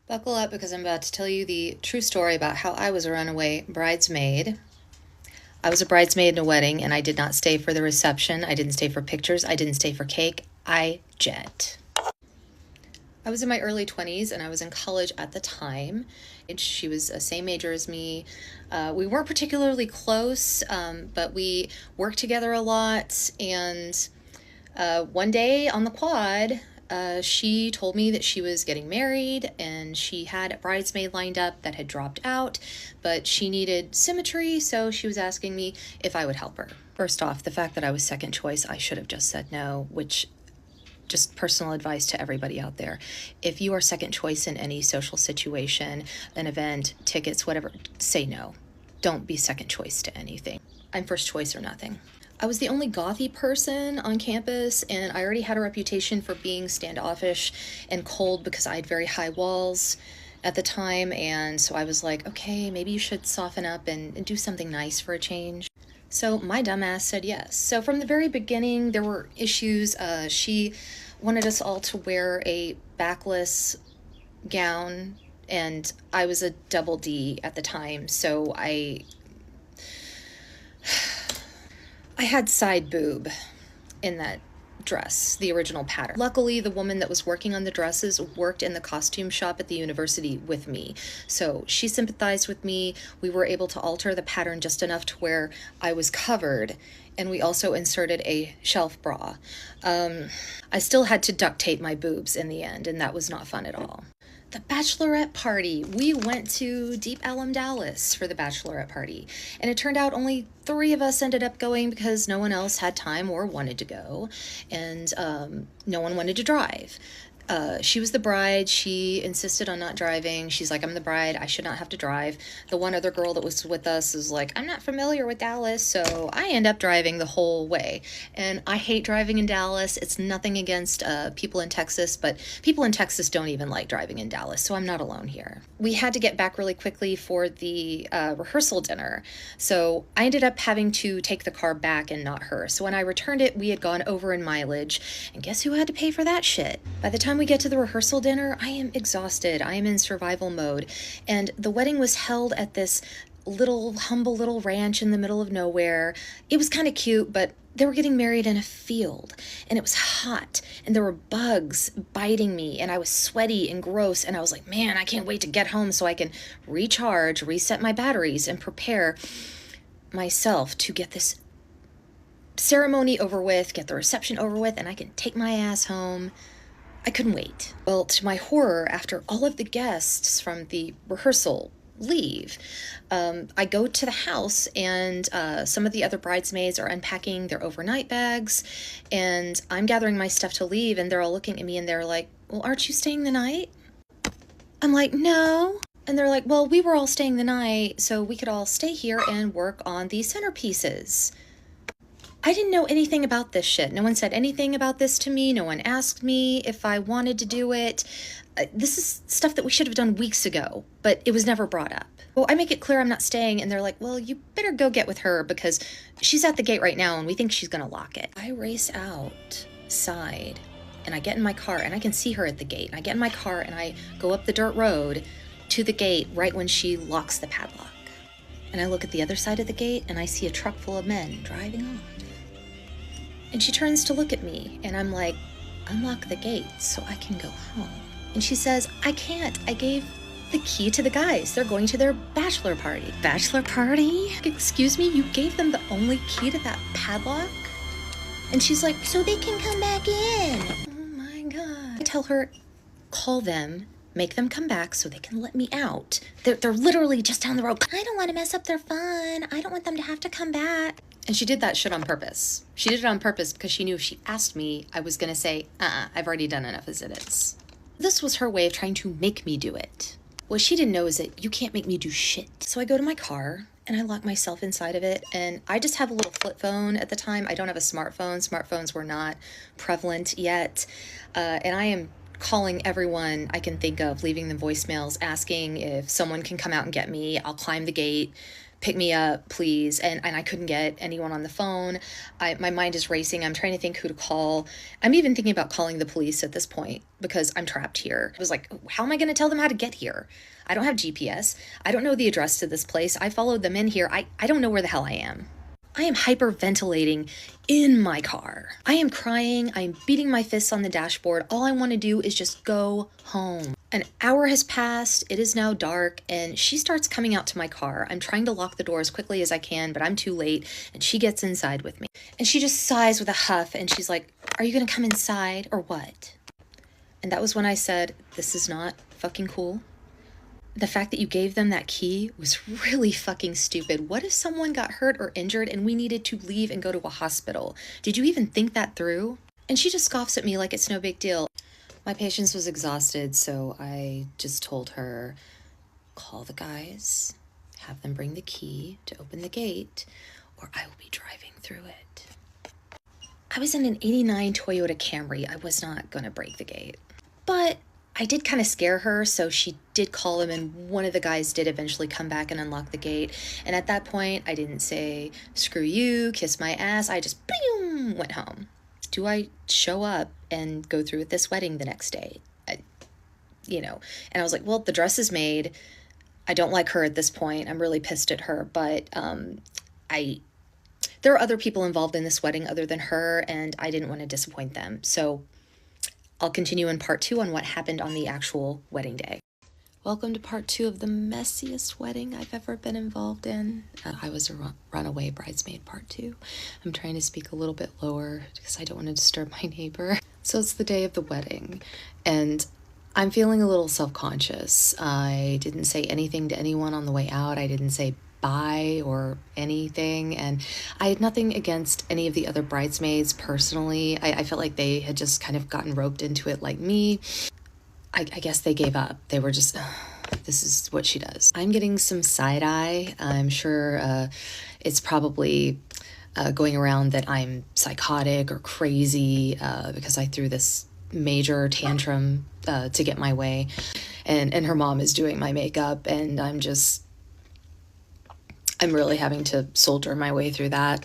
Buckle up because I'm about to tell you the true story about how I was a runaway bridesmaid. I was a bridesmaid in a wedding and I did not stay for the reception. I didn't stay for pictures. I didn't stay for cake. I jet. I was in my early 20s and I was in college at the time. She was the same major as me. We weren't particularly close, but we worked together a lot. And one day on the quad, she told me that she was getting married and she had a bridesmaid lined up that had dropped out, but she needed symmetry, so she was asking me if I would help her. First off, the fact that I was second choice, I should have just said no, which just personal advice to everybody out there. If you are second choice in any social situation, an event, tickets, whatever, say no. Don't be second choice to anything. I'm first choice or nothing. I was the only gothy person on campus, and I already had a reputation for being standoffish and cold because I had very high walls at the time, and so I was like, okay, maybe you should soften up and do something nice for a change. So my dumbass said yes. So from the very beginning, there were issues. She wanted us all to wear a backless gown, and I was a double D at the time, so I had side boob in that dress, the original pattern. Luckily, the woman that was working on the dresses worked in the costume shop at the university with me. So she sympathized with me. We were able to alter the pattern just enough to where I was covered. And we also inserted a shelf bra. I still had to duct tape my boobs in the end, and that was not fun at all. The bachelorette party. We went to Deep Ellum, Dallas for the bachelorette party. And it turned out only 3 of us ended up going because no one else had time or wanted to go. And no one wanted to drive. She was the bride. She insisted on not driving. She's like, I'm the bride. I should not have to drive. The one other girl that was with us is like, I'm not familiar with Dallas, so I end up driving the whole way. And I hate driving in Dallas. It's nothing against people in Texas, but people in Texas don't even like driving in Dallas, so I'm not alone here. We had to get back really quickly for the rehearsal dinner, so I ended up having to take the car back and not her. So when I returned it, we had gone over in mileage, and guess who had to pay for that shit? By the time we get to the rehearsal dinner, I am exhausted. I am in survival mode. And the wedding was held at this humble little ranch in the middle of nowhere. It was kind of cute, but they were getting married in a field, and it was hot, and there were bugs biting me, and I was sweaty and gross, and I was like, man, I can't wait to get home so I can recharge, reset my batteries, and prepare myself to get this ceremony over with, get the reception over with, and I can take my ass home. I couldn't wait. Well, to my horror, after all of the guests from the rehearsal leave, I go to the house, and some of the other bridesmaids are unpacking their overnight bags, and I'm gathering my stuff to leave, and they're all looking at me, and they're like, well, aren't you staying the night? I'm like, no. And they're like, well, we were all staying the night, so we could all stay here and work on the centerpieces. I didn't know anything about this shit. No one said anything about this to me. No one asked me if I wanted to do it. This is stuff that we should have done weeks ago, but it was never brought up. Well, I make it clear I'm not staying, and they're like, well, you better go get with her because she's at the gate right now, and we think she's gonna lock it. I race outside, and I get in my car, and I can see her at the gate. And I get in my car, and I go up the dirt road to the gate right when she locks the padlock. And I look at the other side of the gate, and I see a truck full of men driving off. And she turns to look at me, and I'm like, unlock the gate so I can go home. And she says, I can't. I gave the key to the guys. They're going to their bachelor party. Bachelor party? Excuse me? You gave them the only key to that padlock? And she's like, so they can come back in. Oh my God. I tell her, call them, make them come back so they can let me out. They're literally just down the road. I don't want to mess up their fun. I don't want them to have to come back. And she did that shit on purpose. She did it on purpose because she knew if she asked me, I was going to say, I've already done enough as it is. This was her way of trying to make me do it. What she didn't know is that you can't make me do shit. So I go to my car and I lock myself inside of it. And I just have a little flip phone at the time. I don't have a smartphone. Smartphones were not prevalent yet. And I am calling everyone I can think of, leaving them voicemails, asking if someone can come out and get me. I'll climb the gate, pick me up, please. And I couldn't get anyone on the phone. My mind is racing. I'm trying to think who to call. I'm even thinking about calling the police at this point because I'm trapped here. I was like, how am I going to tell them how to get here? I don't have GPS. I don't know the address to this place. I followed them in here. I don't know where the hell I am. I am hyperventilating in my car. I am crying. I'm beating my fists on the dashboard. All I want to do is just go home. An hour has passed. It is now dark, and she starts coming out to my car. I'm trying to lock the door as quickly as I can, but I'm too late, and she gets inside with me. And she just sighs with a huff, and she's like, "Are you gonna come inside or what?" And that was when I said, "This is not fucking cool. The fact that you gave them that key was really fucking stupid. What if someone got hurt or injured and we needed to leave and go to a hospital? Did you even think that through?" And she just scoffs at me like it's no big deal. My patience was exhausted, so I just told her, call the guys, have them bring the key to open the gate, or I will be driving through it. I was in an '89 Toyota Camry. I was not going to break the gate. But I did kind of scare her, so she did call him, and one of the guys did eventually come back and unlock the gate. And at that point, I didn't say, screw you, kiss my ass. I just boom, went home. Do I show up and go through with this wedding the next day? And I was like, well, the dress is made. I don't like her at this point. I'm really pissed at her, but there are other people involved in this wedding other than her, and I didn't want to disappoint them. So I'll continue in part 2 on what happened on the actual wedding day. Welcome to part 2 of the messiest wedding I've ever been involved in. I was a runaway bridesmaid part 2. I'm trying to speak a little bit lower because I don't want to disturb my neighbor. So it's the day of the wedding, and I'm feeling a little self-conscious. I didn't say anything to anyone on the way out. I didn't say bye or anything, and I had nothing against any of the other bridesmaids personally. I felt like they had just kind of gotten roped into it like me. I guess they gave up. They were just, this is what she does. I'm getting some side eye. I'm sure it's probably going around that I'm psychotic or crazy because I threw this major tantrum to get my way. And her mom is doing my makeup, and I'm really having to soldier my way through that.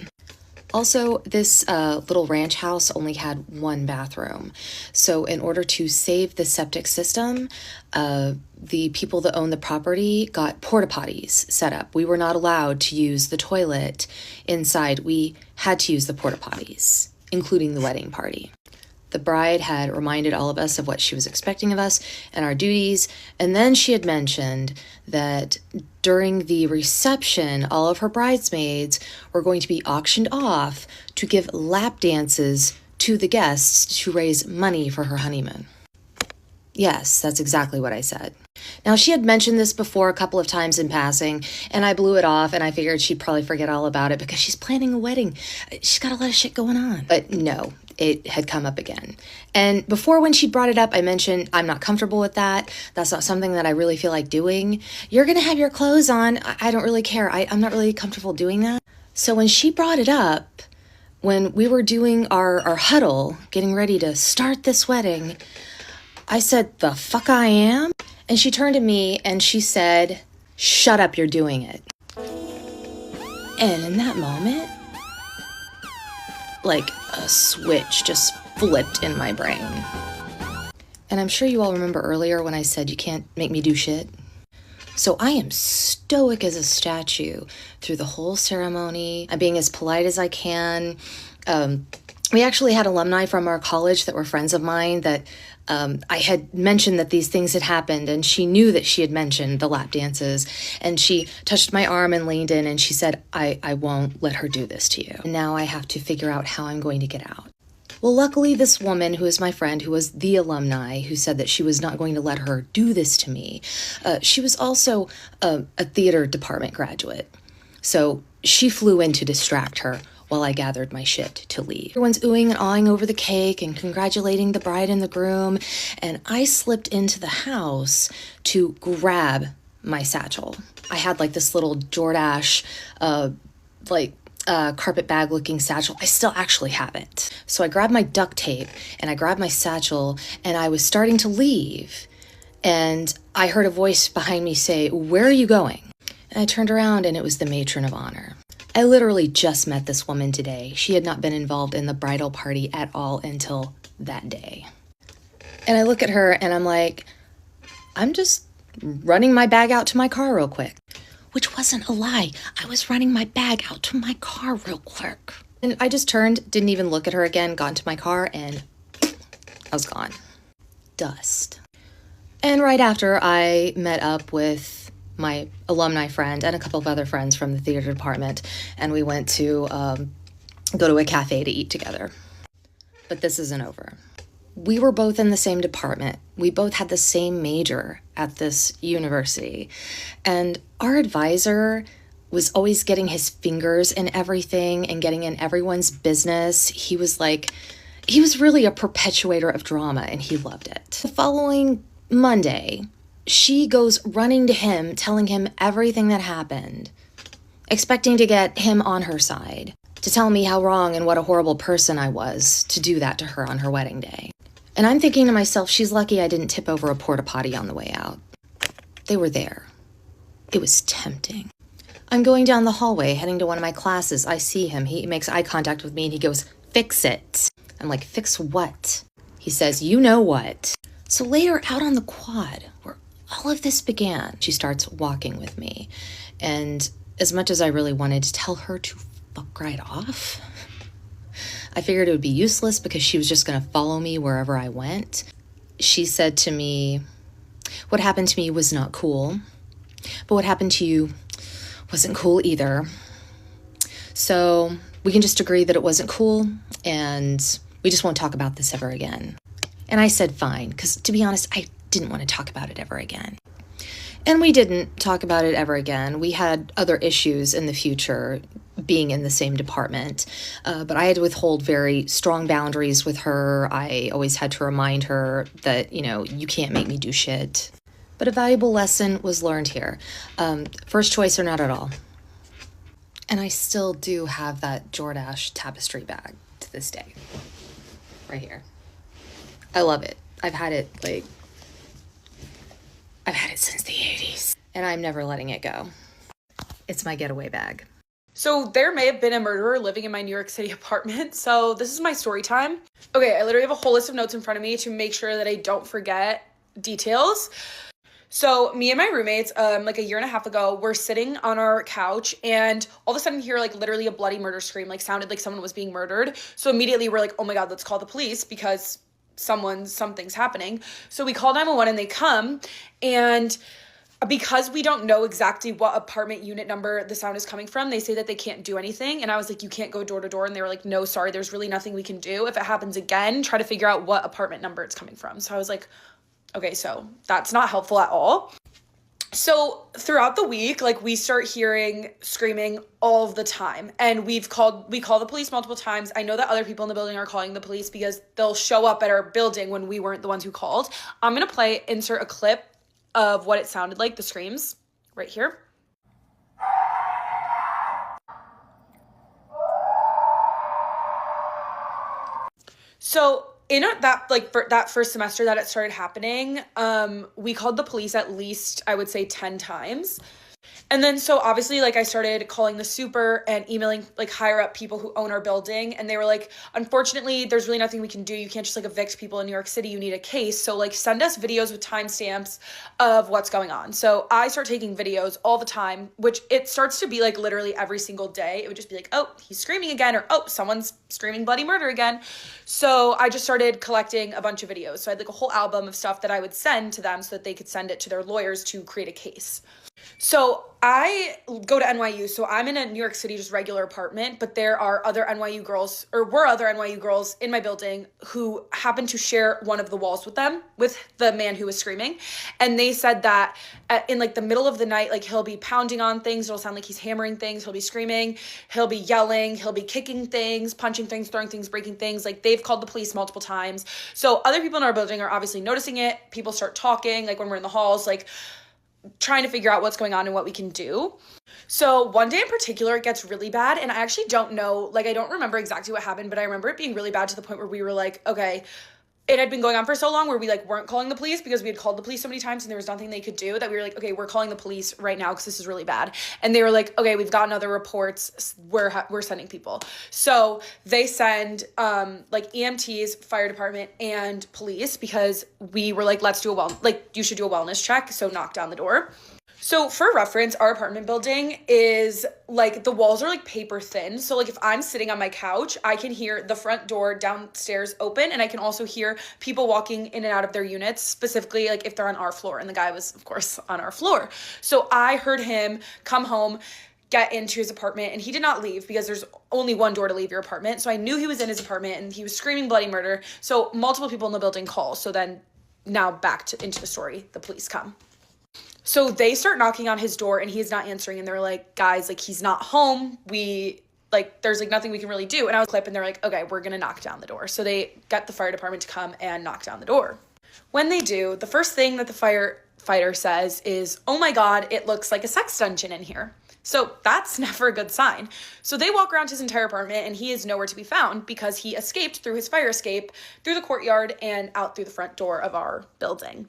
Also, this little ranch house only had one bathroom. So in order to save the septic system, the people that own the property got porta potties set up. We were not allowed to use the toilet inside. We had to use the porta potties, including the wedding party. The bride had reminded all of us of what she was expecting of us and our duties, and then she had mentioned that during the reception, all of her bridesmaids were going to be auctioned off to give lap dances to the guests to raise money for her honeymoon. Yes, that's exactly what I said. Now, she had mentioned this before a couple of times in passing, and I blew it off, and I figured she'd probably forget all about it because she's planning a wedding. She's got a lot of shit going on. But no, it had come up again. And before, when she brought it up, I mentioned I'm not comfortable with that. That's not something that I really feel like doing. You're going to have your clothes on. I don't really care. I'm not really comfortable doing that. So when she brought it up, when we were doing our huddle, getting ready to start this wedding, I said, the fuck I am? And she turned to me and she said, shut up, you're doing it. And in that moment, like a switch just flipped in my brain. And I'm sure you all remember earlier when I said you can't make me do shit. So I am stoic as a statue through the whole ceremony. I'm being as polite as I can. We actually had alumni from our college that were friends of mine that I had mentioned that these things had happened, and she knew that she had mentioned the lap dances, and she touched my arm and leaned in, and she said, I won't let her do this to you. Now I have to figure out how I'm going to get out. Well, luckily, this woman who is my friend, who was the alumni, who said that she was not going to let her do this to me, she was also a theater department graduate. So she flew in to distract her while I gathered my shit to leave. Everyone's oohing and awing over the cake and congratulating the bride and the groom, and I slipped into the house to grab my satchel. I had like this little Jordache, carpet bag looking satchel. I still actually have it. So I grabbed my duct tape and I grabbed my satchel and I was starting to leave, and I heard a voice behind me say, "Where are you going?" And I turned around and it was the matron of honor. I literally just met this woman today. She had not been involved in the bridal party at all until that day. And I look at her and I'm like, I'm just running my bag out to my car real quick. Which wasn't a lie. I was running my bag out to my car real quick. And I just turned, didn't even look at her again, got into my car, and I was gone. Dust. And right after, I met up with my alumni friend and a couple of other friends from the theater department, and we went to go to a cafe to eat together. But this isn't over. We were both in the same department. We both had the same major at this university. And our advisor was always getting his fingers in everything and getting in everyone's business. He was really a perpetuator of drama, and he loved it. The following Monday, she goes running to him, telling him everything that happened, expecting to get him on her side, to tell me how wrong and what a horrible person I was to do that to her on her wedding day. And I'm thinking to myself, she's lucky I didn't tip over a porta potty on the way out. They were there. It was tempting. I'm going down the hallway, heading to one of my classes. I see him. He makes eye contact with me and he goes, "Fix it." I'm like, "Fix what?" He says, "You know what." So later out on the quad, where all of this began, she starts walking with me. And as much as I really wanted to tell her to fuck right off, I figured it would be useless because she was just going to follow me wherever I went. She said to me, "What happened to me was not cool, but what happened to you wasn't cool either. So we can just agree that it wasn't cool and we just won't talk about this ever again." And I said fine, because to be honest, I didn't want to talk about it ever again. And we didn't talk about it ever again. We had other issues in the future being in the same department, but I had to withhold very strong boundaries with her. I always had to remind her that, you can't make me do shit. But a valuable lesson was learned here. First choice or not at all. And I still do have that Jordache tapestry bag to this day. Right here. I love it. I've had it since the 80s. And I'm never letting it go. It's my getaway bag. So there may have been a murderer living in my New York City apartment. So this is my story time. Okay, I literally have a whole list of notes in front of me to make sure that I don't forget details. So me and my roommates, like a year and a half ago, were sitting on our couch and all of a sudden hear literally a bloody murder scream, sounded like someone was being murdered. So immediately we're like, oh my God, let's call the police because something's happening. So we call 911 and they come, and because we don't know exactly what apartment unit number the sound is coming from, they say that they can't do anything. And I was like, you can't go door to door. And they were like, no, sorry, there's really nothing we can do. If it happens again, try to figure out what apartment number it's coming from. So I was like, okay, so that's not helpful at all. So throughout the week, we start hearing screaming all the time, and we call the police multiple times. I know that other people in the building are calling the police because they'll show up at our building when we weren't the ones who called. I'm going to insert a clip of what it sounded like, the screams, right here. So in that first semester that it started happening, we called the police at least, I would say, 10 times. And then so obviously I started calling the super and emailing higher up people who own our building, and they were like, unfortunately there's really nothing we can do. You can't just evict people in New York City. You need a case. So send us videos with timestamps of what's going on. So I start taking videos all the time, which it starts to be literally every single day. It would just be oh, he's screaming again, or oh, someone's screaming bloody murder again. So I just started collecting a bunch of videos. So I had a whole album of stuff that I would send to them so that they could send it to their lawyers to create a case. So I go to NYU, so I'm in a New York City, just regular apartment, but there are other NYU girls, or were other NYU girls in my building who happened to share one of the walls with the man who was screaming. And they said that in the middle of the night, he'll be pounding on things. It'll sound like he's hammering things. He'll be screaming. He'll be yelling. He'll be kicking things, punching things, throwing things, breaking things. They've called the police multiple times. So other people in our building are obviously noticing it. People start talking, when we're in the halls, trying to figure out what's going on and what we can do. So one day in particular, it gets really bad, and I actually don't know, I don't remember exactly what happened, but I remember it being really bad to the point where we were okay, it had been going on for so long where we like weren't calling the police because we had called the police so many times and there was nothing they could do, that we were like, okay, we're calling the police right now because this is really bad. And they were like, okay, we've gotten other reports, we're sending people. So they send like EMTs, fire department, and police, because we were like, let's do you should do a wellness check, so knock down the door. So for reference, our apartment building is like, the walls are like paper thin. So like if I'm sitting on my couch, I can hear the front door downstairs open, and I can also hear people walking in and out of their units, specifically like if they're on our floor. And the guy was, of course, on our floor. So I heard him come home, get into his apartment, and he did not leave because there's only one door to leave your apartment. So I knew he was in his apartment and he was screaming bloody murder. So multiple people in the building call. So then now back into the story, the police come. So they start knocking on his door and he's not answering. And they're like, guys, like, he's not home. There's like nothing we can really do. And I was and they're like, okay, we're going to knock down the door. So they get the fire department to come and knock down the door. When they do, the first thing that the firefighter says is, oh my God, it looks like a sex dungeon in here. So that's never a good sign. So they walk around his entire apartment and he is nowhere to be found because he escaped through his fire escape, through the courtyard, and out through the front door of our building.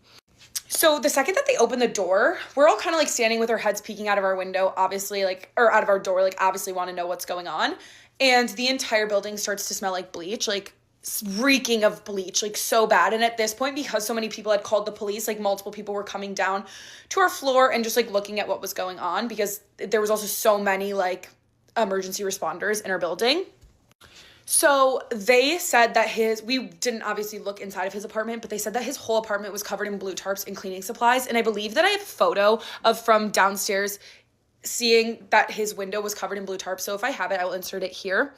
So the second that they open the door, we're all kind of like standing with our heads peeking out of our window, obviously, or out of our door, like obviously want to know what's going on. And the entire building starts to smell like bleach, like reeking of bleach, like so bad. And at this point, because so many people had called the police, like multiple people were coming down to our floor and just like looking at what was going on, because there was also so many like emergency responders in our building. So they said that we didn't obviously look inside of his apartment, but they said that his whole apartment was covered in blue tarps and cleaning supplies. And I believe that I have a photo from downstairs seeing that his window was covered in blue tarps. So if I have it, I will insert it here.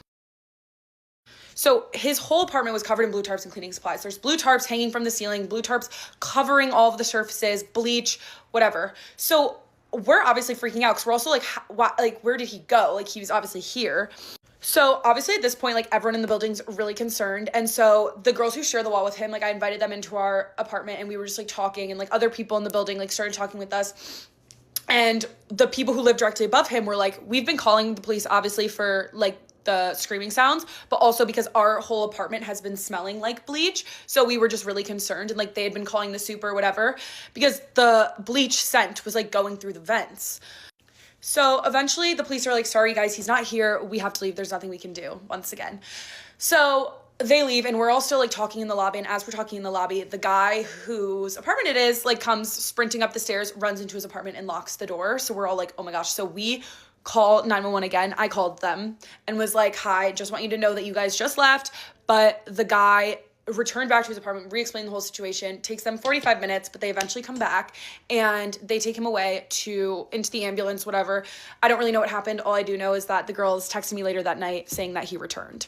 So his whole apartment was covered in blue tarps and cleaning supplies. There's blue tarps hanging from the ceiling, blue tarps covering all of the surfaces, bleach, whatever. So we're obviously freaking out because we're also like, where did he go? Like, he was obviously here. So obviously at this point, like, everyone in the building's really concerned. And so the girls who share the wall with him, like, I invited them into our apartment and we were just like talking, and like other people in the building like started talking with us. And the people who lived directly above him were like, we've been calling the police obviously for like the screaming sounds, but also because our whole apartment has been smelling like bleach. So we were just really concerned, and like they had been calling the super or whatever because the bleach scent was like going through the vents. So eventually the police are like, sorry guys, he's not here. We have to leave. There's nothing we can do, once again. So they leave and we're all still like talking in the lobby. And as we're talking in the lobby, the guy whose apartment it is like comes sprinting up the stairs, runs into his apartment and locks the door. So we're all like, oh my gosh. So we call 911 again. I called them and was like, hi, just want you to know that you guys just left. But the guy returned back to his apartment, re-explained the whole situation. Takes them 45 minutes, but they eventually come back and they take him away into the ambulance, whatever. I don't really know what happened. All I do know is that the girls texted me later that night saying that he returned.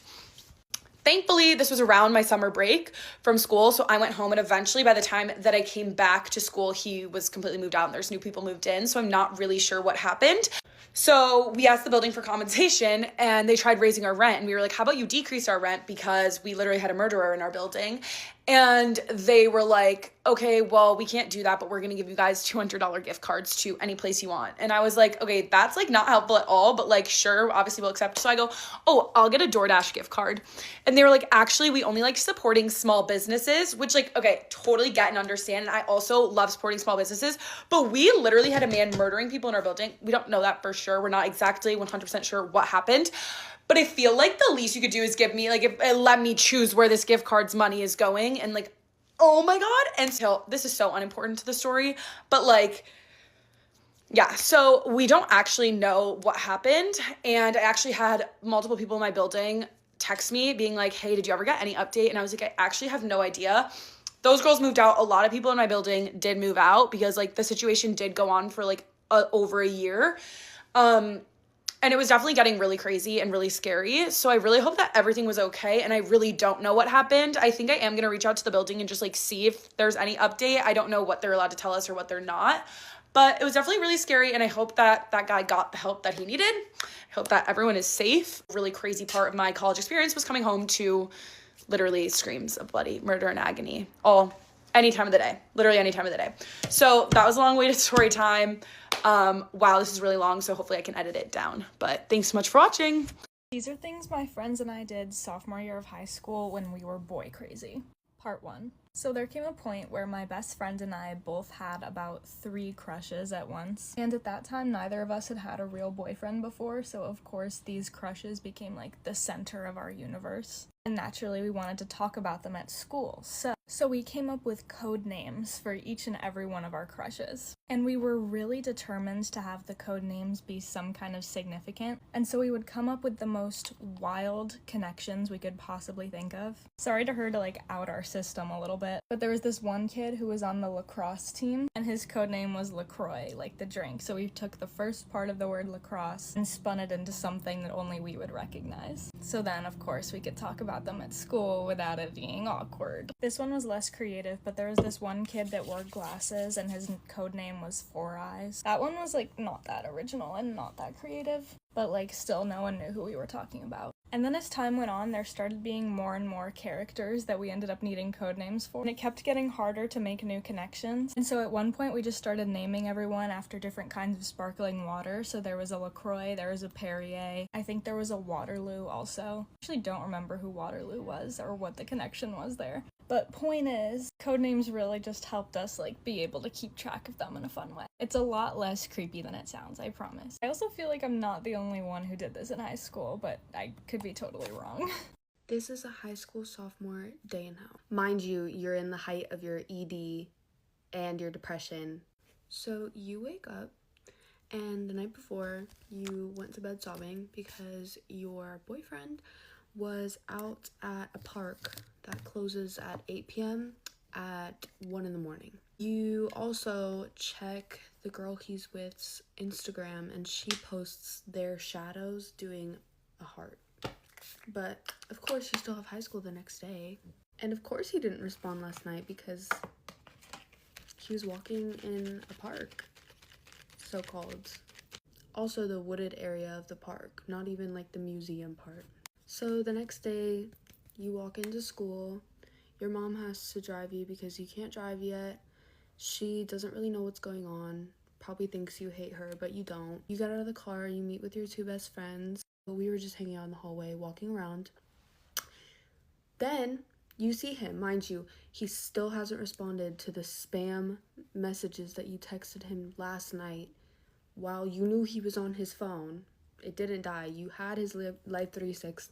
Thankfully, this was around my summer break from school, so I went home, and eventually by the time that I came back to school, he was completely moved out and there's new people moved in, so I'm not really sure what happened. So we asked the building for compensation and they tried raising our rent, and we were like, how about you decrease our rent because we literally had a murderer in our building? And they were like, okay, well, we can't do that, but we're going to give you guys $200 gift cards to any place you want. And I was like, okay, that's like not helpful at all, but like, sure, obviously we'll accept. So I go, oh, I'll get a DoorDash gift card. And they were like, actually, we only like supporting small businesses, which like, okay, totally get and understand. And I also love supporting small businesses, but we literally had a man murdering people in our building. We don't know that for sure. We're not exactly 100% sure what happened. But I feel like the least you could do is give me, like, let me choose where this gift card's money is going. And, like, oh my God. And so this is so unimportant to the story. But, like, yeah, so we don't actually know what happened. And I actually had multiple people in my building text me being like, hey, did you ever get any update? And I was like, I actually have no idea. Those girls moved out. A lot of people in my building did move out because, like, the situation did go on for, like, over a year. And it was definitely getting really crazy and really scary. So I really hope that everything was okay. And I really don't know what happened. I think I am going to reach out to the building and just like see if there's any update. I don't know what they're allowed to tell us or what they're not. But it was definitely really scary. And I hope that that guy got the help that he needed. I hope that everyone is safe. Really crazy part of my college experience was coming home to literally screams of bloody murder and agony. Any time of the day. Literally any time of the day. So that was a long way to story time. Wow, this is really long, so hopefully I can edit it down. But thanks so much for watching. These are things my friends and I did sophomore year of high school when we were boy crazy. Part 1. So there came a point where my best friend and I both had about 3 crushes at once. And at that time, neither of us had had a real boyfriend before, so of course these crushes became like the center of our universe. And naturally, we wanted to talk about them at school. So we came up with code names for each and every one of our crushes. And we were really determined to have the code names be some kind of significant. And so we would come up with the most wild connections we could possibly think of. Sorry to her to like out our system a little bit, but there was this one kid who was on the lacrosse team, and his code name was LaCroix, like the drink. So we took the first part of the word lacrosse and spun it into something that only we would recognize. So then, of course, we could talk about them at school without it being awkward. This one was less creative, but there was this one kid that wore glasses and his code name was Four Eyes. That one was like not that original and not that creative, but like still no one knew who we were talking about. And then as time went on, there started being more and more characters that we ended up needing code names for, and it kept getting harder to make new connections. And so at one point we just started naming everyone after different kinds of sparkling water. So there was a LaCroix, there was a Perrier, I think there was a Waterloo also. I actually don't remember who Waterloo was or what the connection was there. But point is, codenames really just helped us like be able to keep track of them in a fun way. It's a lot less creepy than it sounds, I promise. I also feel like I'm not the only one who did this in high school, but I could be totally wrong. This is a high school sophomore day in hell. Mind you, you're in the height of your ED and your depression. So you wake up and the night before you went to bed sobbing because your boyfriend was out at a park that closes at 8 p.m. at 1 in the morning. You also check the girl he's with's Instagram and she posts their shadows doing a heart. But of course you still have high school the next day. And of course he didn't respond last night because he was walking in a park, so-called. Also the wooded area of the park, not even like the museum part. So the next day, you walk into school, your mom has to drive you because you can't drive yet. She doesn't really know what's going on, probably thinks you hate her, but you don't. You get out of the car, you meet with your 2 best friends. We were just hanging out in the hallway, walking around. Then you see him, mind you, he still hasn't responded to the spam messages that you texted him last night while you knew he was on his phone. It didn't die. You had his Life 360.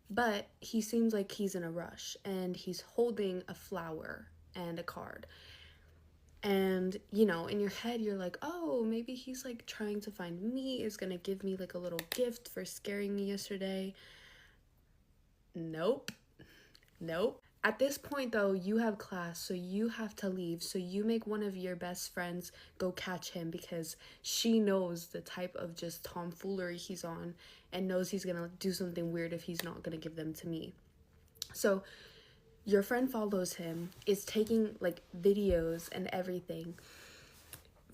But he seems like he's in a rush and he's holding a flower and a card. And, you know, in your head, you're like, oh, maybe he's like trying to find me, is gonna give me like a little gift for scaring me yesterday. Nope. At this point, though, you have class, so you have to leave. So you make one of your best friends go catch him because she knows the type of just tomfoolery he's on and knows he's gonna do something weird if he's not gonna give them to me. So your friend follows him, is taking like videos and everything,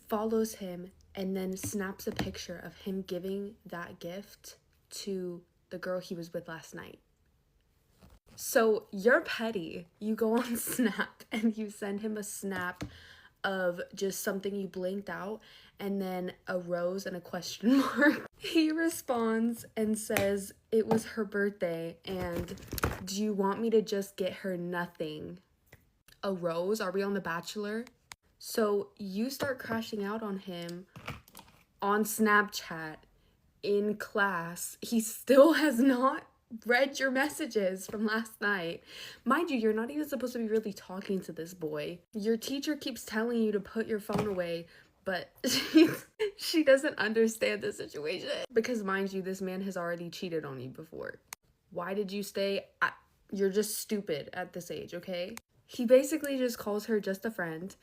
follows him, and then snaps a picture of him giving that gift to the girl he was with last night. So you're petty. You go on Snap and you send him a snap of just something you blinked out and then a rose and a question mark. He responds and says it was her birthday and do you want me to just get her nothing? A rose? Are we on The Bachelor? So you start crashing out on him on Snapchat in class. He still has not read your messages from last night. Mind you, you're not even supposed to be really talking to this boy. Your teacher keeps telling you to put your phone away, but she doesn't understand the situation. Because mind you, this man has already cheated on you before. Why did you stay? You're just stupid at this age, okay? He basically just calls her just a friend.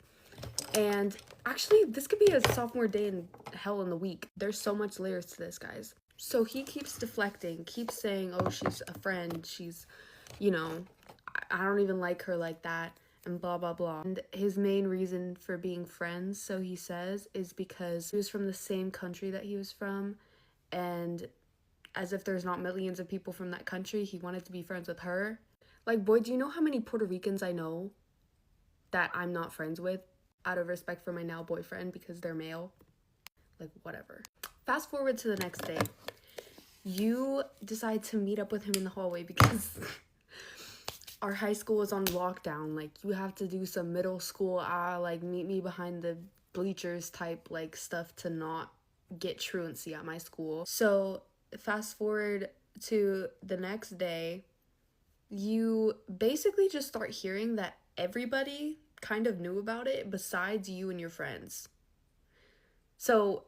And actually, this could be a sophomore day in hell in the week. There's so much layers to this, guys. So he keeps deflecting, keeps saying, oh, she's a friend, she's, you know, I don't even like her like that, and blah, blah, blah. And his main reason for being friends, so he says, is because he was from the same country that he was from, and as if there's not millions of people from that country, he wanted to be friends with her. Like, boy, do you know how many Puerto Ricans I know that I'm not friends with out of respect for my now boyfriend because they're male? Like, whatever. Fast forward to the next day. You decide to meet up with him in the hallway because our high school was on lockdown. Like, you have to do some middle school, like, meet me behind the bleachers type, like, stuff to not get truancy at my school. So, fast forward to the next day, you basically just start hearing that everybody kind of knew about it besides you and your friends. So,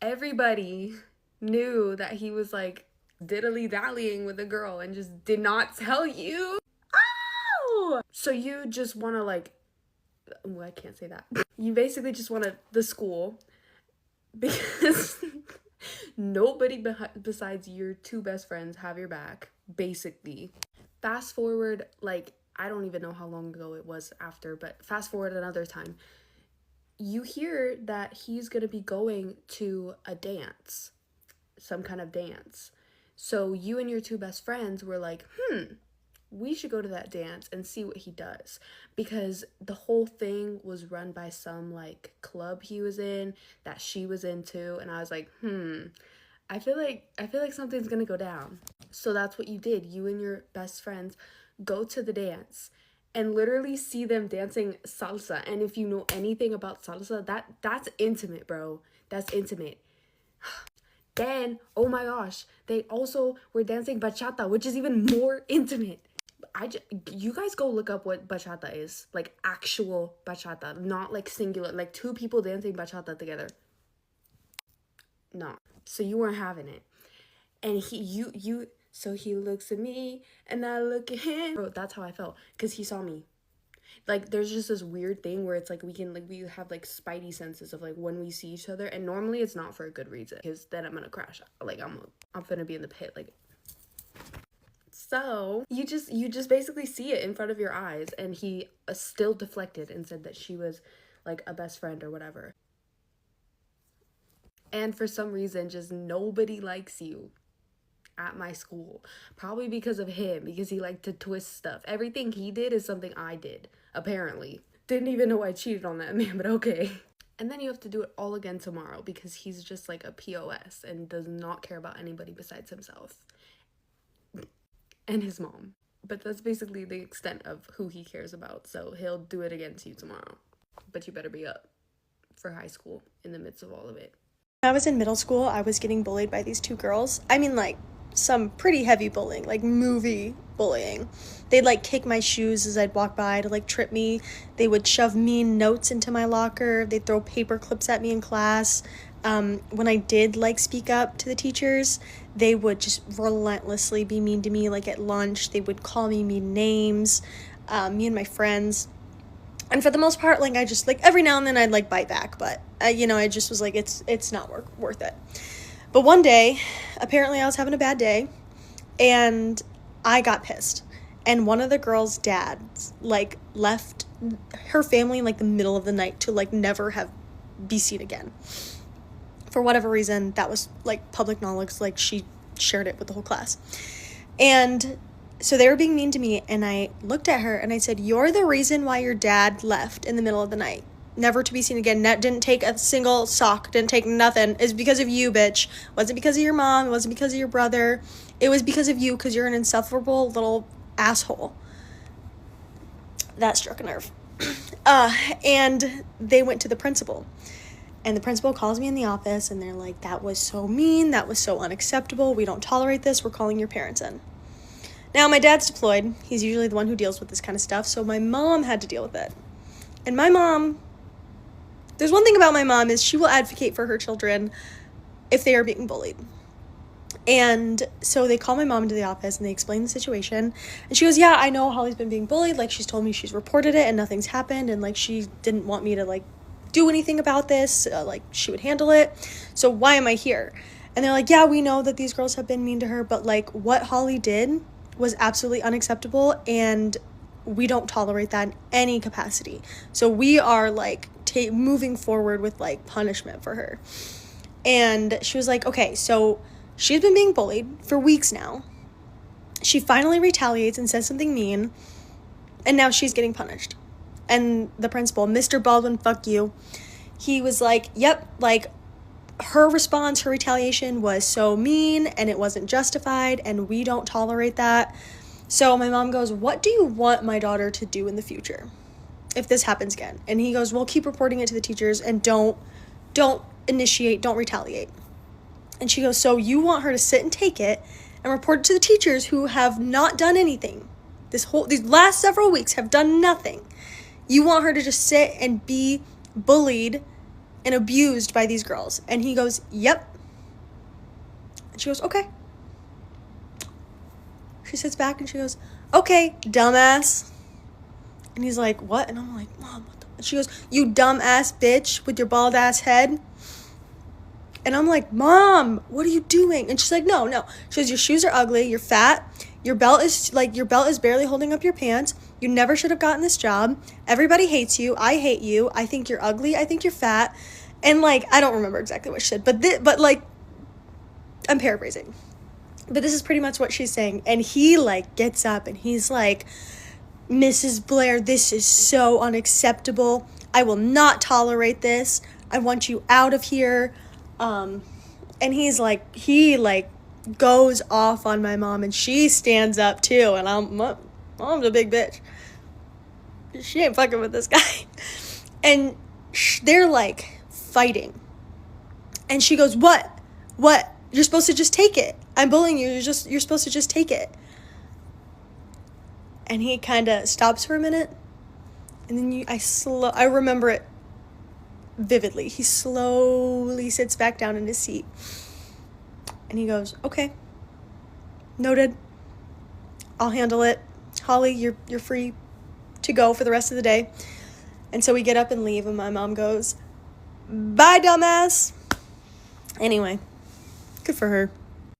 everybody knew that he was, like, diddly-dallying with a girl and just did not tell you. Oh! So you just want to, like, oh, I can't say that. You basically just want the school, because nobody besides your two best friends have your back, basically. Fast forward, like, I don't even know how long ago it was after, but fast forward another time. You hear that he's gonna be going to a dance, some kind of dance. So you and your two best friends were like, we should go to that dance and see what he does. Because the whole thing was run by some, like, club he was in that she was into. And I was like, I feel like something's gonna go down. So that's what you did. You and your best friends go to the dance and literally see them dancing salsa. And if you know anything about salsa, that's intimate, bro. That's intimate. Then, oh my gosh, they also were dancing bachata, which is even more intimate. You guys go look up what bachata is. Like, actual bachata, not like singular, like two people dancing bachata together. No. So you weren't having it. And so he looks at me and I look at him. Bro, that's how I felt, because he saw me. Like, there's just this weird thing where it's like we have like spidey senses of like when we see each other, and normally it's not for a good reason, because then I'm gonna crash. Like, I'm gonna be in the pit. Like, so you just basically see it in front of your eyes, and he still deflected and said that she was like a best friend or whatever. And for some reason, just nobody likes you at my school, probably because of him, because he liked to twist stuff. Everything he did is something I did, apparently. Didn't even know I cheated on that man, but okay. And then you have to do it all again tomorrow, because he's just like a POS and does not care about anybody besides himself and his mom. But that's basically the extent of who he cares about. So he'll do it again to you tomorrow, but you better be up for high school in the midst of all of it. When I was in middle school, I was getting bullied by these two girls. I mean, like, some pretty heavy bullying, like movie bullying. They'd like kick my shoes as I'd walk by to like trip me. They would shove mean notes into my locker. They'd throw paper clips at me in class. When I did like speak up to the teachers, they would just relentlessly be mean to me. Like at lunch, they would call me mean names, me and my friends. And for the most part, like, I just, like, every now and then I'd, like, bite back. But, I just was like, it's not worth it. But one day, apparently I was having a bad day, and I got pissed. And one of the girls' dads, like, left her family in, like, the middle of the night to, like, never be seen again. For whatever reason, that was, like, public knowledge. Like, she shared it with the whole class. And so they were being mean to me, and I looked at her and I said, "You're the reason why your dad left in the middle of the night, never to be seen again. Didn't take a single sock, didn't take nothing. It's because of you, bitch. It wasn't because of your mom, it wasn't because of your brother. It was because of you, because you're an insufferable little asshole." That struck a nerve. And they went to the principal. And the principal calls me in the office, and they're like, "That was so mean, that was so unacceptable. We don't tolerate this. We're calling your parents in." Now, my dad's deployed. He's usually the one who deals with this kind of stuff, so my mom had to deal with it. And my mom, there's one thing about my mom, is she will advocate for her children if they are being bullied. And so they call my mom into the office, and they explain the situation. And she goes, "Yeah, I know Holly's been being bullied. Like, she's told me she's reported it, and nothing's happened. And, like, she didn't want me to, like, do anything about this. Like, she would handle it. So why am I here?" And they're like, "Yeah, we know that these girls have been mean to her, but, like, what Holly did was absolutely unacceptable, and we don't tolerate that in any capacity. So we are, like, moving forward with, like, punishment for her." And she was like, "Okay, so she's been being bullied for weeks now. She finally retaliates and says something mean, and now she's getting punished." And the principal, "Mr. Baldwin, fuck you," he was like, "Yep, like, her response, her retaliation was so mean, and it wasn't justified, and we don't tolerate that. So my mom goes, what do you want my daughter to do in the future if this happens again? And he goes, well, keep reporting it to the teachers and don't initiate, don't retaliate. And she goes, so you want her to sit and take it and report it to the teachers who have not done anything. These last several weeks have done nothing. You want her to just sit and be bullied and abused by these girls. And he goes, yep. And she goes, okay. She sits back and she goes, okay, dumbass. And he's like, what? And I'm like, Mom, what the? And she goes, you dumbass bitch with your bald ass head. And I'm like, Mom, what are you doing? And she's like, no. She goes, your shoes are ugly. You're fat. Your belt is barely holding up your pants. You never should have gotten this job. Everybody hates you. I hate you. I think you're ugly. I think you're fat. And like, I don't remember exactly what she said, but like, I'm paraphrasing. But this is pretty much what she's saying. And he like gets up and he's like, Mrs. Blair, this is so unacceptable. I will not tolerate this. I want you out of here. And he goes off on my mom, and she stands up too. And mom's a big bitch. She ain't fucking with this guy. And they're like fighting. And she goes, what? You're supposed to just take it. I'm bullying you. You're supposed to just take it. And he kind of stops for a minute. And then I remember it vividly. He slowly sits back down in his seat. And he goes, okay, noted. I'll handle it. Holly, you're free to go for the rest of the day. And so we get up and leave, and my mom goes, bye, dumbass. Anyway, good for her.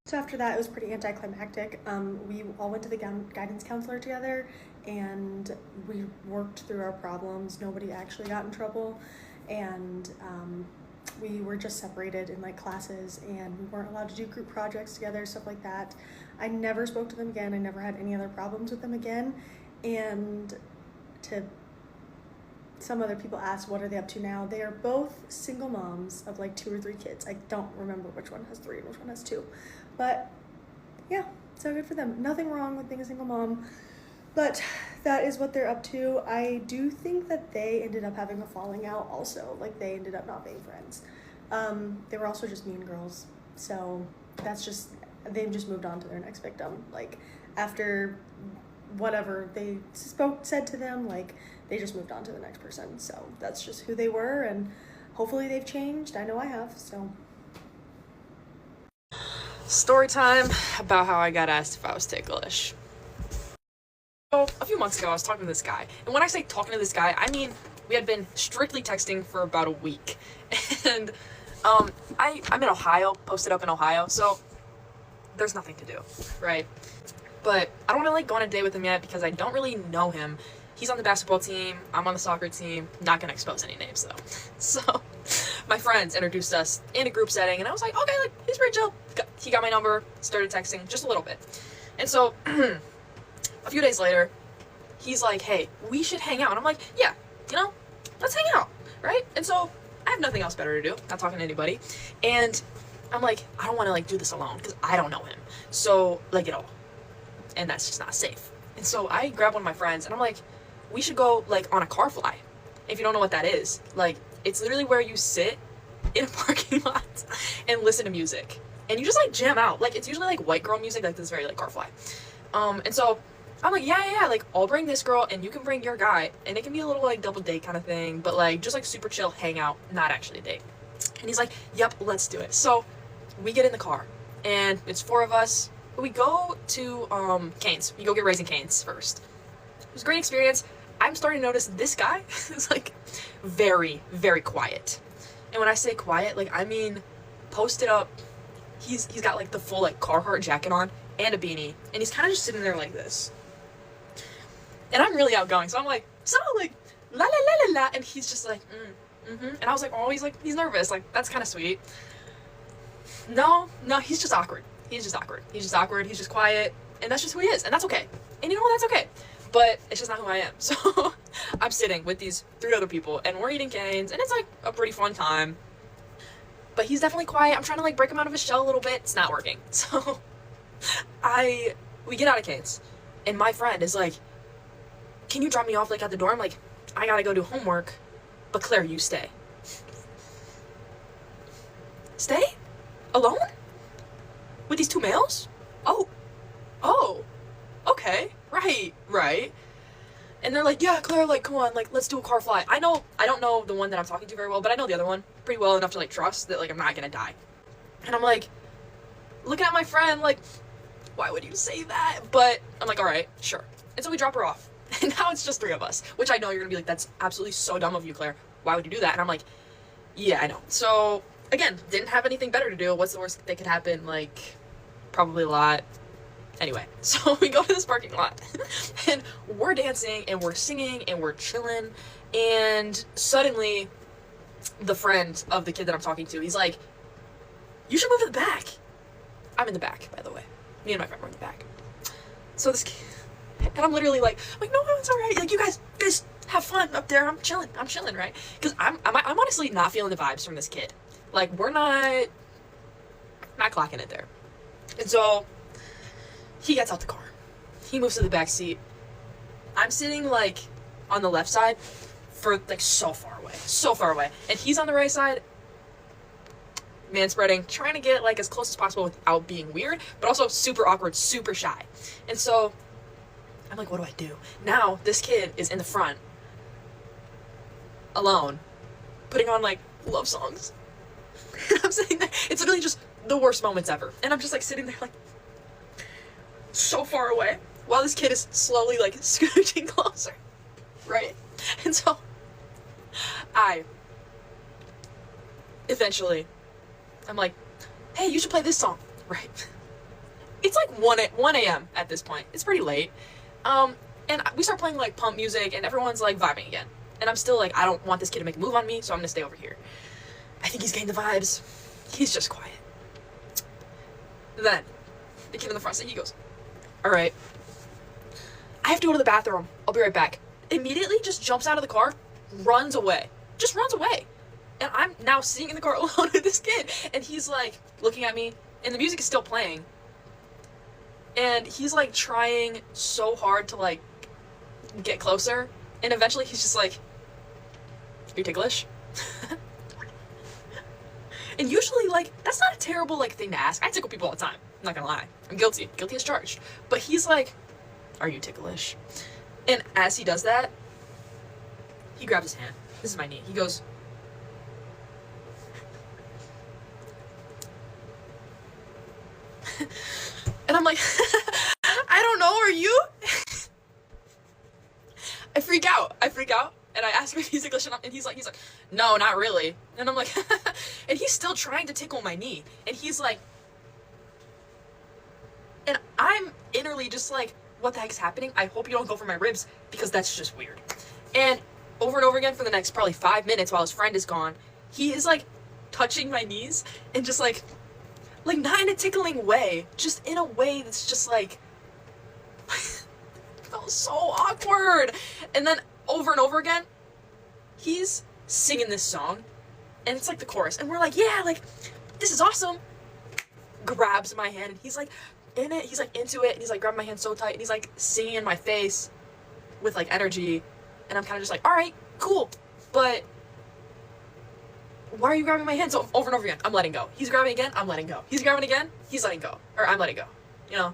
So after that, it was pretty anticlimactic. We all went to the guidance counselor together, and we worked through our problems. Nobody actually got in trouble, and we were just separated in like classes, and we weren't allowed to do group projects together, stuff like that. I never spoke to them again. I never had any other problems with them again. And to some other people ask, what are they up to now? They are both single moms of like 2 or 3 kids. I don't remember which one has 3 and which one has 2. But yeah, so good for them. Nothing wrong with being a single mom, but that is what they're up to. I do think that they ended up having a falling out also. Like, they ended up not being friends. They were also just mean girls. So they've just moved on to their next victim. Like, after whatever they said to them, like, they just moved on to the next person. So that's just who they were, and hopefully they've changed. I know I have, so. Story time about how I got asked if I was ticklish. So, a few months ago, I was talking to this guy. And when I say talking to this guy, I mean we had been strictly texting for about a week. And I'm in Ohio, posted up in Ohio, so there's nothing to do, right? But I don't want to like go on a date with him yet because I don't really know him. He's on the basketball team, I'm on the soccer team. Not gonna expose any names though. So my friends introduced us in a group setting, and I was like, okay, like, he's pretty chill. He got my number, started texting just a little bit. And so a few days later, he's like, hey, we should hang out. And I'm like, yeah, let's hang out, right? And so I have nothing else better to do, not talking to anybody. And I'm like, I don't want to like do this alone because I don't know him. So like, and that's just not safe. And so I grab one of my friends and I'm like, we should go like on a car fly. If you don't know what that is, like, it's literally where you sit in a parking lot and listen to music. And you just like jam out. Like, it's usually like white girl music, like this very like car fly. And so I'm like, yeah, like, I'll bring this girl and you can bring your guy. And it can be a little like double date kind of thing, but like just like super chill, hang out, not actually a date. And he's like, yep, let's do it. So we get in the car and it's 4 of us. We go to Cane's. We go get Raising Cane's first. It was a great experience. I'm starting to notice this guy is like very, very quiet. And when I say quiet, like, I mean posted up. He's got like the full like Carhartt jacket on and a beanie, and he's kind of just sitting there like this. And I'm really outgoing, so I'm like, so like la la la la la, and he's just like and I was like, oh, he's nervous, like, that's kind of sweet. No, he's just awkward. He's just awkward. He's just quiet, and that's just who he is, and that's okay. And you know what? That's okay. But it's just not who I am. So I'm sitting with these 3 other people, and we're eating Cane's, and it's like a pretty fun time. But he's definitely quiet. I'm trying to like break him out of his shell a little bit. It's not working. So we get out of Cane's, And my friend is like, can you drop me off like at the door? I'm like, I gotta go do homework, but Claire, you stay. Stay? Alone? With these two males? Oh, okay, right. And they're like, yeah, Claire, like, come on, like, let's do a car fly. I don't know the one that I'm talking to very well, but I know the other one pretty well enough to, like, trust that, like, I'm not gonna die. And I'm like, looking at my friend, like, why would you say that? But I'm like, all right, sure. And so we drop her off. And now it's just 3 of us, which I know you're gonna be like, that's absolutely so dumb of you, Claire. Why would you do that? And I'm like, yeah, I know. So, again, didn't have anything better to do. What's the worst that could happen? Like, probably a lot. Anyway, so we go to this parking lot and we're dancing and we're singing and we're chilling, and suddenly the friend of the kid that I'm talking to, he's like, you should move to the back. I'm in the back, by the way. Me and my friend were in the back. So this kid, and I'm literally like, no, it's all right. Like, you guys have fun up there. I'm chilling, right? Because I'm honestly not feeling the vibes from this kid. Like, we're not clocking it there. And so he gets out the car. He moves to the back seat. I'm sitting, like, on the left side for, like, so far away. And he's on the right side, manspreading, trying to get, like, as close as possible without being weird, but also super awkward, super shy. And so I'm like, what do I do? Now, this kid is in the front, alone, putting on, like, love songs. And I'm sitting there. It's literally just the worst moments ever. And I'm just, like, sitting there, like, so far away, while this kid is slowly, like, scooching closer, right? And so I'm like, hey, you should play this song, right? It's like 1 a.m. at this point. It's pretty late. And we start playing, like, pump music, and everyone's, like, vibing again. And I'm still like, I don't want this kid to make a move on me, so I'm gonna stay over here. I think he's getting the vibes. He's just quiet. Then the kid in the front seat, he goes, all right, I have to go to the bathroom. I'll be right back. Immediately just jumps out of the car, runs away. Just runs away. And I'm now sitting in the car alone with this kid. And he's like looking at me, and the music is still playing. And he's like trying so hard to like get closer. And eventually he's just like, are you ticklish? And usually, like, that's not a terrible, like, thing to ask. I tickle people all the time. I'm not gonna lie. I'm guilty. Guilty as charged. But he's like, are you ticklish? And as he does that, he grabs his hand. This is my knee. He goes, and I'm like, I don't know, are you? I freak out. And I ask him if he's ticklish, and he's like, no, not really. And I'm like, and he's still trying to tickle my knee. And he's like, and I'm innerly just like, what the heck's happening? I hope you don't go for my ribs, because that's just weird. And over again for the next probably 5 minutes while his friend is gone, he is like touching my knees and just like not in a tickling way, just in a way that's just like, felt so awkward. And then over and over again, he's singing this song, and it's like the chorus, and we're like, yeah, like, this is awesome. Grabs my hand, and he's like in it, he's like into it, and he's like grabbing my hand so tight, and he's like singing in my face with like energy, and I'm kind of just like, all right, cool, but why are you grabbing my hand? So over and over again, I'm letting go. He's grabbing again, I'm letting go. He's grabbing again, he's letting go, or I'm letting go, you know?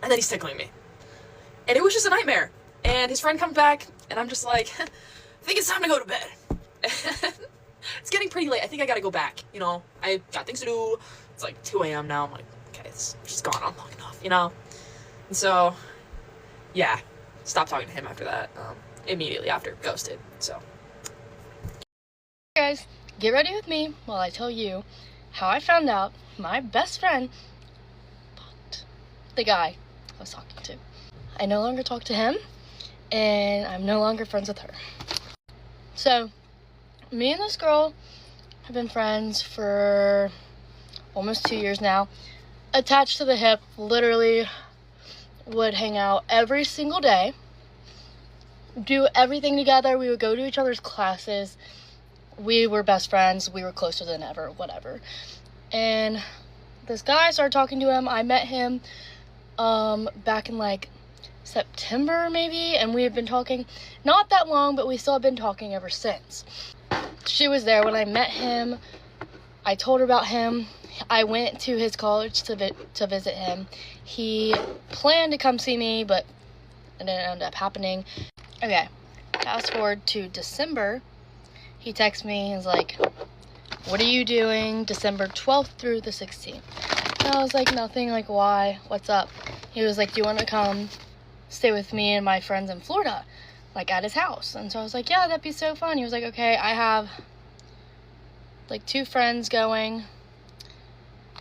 And then he's tickling me, and it was just a nightmare. And his friend comes back, and I'm just like, I think it's time to go to bed. It's getting pretty late. I think I gotta go back, you know? I got things to do. It's like 2 a.m. now. I'm like, okay, it's just gone on long enough, you know? And so, yeah, stopped talking to him after that. Immediately after, ghosted, so. Guys, get ready with me while I tell you how I found out my best friend fucked the guy I was talking to. I no longer talk to him, and I'm no longer friends with her. So, me and this girl have been friends for almost 2 years now. Attached to the hip, literally would hang out every single day, do everything together. We would go to each other's classes. We were best friends. We were closer than ever, whatever. And this guy, I started talking to him. I met him back in like September maybe, and we had been talking not that long, but we still have been talking ever since. She was there when I met him. I told her about him. I went to his college to visit him. He planned to come see me, but it didn't end up happening. Okay, fast forward to December. He texts me. He's like, what are you doing December 12th through the 16th? And I was like, nothing. Like, why? What's up? He was like, do you want to come stay with me and my friends in Florida, like at his house? And so I was like, yeah, that'd be so fun. He was like, okay, I have like 2 friends going.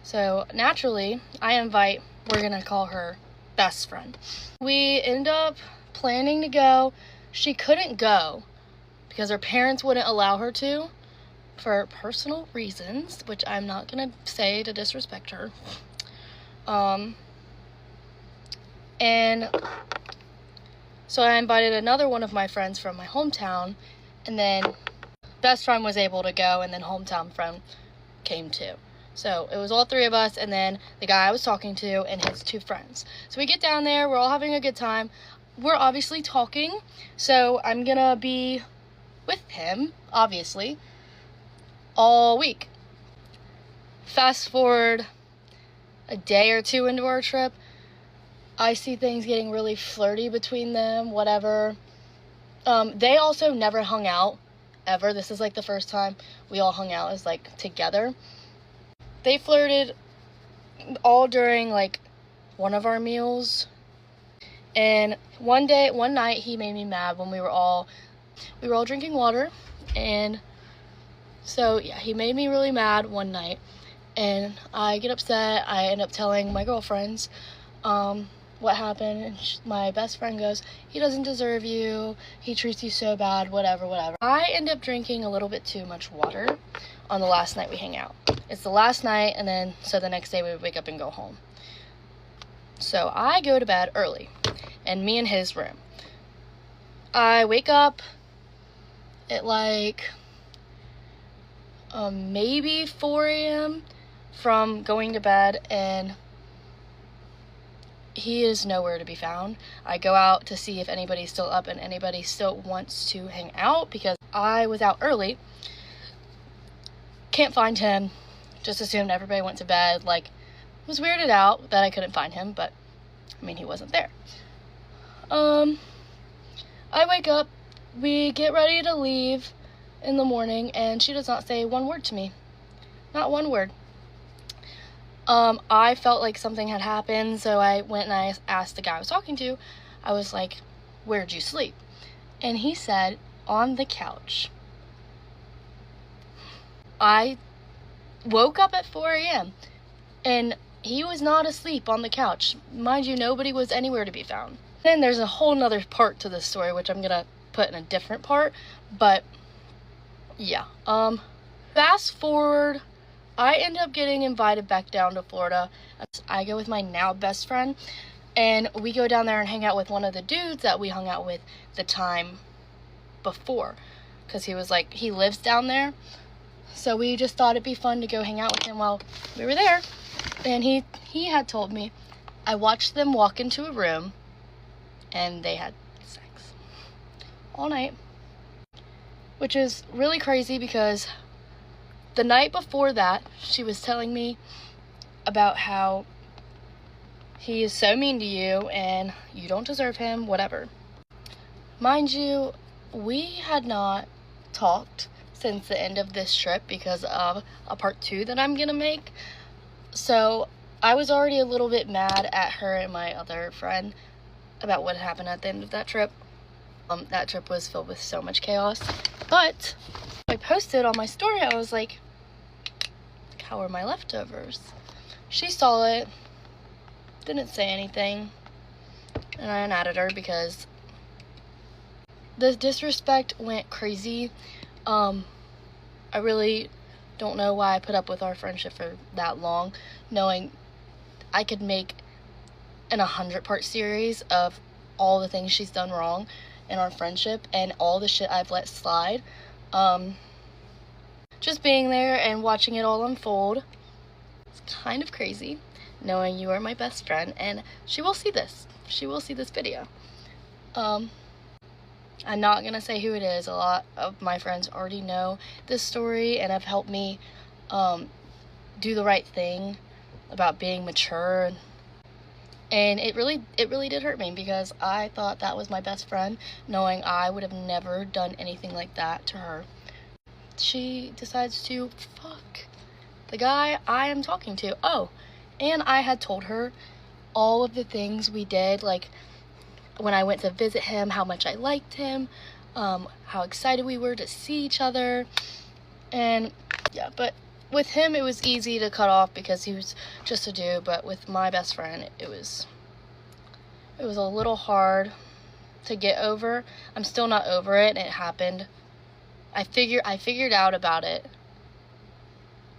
So naturally, I invite, we're gonna call her best friend. We end up planning to go. She couldn't go because her parents wouldn't allow her to for personal reasons, which I'm not gonna say to disrespect her. And so I invited another one of my friends from my hometown, and then best friend was able to go, and then hometown friend came too. So it was all 3 of us, and then the guy I was talking to and his 2 friends. So we get down there, we're all having a good time. We're obviously talking, so I'm gonna be with him, obviously, all week. Fast forward a day or 2 into our trip, I see things getting really flirty between them, whatever. They also never hung out, ever. This is like the first time we all hung out as like together. They flirted all during like one of our meals. And one night he made me mad when we were all drinking water. And so yeah, he made me really mad one night. And I get upset. I end up telling my girlfriends what happened. And my best friend goes, he doesn't deserve you. He treats you so bad, whatever. I end up drinking a little bit too much water on the last night we hang out. It's the last night, and then so the next day we would wake up and go home. So I go to bed early, and me in his room. I wake up at like maybe 4 a.m. from going to bed, and he is nowhere to be found. I go out to see if anybody's still up and anybody still wants to hang out because I was out early. Can't find him. Just assumed everybody went to bed. Like, was weirded out that I couldn't find him, but I mean, he wasn't there. I wake up, we get ready to leave in the morning, and she does not say one word to me. Not one word. I felt like something had happened, so I went and I asked the guy I was talking to. I was like, where'd you sleep? And he said, on the couch. I woke up at 4 a.m. and he was not asleep on the couch. Mind you, nobody was anywhere to be found. Then there's a whole nother part to this story, which I'm gonna put in a different part, but yeah. Fast forward, I end up getting invited back down to Florida. I go with my now best friend, and we go down there and hang out with one of the dudes that we hung out with the time before, because he was like, he lives down there. So we just thought it'd be fun to go hang out with him while we were there. And he had told me, I watched them walk into a room and they had sex all night, which is really crazy because the night before that, she was telling me about how he is so mean to you and you don't deserve him, whatever. Mind you, we had not talked since the end of this trip because of a part 2 that I'm gonna make. So I was already a little bit mad at her and my other friend about what happened at the end of that trip. That trip was filled with so much chaos. But I posted on my story, I was like, how are my leftovers? She saw it, didn't say anything, and I added her because the disrespect went crazy. I really don't know why I put up with our friendship for that long, knowing I could make an 100-part series of all the things she's done wrong in our friendship and all the shit I've let slide. Just being there and watching it all unfold, it's kind of crazy, knowing you are my best friend, and she will see this. She will see this video. Um, I'm not gonna say who it is. A lot of my friends already know this story and have helped me do the right thing about being mature. And it really did hurt me because I thought that was my best friend, knowing I would have never done anything like that to her. She decides to fuck the guy I am talking to. Oh, and I had told her all of the things we did, like when I went to visit him, how much I liked him, how excited we were to see each other. And yeah, but with him it was easy to cut off because he was just a dude, but with my best friend it was a little hard to get over. I'm still not over it, and it happened. I figured out about it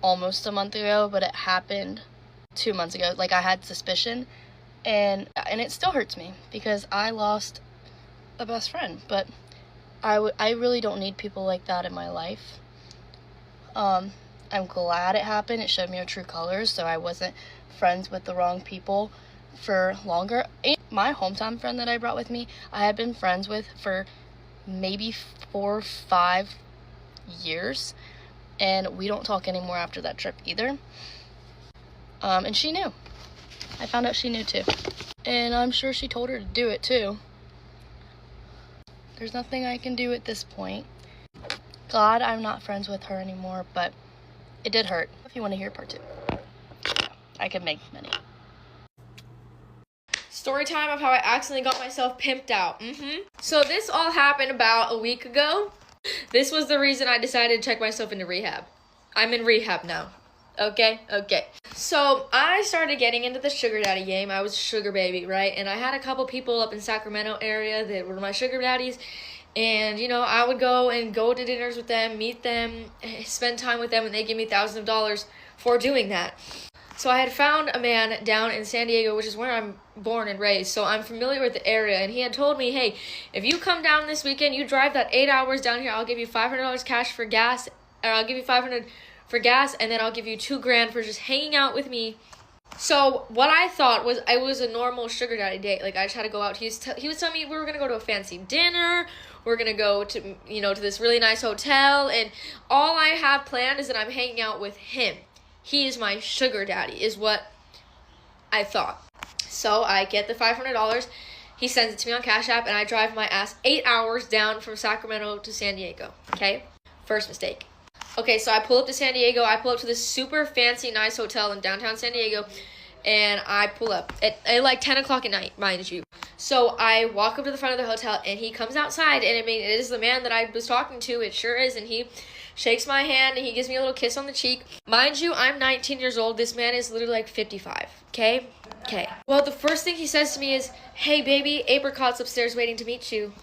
almost a month ago, but it happened 2 months ago. Like, I had suspicion, and it still hurts me because I lost a best friend, but I really don't need people like that in my life. I'm glad it happened. It showed me our true colors, so I wasn't friends with the wrong people for longer. And my hometown friend that I brought with me, I had been friends with for maybe 4 or 5 years, and we don't talk anymore after that trip either. And she knew. I found out she knew too. And I'm sure she told her to do it too. There's nothing I can do at this point. Glad I'm not friends with her anymore, but it did hurt. If you want to hear part 2, I could make many. Story time of how I accidentally got myself pimped out. So this all happened about a week ago. This was the reason I decided to check myself into rehab. I'm in rehab now. Okay. So I started getting into the sugar daddy game. I was a sugar baby, right? And I had a couple people up in Sacramento area that were my sugar daddies. And, you know, I would go to dinners with them, meet them, spend time with them, and they give me thousands of dollars for doing that. So I had found a man down in San Diego, which is where I'm born and raised, so I'm familiar with the area, and he had told me, hey, if you come down this weekend, you drive that 8 hours down here, I'll give you $500 cash for gas, or I'll give you $500 for gas, and then I'll give you $2,000 for just hanging out with me. So what I thought was I was a normal sugar daddy date. Like, I just had to go out. He was telling me we were going to go to a fancy dinner. We're going to go to, to this really nice hotel. And all I have planned is that I'm hanging out with him. He is my sugar daddy, is what I thought. So I get the $500. He sends it to me on Cash App, and I drive my ass 8 hours down from Sacramento to San Diego. Okay? First mistake. Okay, so I pull up to San Diego. I pull up to this super fancy, nice hotel in downtown San Diego, and I pull up at like 10 o'clock at night, mind you. So I walk up to the front of the hotel, and he comes outside, and I mean, it is the man that I was talking to. It sure is, and he shakes my hand, and he gives me a little kiss on the cheek. Mind you, I'm 19 years old. This man is literally like 55, okay? Okay. Well, the first thing he says to me is, hey, baby, Apricot's upstairs waiting to meet you.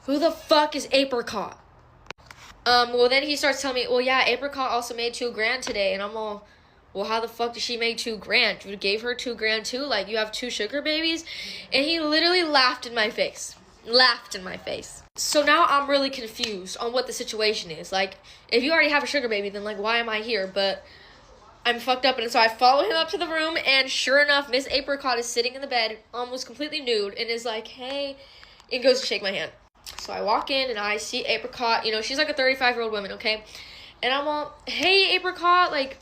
Who the fuck is Apricot? Well, then he starts telling me, well, yeah, Apricot also made $2,000 today. And I'm all, well, how the fuck did she make $2,000? You gave her $2,000 too? Like, you have 2 sugar babies? And he literally laughed in my face. So now I'm really confused on what the situation is. Like, if you already have a sugar baby, then, like, why am I here? But I'm fucked up. And so I follow him up to the room, and sure enough, Miss Apricot is sitting in the bed, almost completely nude, and is like, hey, and goes to shake my hand. So I walk in, and I see Apricot. She's like a 35-year-old woman, okay? And I'm all, hey, Apricot, like,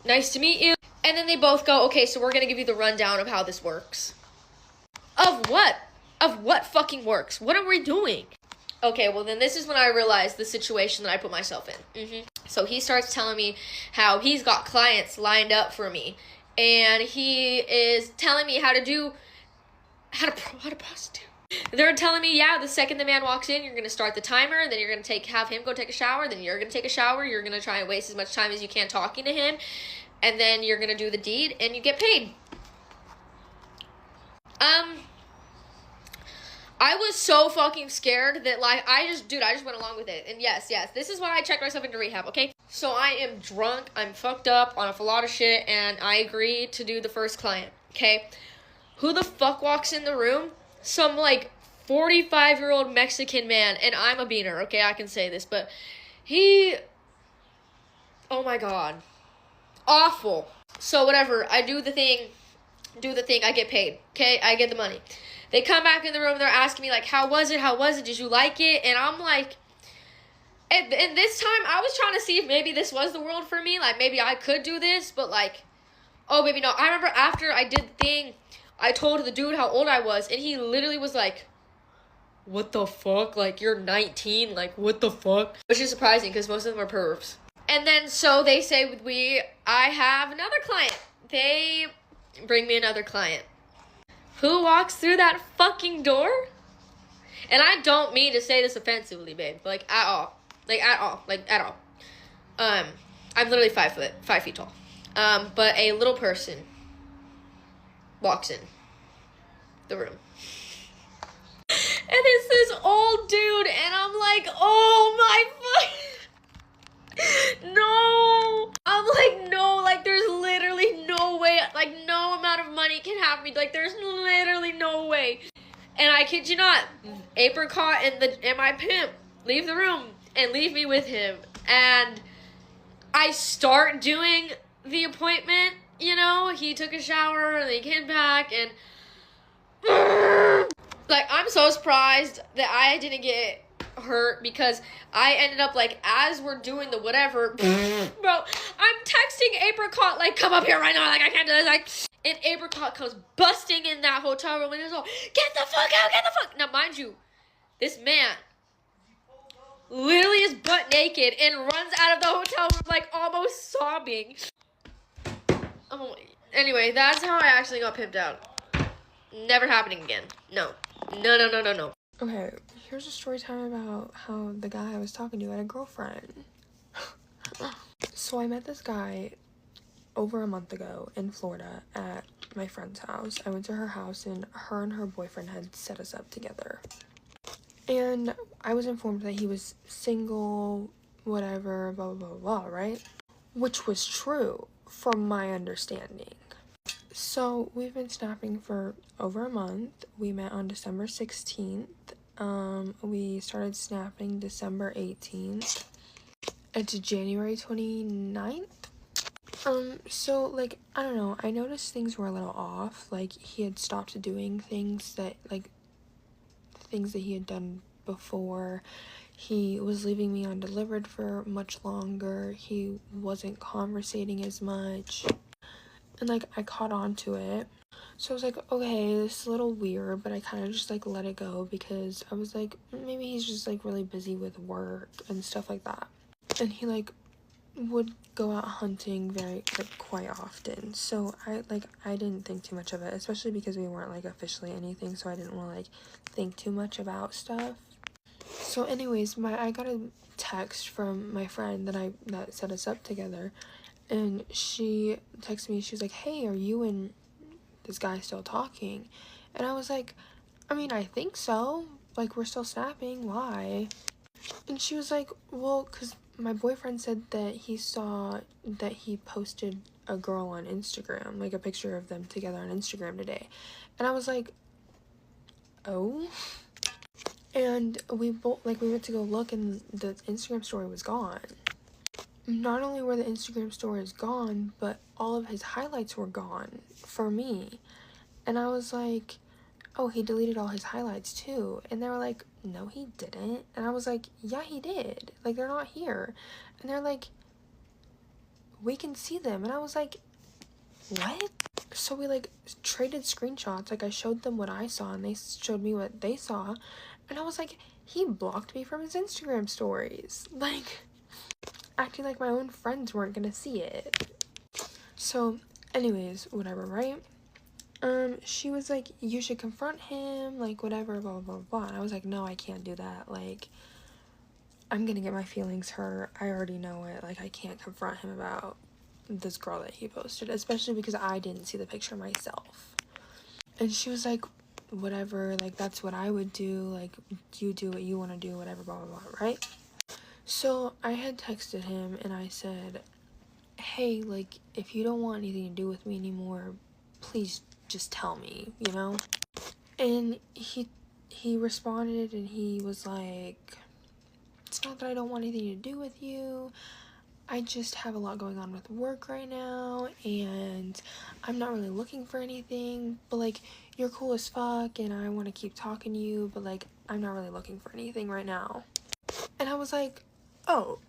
nice to meet you. And then they both go, okay, so we're going to give you the rundown of how this works. Of what? Of what fucking works? What are we doing? Okay, well, then this is when I realized the situation that I put myself in. So he starts telling me how he's got clients lined up for me. And he is telling me how to prostitute. They're telling me, yeah, the second the man walks in, you're going to start the timer, and then you're going to have him go take a shower, then you're going to take a shower, you're going to try and waste as much time as you can talking to him, and then you're going to do the deed, and you get paid. I was so fucking scared that, like, I just went along with it. And yes, this is why I checked myself into rehab, okay? So I am drunk, I'm fucked up on a lot of shit, and I agreed to do the first client, okay? Who the fuck walks in the room? Some, like, 45-year-old Mexican man, and I'm a beaner, okay? I can say this, but oh my god. Awful. So whatever, I do the thing, I get paid, okay? I get the money. They come back in the room, they're asking me, like, how was it? Did you like it? And I'm like, and this time, I was trying to see if maybe this was the world for me. Like, maybe I could do this, but, like, oh, baby, no. I remember after I did the thing, I told the dude how old I was, and he literally was like, what the fuck? Like, you're 19? Like, what the fuck? Which is surprising, because most of them are pervs. And then, so they say, I have another client. They bring me another client. Who walks through that fucking door? And I don't mean to say this offensively, babe. Like, at all. I'm literally 5 feet tall. But a little person walks in the room. And it's this old dude, and I'm like, oh my fuck. No. I'm like, no, like, there's literally no way, like, no amount of money can have me. Like, there's literally no way. And I kid you not, apricot and my pimp leave the room and leave me with him. And I start doing the appointment, you know, he took a shower and he came back, and like, I'm so surprised that I didn't get hurt, because I ended up, like, as we're doing the whatever, bro, I'm texting apricot, like, come up here right now, like, I can't do this, like, and apricot comes busting in that hotel room, and he's all, get the fuck out, get the fuck. Now, mind you, this man literally is butt naked and runs out of the hotel room, like, almost sobbing. Oh, anyway, that's how I actually got pimped out. Never happening again. No. Okay, here's a story time about how the guy I was talking to had a girlfriend. So I met this guy over a month ago in Florida at my friend's house. I went to her house, and her boyfriend had set us up together. And I was informed that he was single, whatever, blah, blah, blah, blah, right? Which was true, from my understanding. So we've been snapping for over a month. We met on December 16th. We started snapping December 18th. It's January 29th. So, like, I don't know, I noticed things were a little off. Like, he had stopped doing things that he had done before. He was leaving me undelivered for much longer. He wasn't conversating as much. And, like, I caught on to it. So I was like, okay, this is a little weird, but I kind of just, like, let it go, because I was like, maybe he's just, like, really busy with work and stuff like that. And he, like, would go out hunting quite often. So I didn't think too much of it, especially because we weren't, like, officially anything, so I didn't want to, like, think too much about stuff. So anyways, I got a text from my friend that set us up together, and she texted me. She was like, hey, are you and this guy still talking? And I was like, I mean, I think so. Like, we're still snapping. Why? And she was like, well, because my boyfriend said that he saw that he posted a girl on Instagram, like a picture of them together on Instagram today. And I was like, oh. And we went to go look, and the Instagram story was gone. Not only were the Instagram stories gone, but all of his highlights were gone for me. And I was like, oh, he deleted all his highlights too. And they were like, no, he didn't. And I was like, yeah, he did. Like, they're not here. And they're like, we can see them. And I was like, what? So we, like, traded screenshots. Like, I showed them what I saw, and they showed me what they saw. And I was like, he blocked me from his Instagram stories. Like, acting like my own friends weren't gonna see it. So, anyways, whatever, right? She was like, you should confront him, like, whatever, blah, blah, blah, blah. And I was like, no, I can't do that. Like, I'm gonna get my feelings hurt. I already know it. Like, I can't confront him about this girl that he posted, especially because I didn't see the picture myself. And she was like, whatever, like, that's what I would do. Like, you do what you want to do, whatever, blah, blah, blah, right? So I had texted him, and I said, hey, like, if you don't want anything to do with me anymore, please just tell me, you know? And he responded, and he was like, it's not that I don't want anything to do with you. I just have a lot going on with work right now, and I'm not really looking for anything, but like, you're cool as fuck, and I want to keep talking to you, but like, I'm not really looking for anything right now. And I was like, oh,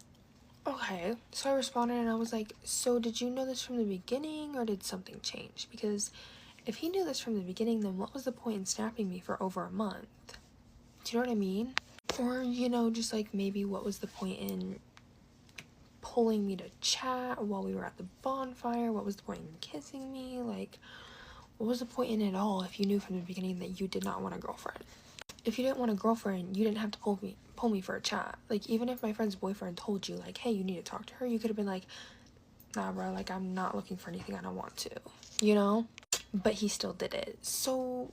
okay. So I responded, and I was like, so did you know this from the beginning, or did something change? Because if he knew this from the beginning, then what was the point in snapping me for over a month? Do you know what I mean? Or, you know, just like, maybe what was the point in pulling me to chat while we were at the bonfire? What was the point in kissing me? Like, what was the point in it all if you knew from the beginning that you did not want a girlfriend? If you didn't want a girlfriend, you didn't have to pull me for a chat. Like, even if my friend's boyfriend told you, like, hey, you need to talk to her, you could have been like, nah, bro, like, I'm not looking for anything, I don't want to, you know? But he still did it. So,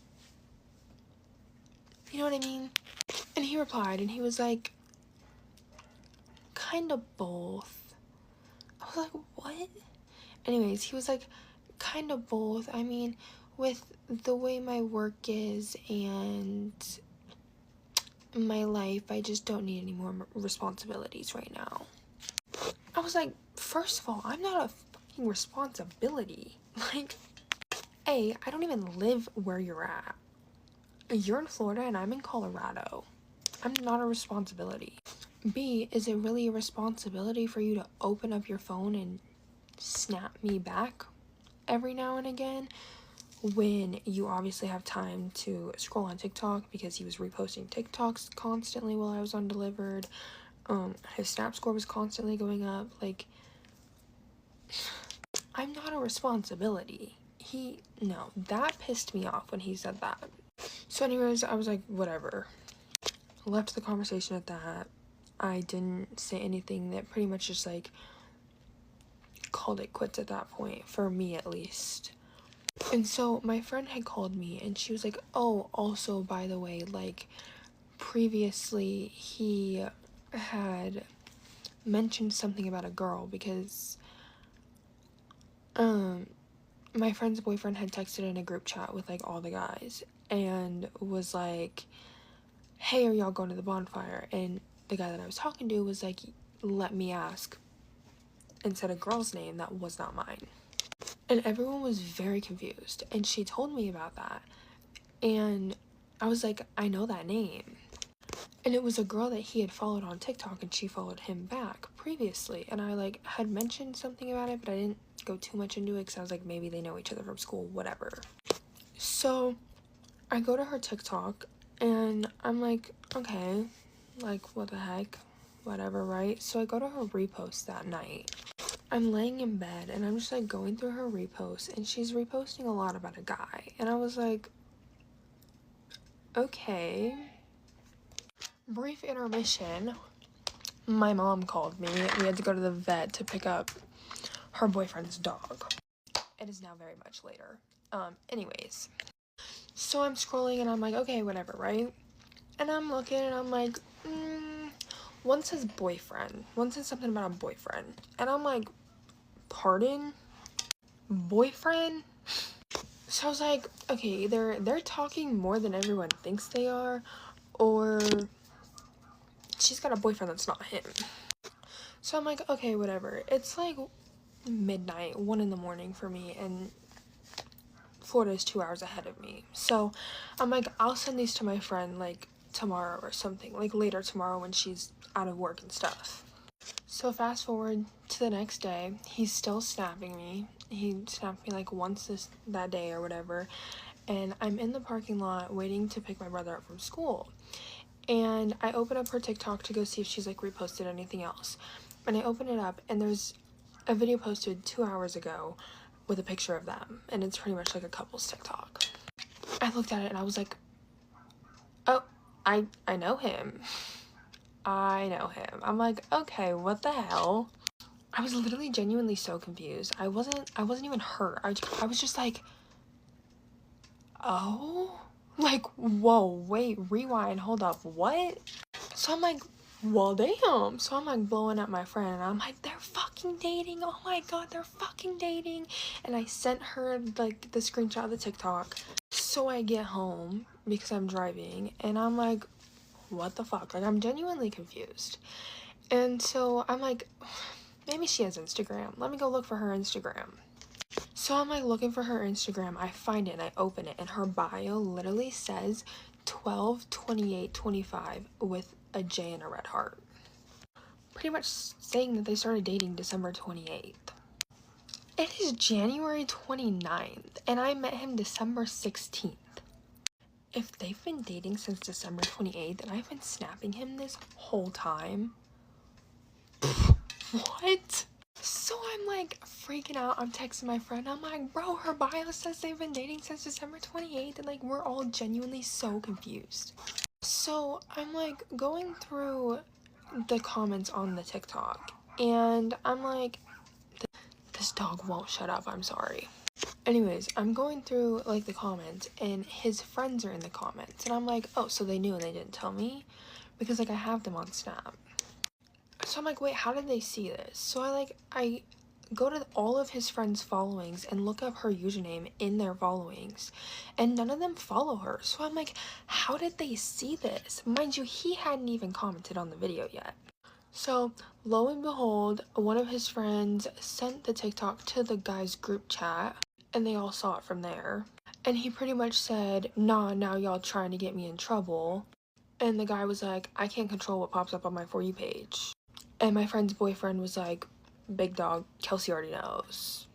you know what I mean? And he replied, and he was like, kind of both. I was like, what? Anyways, he was like, kind of both. I mean, with the way my work is and my life, I just don't need any more responsibilities right now. I was like, first of all, I'm not a fucking responsibility. Like, A, I don't even live where you're at. You're in Florida and I'm in Colorado. I'm not a responsibility. B, is it really a responsibility for you to open up your phone and snap me back every now and again when you obviously have time to scroll on TikTok? Because he was reposting TikToks constantly while I was undelivered. His snap score was constantly going up. Like, I'm not a responsibility. No, that pissed me off when he said that. So anyways, I was like, whatever. Left the conversation at that. I didn't say anything. That pretty much just like called it quits at that point, for me at least. And so my friend had called me and she was like, oh, also, by the way, like, previously he had mentioned something about a girl because my friend's boyfriend had texted in a group chat with like all the guys and was like, hey, are y'all going to the bonfire? And the guy that I was talking to was like, let me ask, and said a girl's name that was not mine. And everyone was very confused, and she told me about that, and I was like, I know that name. And it was a girl that he had followed on TikTok, and she followed him back previously, and I like had mentioned something about it, but I didn't go too much into it because I was like, maybe they know each other from school, whatever. So I go to her TikTok and I'm like, okay, like, what the heck, whatever, right? So I go to her repost that night. I'm laying in bed and I'm just like going through her reposts, and she's reposting a lot about a guy, and I was like, okay. Brief intermission. My mom called me. We had to go to the vet to pick up her boyfriend's dog. It is now very much later. Anyways. So I'm scrolling and I'm like, okay, whatever, right? And I'm looking and I'm like, one says boyfriend. One says something about a boyfriend. And I'm like, pardon? Boyfriend? So I was like, okay, either they're talking more than everyone thinks they are, or she's got a boyfriend that's not him. So I'm like, okay, whatever. It's like midnight, 1 a.m. for me, and Florida is 2 hours ahead of me. So I'm like, I'll send these to my friend like tomorrow or something, like later tomorrow when she's out of work and stuff. So fast forward to the next day, he's still snapping me. He snapped me like once that day or whatever, and I'm in the parking lot waiting to pick my brother up from school. And I open up her TikTok to go see if she's like reposted anything else. And I open it up and there's a video posted 2 hours ago with a picture of them, and it's pretty much like a couple's TikTok. I looked at it and I was like, oh, I know him. I know him. I'm like, okay, what the hell? I was literally genuinely so confused. I wasn't even hurt. I was just like, oh, like, whoa, wait, rewind, hold up, what? So I'm like, well, damn. So I'm like blowing up my friend and I'm like, they're fucking dating. Oh my god, they're fucking dating. And I sent her like the screenshot of the TikTok. So I get home because I'm driving and I'm like, what the fuck? Like, I'm genuinely confused. And so I'm like, maybe she has Instagram. Let me go look for her Instagram. So I'm like looking for her Instagram. I find it and I open it, and her bio literally says 12/28/25 with a J and a red heart. Pretty much saying that they started dating December 28th. It is January 29th, and I met him December 16th. If they've been dating since December 28th and I've been snapping him this whole time, what? So I'm like freaking out. I'm texting my friend. I'm like, bro, her bio says they've been dating since December 28th, and like we're all genuinely so confused. So I'm like going through the comments on the TikTok, and I'm like, this dog won't shut up, I'm sorry. Anyways, I'm going through like the comments, and his friends are in the comments, and I'm like, oh, so they knew and they didn't tell me? Because like I have them on Snap. So I'm like, wait, how did they see this? So I go to all of his friends' followings and look up her username in their followings, and none of them follow her. So I'm like, how did they see this? Mind you, he hadn't even commented on the video yet. So lo and behold, one of his friends sent the TikTok to the guy's group chat, and they all saw it from there. And he pretty much said, nah, now y'all trying to get me in trouble. And the guy was like, I can't control what pops up on my For You page. And my friend's boyfriend was like, big dog, Kelsey already knows.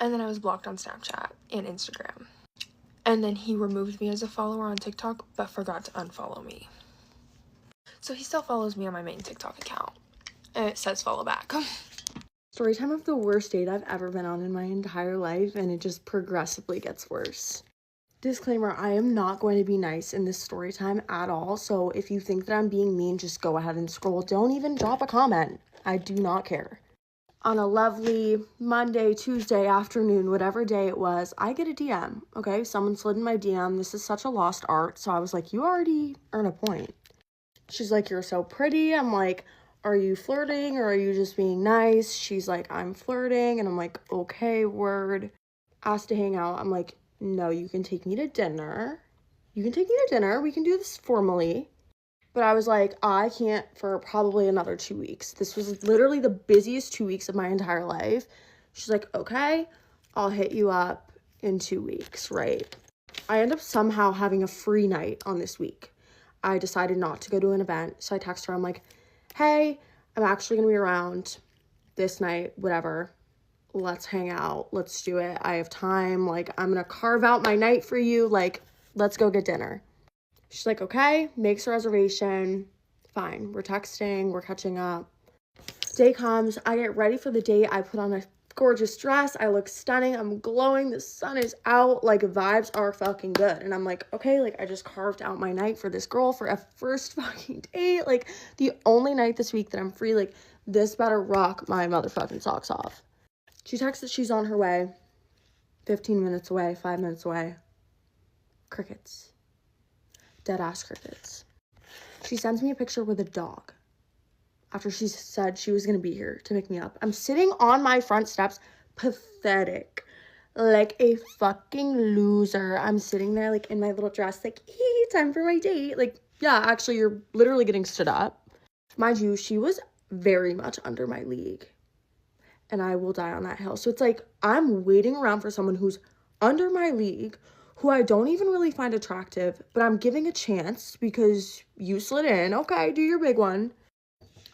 And then I was blocked on Snapchat and Instagram. And then he removed me as a follower on TikTok, but forgot to unfollow me. So he still follows me on my main TikTok account. And it says follow back. Story time of the worst date I've ever been on in my entire life, and it just progressively gets worse. Disclaimer, I am not going to be nice in this story time at all, so if you think that I'm being mean, just go ahead and scroll. Don't even drop a comment. I do not care. On a lovely Monday, Tuesday afternoon, whatever day it was, I get a DM, okay? Someone slid in my DM. This is such a lost art, so I was like, you already earn a point. She's like, you're so pretty. I'm like, are you flirting or are you just being nice? She's like, I'm flirting. And I'm like, okay, word. Asked to hang out. I'm like, no, you can take me to dinner. You can take me to dinner. We can do this formally. But I was like, I can't for probably another 2 weeks. This was literally the busiest 2 weeks of my entire life. She's like, okay, I'll hit you up in 2 weeks, right? I end up somehow having a free night on this week. I decided not to go to an event. So I text her. I'm like, hey, I'm actually going to be around this night, whatever. Let's hang out. Let's do it. I have time. Like, I'm going to carve out my night for you. Like, let's go get dinner. She's like, okay, makes a reservation. Fine. We're texting. We're catching up. Day comes. I get ready for the date. I put on a gorgeous dress. I look stunning. I'm glowing. The sun is out. Like, vibes are fucking good. And I'm like, okay, like, I just carved out my night for this girl for a first fucking date. Like, the only night this week that I'm free. Like, this better rock my motherfucking socks off. She texts that she's on her way. 15 minutes away. 5 minutes away. Crickets. Dead ass crickets. She sends me a picture with a dog. After she said she was going to be here to pick me up. I'm sitting on my front steps, pathetic, like a fucking loser. I'm sitting there, like, in my little dress, like, time for my date. Like, yeah, actually, you're literally getting stood up. Mind you, she was very much under my league. And I will die on that hill. So it's like, I'm waiting around for someone who's under my league, who I don't even really find attractive, but I'm giving a chance because you slid in. Okay, do your big one.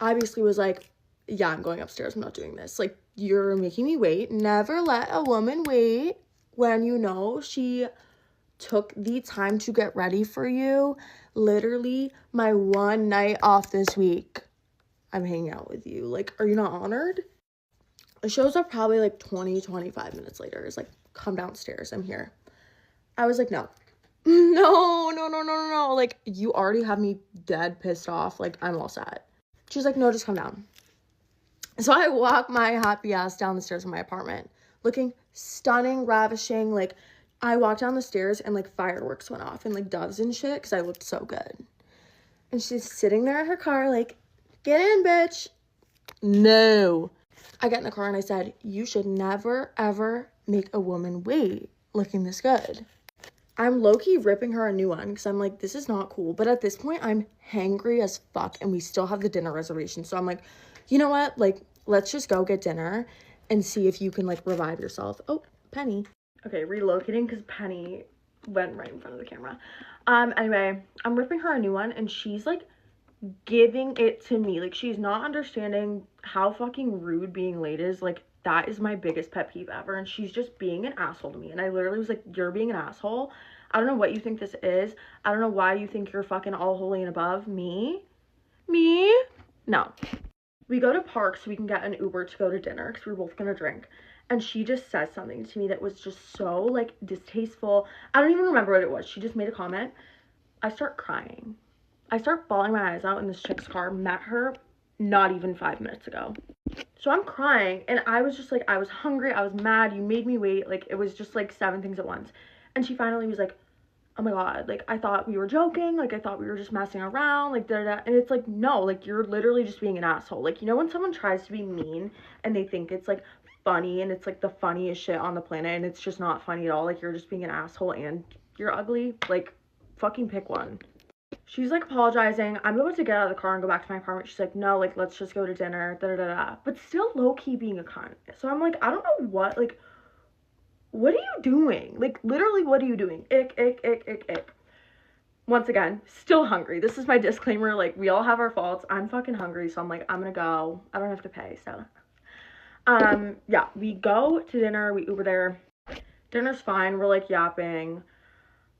Obviously was like, yeah, I'm going upstairs. I'm not doing this. Like, you're making me wait. Never let a woman wait when you know she took the time to get ready for you. Literally, my one night off this week, I'm hanging out with you. Like, are you not honored? It shows up probably like 25 minutes later. It's like, come downstairs. I'm here. I was like, no. No. Like, you already have me dead pissed off. Like, I'm all set. She's like, no, just come down. So I walk my happy ass down the stairs of my apartment, looking stunning, ravishing. Like, I walked down the stairs and, like, fireworks went off and, like, doves and shit because I looked so good. And she's sitting there in her car, like, get in, bitch. No. I get in the car and I said, you should never, ever make a woman wait looking this good. I'm low-key ripping her a new one because I'm like, this is not cool. But at this point, I'm hangry as fuck and we still have the dinner reservation. So I'm like, you know what? Like, let's just go get dinner and see if you can like revive yourself. Oh, Penny. Okay, relocating because Penny went right in front of the camera. Anyway, I'm ripping her a new one and she's like giving it to me. Like, she's not understanding how fucking rude being late is. Like, that is my biggest pet peeve ever, and she's just being an asshole to me. And I literally was like, you're being an asshole. I don't know what you think this is. I don't know why you think you're fucking all holy and above me. No. We go to Park so we can get an Uber to go to dinner because we're both gonna drink. And she just says something to me that was just so like distasteful. I don't even remember what it was. She just made a comment. I start crying. I start bawling my eyes out in this chick's car. Met her not even 5 minutes ago. So I'm crying and I was just like, I was hungry, I was mad, you made me wait. Like, it was just like 7 things at once. And she finally was like, oh my god, like, I thought we were joking, like, I thought we were just messing around, like, da-da-da. And it's like, no, like, you're literally just being an asshole. Like, you know when someone tries to be mean and they think it's like funny and it's like the funniest shit on the planet and it's just not funny at all? Like, you're just being an asshole and you're ugly. Like, fucking pick one. She's like apologizing. I'm about to get out of the car and go back to my apartment. She's like, no, like, let's just go to dinner, da-da-da-da. But still low-key being a cunt. So I'm like, I don't know what, like, what are you doing? Like, literally, what are you doing? Ick. Once again, still hungry. This is my disclaimer. Like, we all have our faults. I'm fucking hungry, so I'm like, I'm gonna go. I don't have to pay, so. Yeah, we go to dinner. We Uber there. Dinner's fine. We're, like, yapping.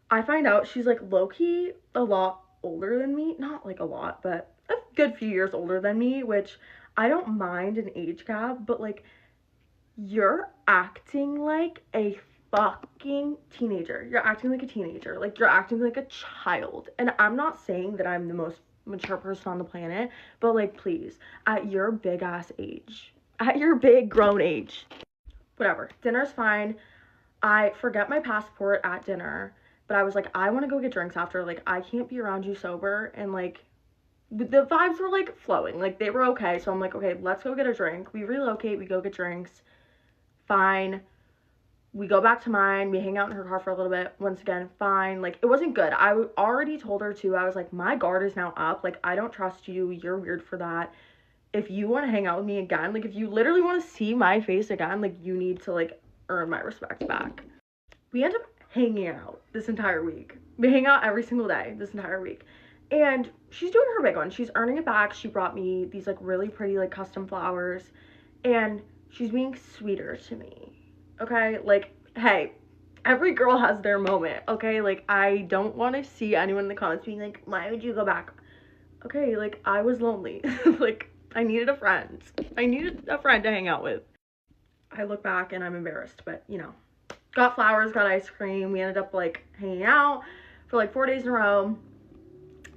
I find out she's, like, low-key a lot older than me. Not, like, a lot, but a good few years older than me, which I don't mind an age gap, but, like, you're acting like a fucking teenager. You're acting like a teenager. Like, you're acting like a child. And I'm not saying that I'm the most mature person on the planet, but, like, please, at your big ass age, at your big grown age, whatever, dinner's fine. I forget my passport at dinner, but I was like, I want to go get drinks after. Like, I can't be around you sober. And, like, the vibes were, like, flowing. Like, they were okay. So I'm like, okay, let's go get a drink. We relocate. We go get drinks. Fine. We go back to mine. We hang out in her car for a little bit. Once again, fine. Like, it wasn't good. I already told her too. I was like, my guard is now up. Like, I don't trust you. You're weird for that. If you want to hang out with me again, like, if you literally want to see my face again, like, you need to, like, earn my respect back. We end up hanging out this entire week. We hang out every single day this entire week. And she's doing her big one. She's earning it back. She brought me these, like, really pretty, like, custom flowers. And she's being sweeter to me. Okay? Like, hey, every girl has their moment. Okay? Like, I don't want to see anyone in the comments being like, why would you go back? Okay, like, I was lonely. Like, I needed a friend. I needed a friend to hang out with. I look back and I'm embarrassed, but, you know. Got flowers, got ice cream. We ended up, like, hanging out for, like, 4 days in a row.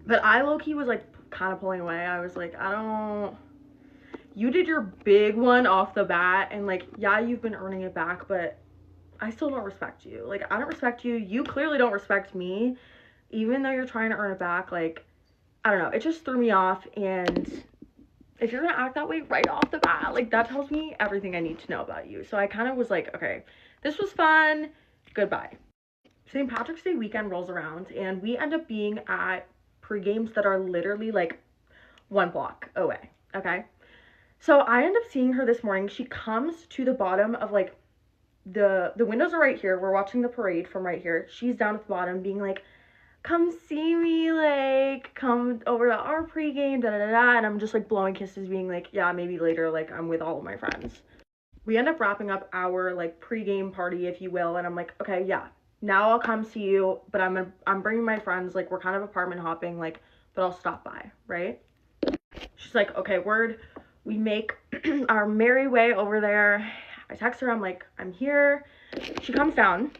But I low-key was, like, kind of pulling away. I was like, you did your big one off the bat, and, like, yeah, you've been earning it back, but I still don't respect you. Like, I don't respect you. You clearly don't respect me, even though you're trying to earn it back. Like, I don't know. It just threw me off, and if you're gonna act that way right off the bat, like, that tells me everything I need to know about you. So I kind of was like, okay, this was fun. Goodbye. St. Patrick's Day weekend rolls around, and we end up being at pre-games that are literally, like, 1 block away, okay? So I end up seeing her this morning. She comes to the bottom of, like, the windows are right here. We're watching the parade from right here. She's down at the bottom being like, come see me, like, come over to our pregame, da-da-da-da. And I'm just, like, blowing kisses being like, yeah, maybe later, like, I'm with all of my friends. We end up wrapping up our, like, pregame party, if you will. And I'm like, okay, yeah, now I'll come see you, but I'm bringing my friends. Like, we're kind of apartment hopping, like, but I'll stop by, right? She's like, okay, word. We make our merry way over there. I text her, I'm like, I'm here. She comes down,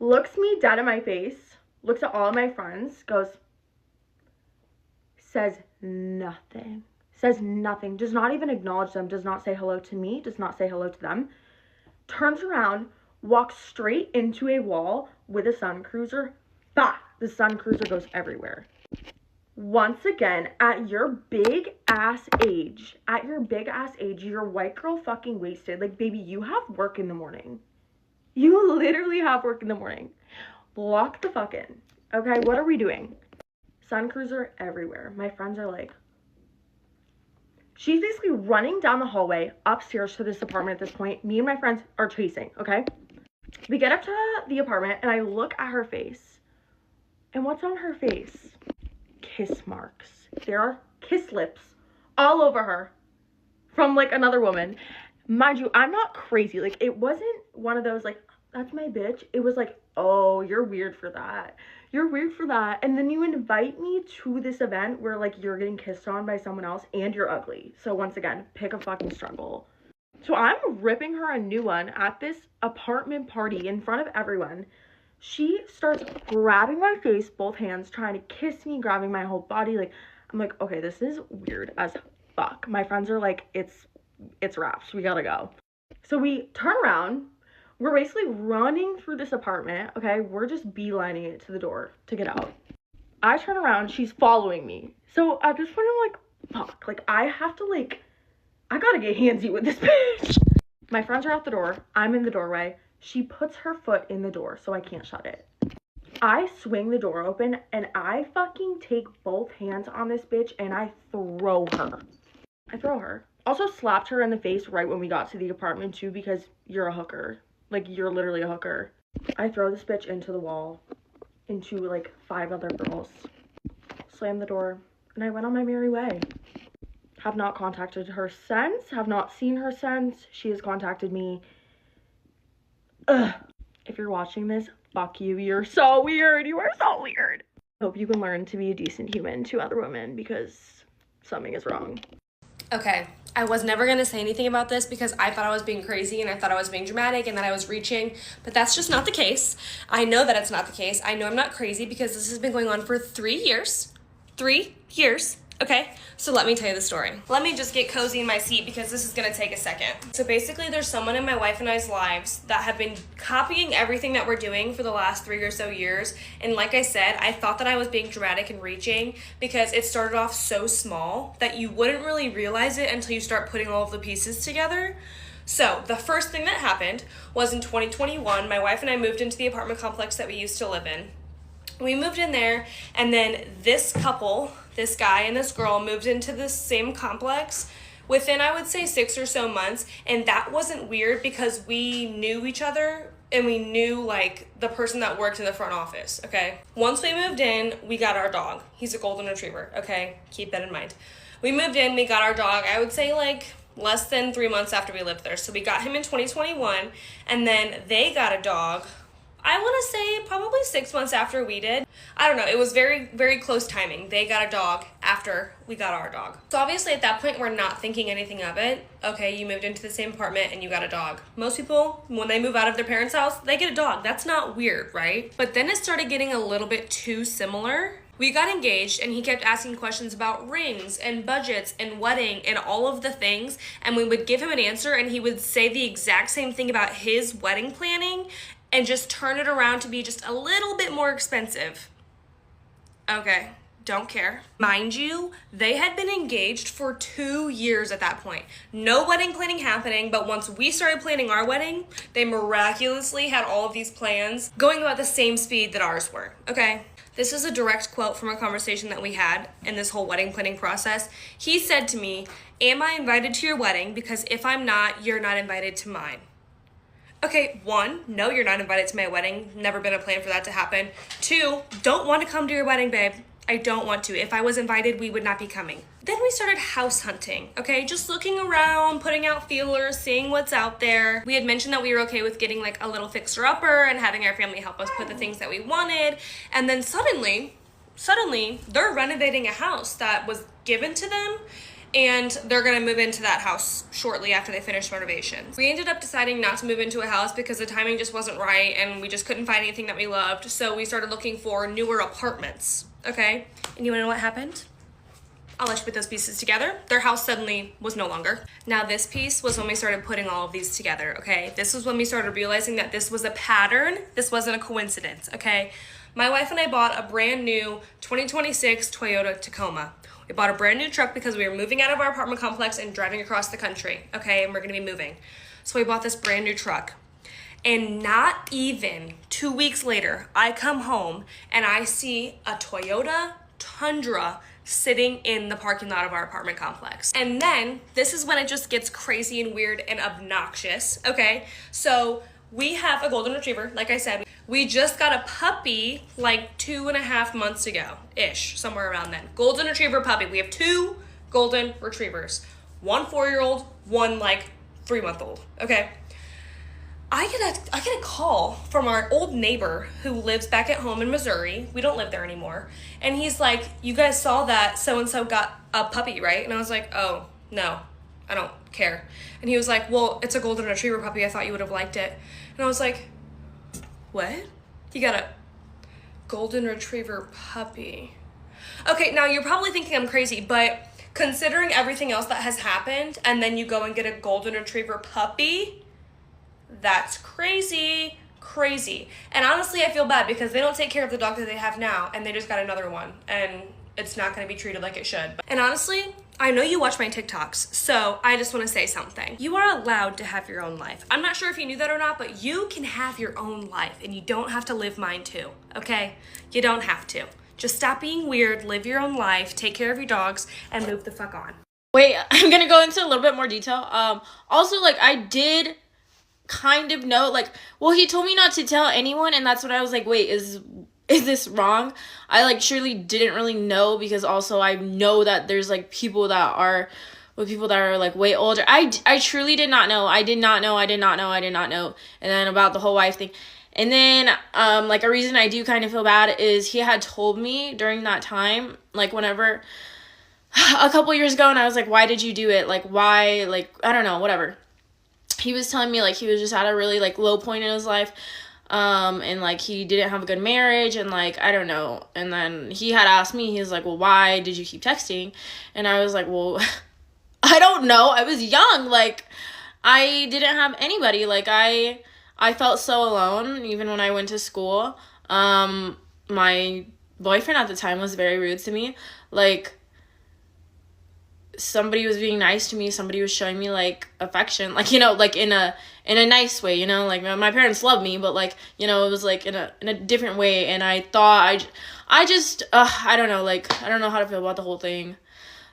looks me dead in my face, looks at all of my friends, goes, says nothing, does not even acknowledge them, does not say hello to me, does not say hello to them, turns around, walks straight into a wall with a sun cruiser. Bah! The sun cruiser goes everywhere. Once again, at your big ass age, you're white girl fucking wasted. Like, baby, you have work in the morning. You literally have work in the morning. Block the fuck in. Okay, what are we doing? Sun cruiser everywhere. My friends are like, She's basically running down the hallway upstairs to this apartment at this point. Me and my friends are chasing, okay? We get up to the apartment and I look at her face. And what's on her face? Kiss marks. There are kiss lips all over her from like another woman. Mind you, I'm not crazy. Like, it wasn't one of those like, that's my bitch. It was like, oh, you're weird for that. You're weird for that. And then you invite me to this event where like you're getting kissed on by someone else and you're ugly. So once again, pick a fucking struggle. So I'm ripping her a new one at this apartment party in front of everyone. She starts grabbing my face, both hands, trying to kiss me, grabbing my whole body. Like, I'm like, okay, this is weird as fuck. My friends are like, it's wraps. We gotta go. So we turn around. We're basically running through this apartment, okay? We're just beelining it to the door to get out. I turn around. She's following me. So at this point, I'm like, fuck. Like, I gotta get handsy with this bitch. My friends are out the door. I'm in the doorway. She puts her foot in the door, so I can't shut it. I swing the door open, and I fucking take both hands on this bitch, and I throw her. Also slapped her in the face right when we got to the apartment, too, because you're a hooker. Like, you're literally a hooker. I throw this bitch into the wall, into, like, 5 other girls. Slammed the door, and I went on my merry way. Have not contacted her since. Have not seen her since. She has contacted me. Ugh. If you're watching this, fuck you. You're so weird. You are so weird. Hope you can learn to be a decent human to other women because something is wrong. Okay, I was never going to say anything about this because I thought I was being crazy and I thought I was being dramatic and that I was reaching, but that's just not the case. I know that it's not the case. I know I'm not crazy because this has been going on for 3 years. 3 years. Okay, so let me tell you the story. Let me just get cozy in my seat because this is gonna take a second. So basically there's someone in my wife and I's lives that have been copying everything that we're doing for the last 3 or so years. And like I said, I thought that I was being dramatic and reaching because it started off so small that you wouldn't really realize it until you start putting all of the pieces together. So the first thing that happened was in 2021, my wife and I moved into the apartment complex that we used to live in. We moved in there, and then this couple, this guy and this girl, moved into the same complex within, I would say, 6 or so months. And that wasn't weird because we knew each other and we knew like the person that worked in the front office, okay? Once we moved in, we got our dog. He's a golden retriever, okay? Keep that in mind. We moved in, we got our dog, I would say like less than 3 months after we lived there. So we got him in 2021, and then they got a dog, I want to say probably 6 months after we did. I don't know. It was very, very close timing. They got a dog after we got our dog. So obviously at that point, we're not thinking anything of it. Okay, you moved into the same apartment and you got a dog. Most people, when they move out of their parents' house, they get a dog. That's not weird, right? But then it started getting a little bit too similar. We got engaged and he kept asking questions about rings and budgets and wedding and all of the things, and we would give him an answer and he would say the exact same thing about his wedding planning and just turn it around to be just a little bit more expensive. Okay, don't care. Mind you, they had been engaged for 2 years at that point. No wedding planning happening, but once we started planning our wedding, they miraculously had all of these plans going about the same speed that ours were, okay? This is a direct quote from a conversation that we had in this whole wedding planning process. He said to me, "Am I invited to your wedding? Because if I'm not, you're not invited to mine." Okay, 1, no, you're not invited to my wedding. Never been a plan for that to happen. 2, don't want to come to your wedding, babe. I don't want to. If I was invited, we would not be coming. Then we started house hunting, okay? Just looking around, putting out feelers, seeing what's out there. We had mentioned that we were okay with getting like a little fixer-upper and having our family help us put the things that we wanted. And then suddenly, they're renovating a house that was given to them, and they're gonna move into that house shortly after they finish renovations. We ended up deciding not to move into a house because the timing just wasn't right and we just couldn't find anything that we loved. So we started looking for newer apartments, okay? And you wanna know what happened? I'll let you put those pieces together. Their house suddenly was no longer. Now this piece was when we started putting all of these together, okay? This was when we started realizing that this was a pattern. This wasn't a coincidence, okay? My wife and I bought a brand new 2026 Toyota Tacoma. We bought a brand new truck because we were moving out of our apartment complex and driving across the country, okay? And we're gonna be moving. So we bought this brand new truck. And not even 2 weeks later, I come home and I see a Toyota Tundra sitting in the parking lot of our apartment complex. And then this is when it just gets crazy and weird and obnoxious. Okay, so we have a golden retriever. Like I said, we just got a puppy like 2.5 months ago ish, somewhere around then. Golden retriever puppy. We have 2 golden retrievers, 1 4-year-old, 1 like 3-month-old. Okay, I get a call from our old neighbor who lives back at home in Missouri. We don't live there anymore. And he's like, you guys saw that so-and-so got a puppy, right? And I was like, oh, no, I don't care. And he was like, well, it's a golden retriever puppy. I thought you would have liked it. And I was like, what? You got a golden retriever puppy? Okay, now you're probably thinking I'm crazy, but considering everything else that has happened, and then you go and get a golden retriever puppy, that's crazy. And honestly, I feel bad because they don't take care of the dog that they have now, and they just got another one, and it's not going to be treated like it should. And honestly, I know you watch my TikToks, so I just want to say something. You are allowed to have your own life. I'm not sure if you knew that or not, but you can have your own life, and you don't have to live mine too, okay? You don't have to. Just stop being weird, live your own life, take care of your dogs, and move the fuck on. Wait, I'm gonna go into a little bit more detail. Also, like, I did kind of know, like, well, he told me not to tell anyone, and that's when I was like, wait, is this wrong? I like surely didn't really know, because also I know that there's like people that are like way older. I truly did not know. I did not know. And then about the whole wife thing. And then like a reason I do kind of feel bad is he had told me during that time, like whenever a couple years ago, and I was like, why did you do it? Like, why? Like, I don't know, whatever. He was telling me like he was just at a really like low point in his life, and like he didn't have a good marriage, and like I don't know. And then he had asked me, he was like, well, why did you keep texting? And I was like, well, I don't know, I was young, like I didn't have anybody. Like I felt so alone even when I went to school. My boyfriend at the time was very rude to me. Like, somebody was being nice to me, somebody was showing me like affection, like, you know, like in a nice way, you know, like my parents love me, but like, you know, it was like in a different way. And I thought I just I don't know, like I don't know how to feel about the whole thing.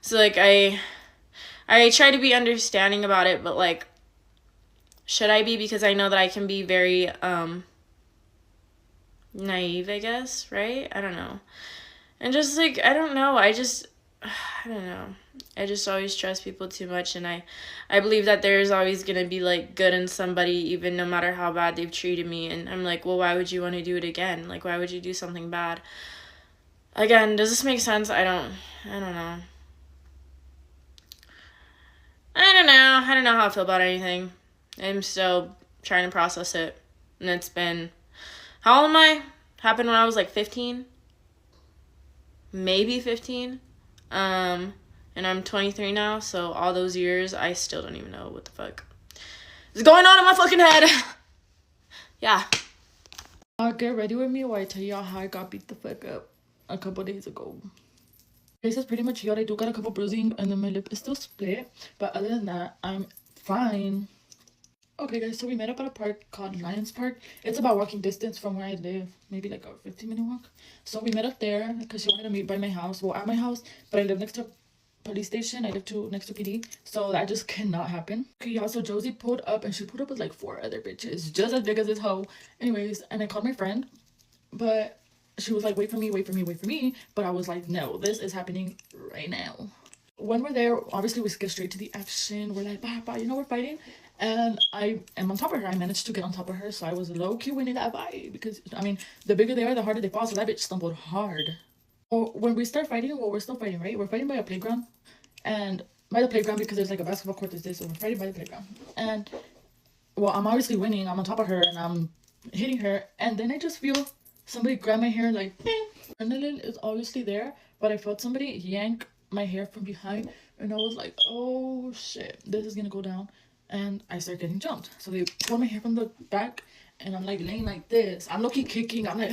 So like I try to be understanding about it, but like, should I be? Because I know that I can be very naive, I guess, right? I don't know. And just like, I don't know, I don't know. I just always trust people too much, and I believe that there's always going to be like good in somebody, even no matter how bad they've treated me. And I'm like, well, why would you want to do it again? Like, why would you do something bad again? Does this make sense? I don't know. I don't know how I feel about anything. I'm still trying to process it. And it's been, how old am I? Happened when I was like 15, maybe 15. And I'm 23 now, so all those years, I still don't even know what the fuck is going on in my fucking head. Yeah. Get ready with me while I tell y'all how I got beat the fuck up a couple days ago. This is pretty much it. I do got a couple bruising, and then my lip is still split, but other than that, I'm fine. Okay, guys, so we met up at a park called Lions Park. It's about walking distance from where I live, maybe like a 15-minute walk. So we met up there because she wanted to meet by my house, well, at my house, but I live next to police station. I live next to PD, so that just cannot happen. Okay, y'all, so Josie pulled up, and she pulled up with like 4 other bitches just as big as this hoe. Anyways, and I called my friend, but she was like, wait for me, but I was like, no, this is happening right now. When we're there, obviously we get straight to the action. We're like, bah, you know, we're fighting, and I am on top of her. I managed to get on top of her, so I was low-key winning that fight, because I mean, the bigger they are, the harder they fall, so that bitch stumbled hard. When we start fighting, well, we're still fighting, right? We're fighting by a playground, and by the playground because there's like a basketball court that's this, so we're fighting by the playground. And well, I'm obviously winning. I'm on top of her, and I'm hitting her, and then I just feel somebody grab my hair, like, adrenaline is obviously there, but I felt somebody yank my hair from behind, and I was like, oh shit, this is gonna go down, and I start getting jumped. So they pull my hair from the back, and I'm like laying like this. I'm low-key kicking. I'm like,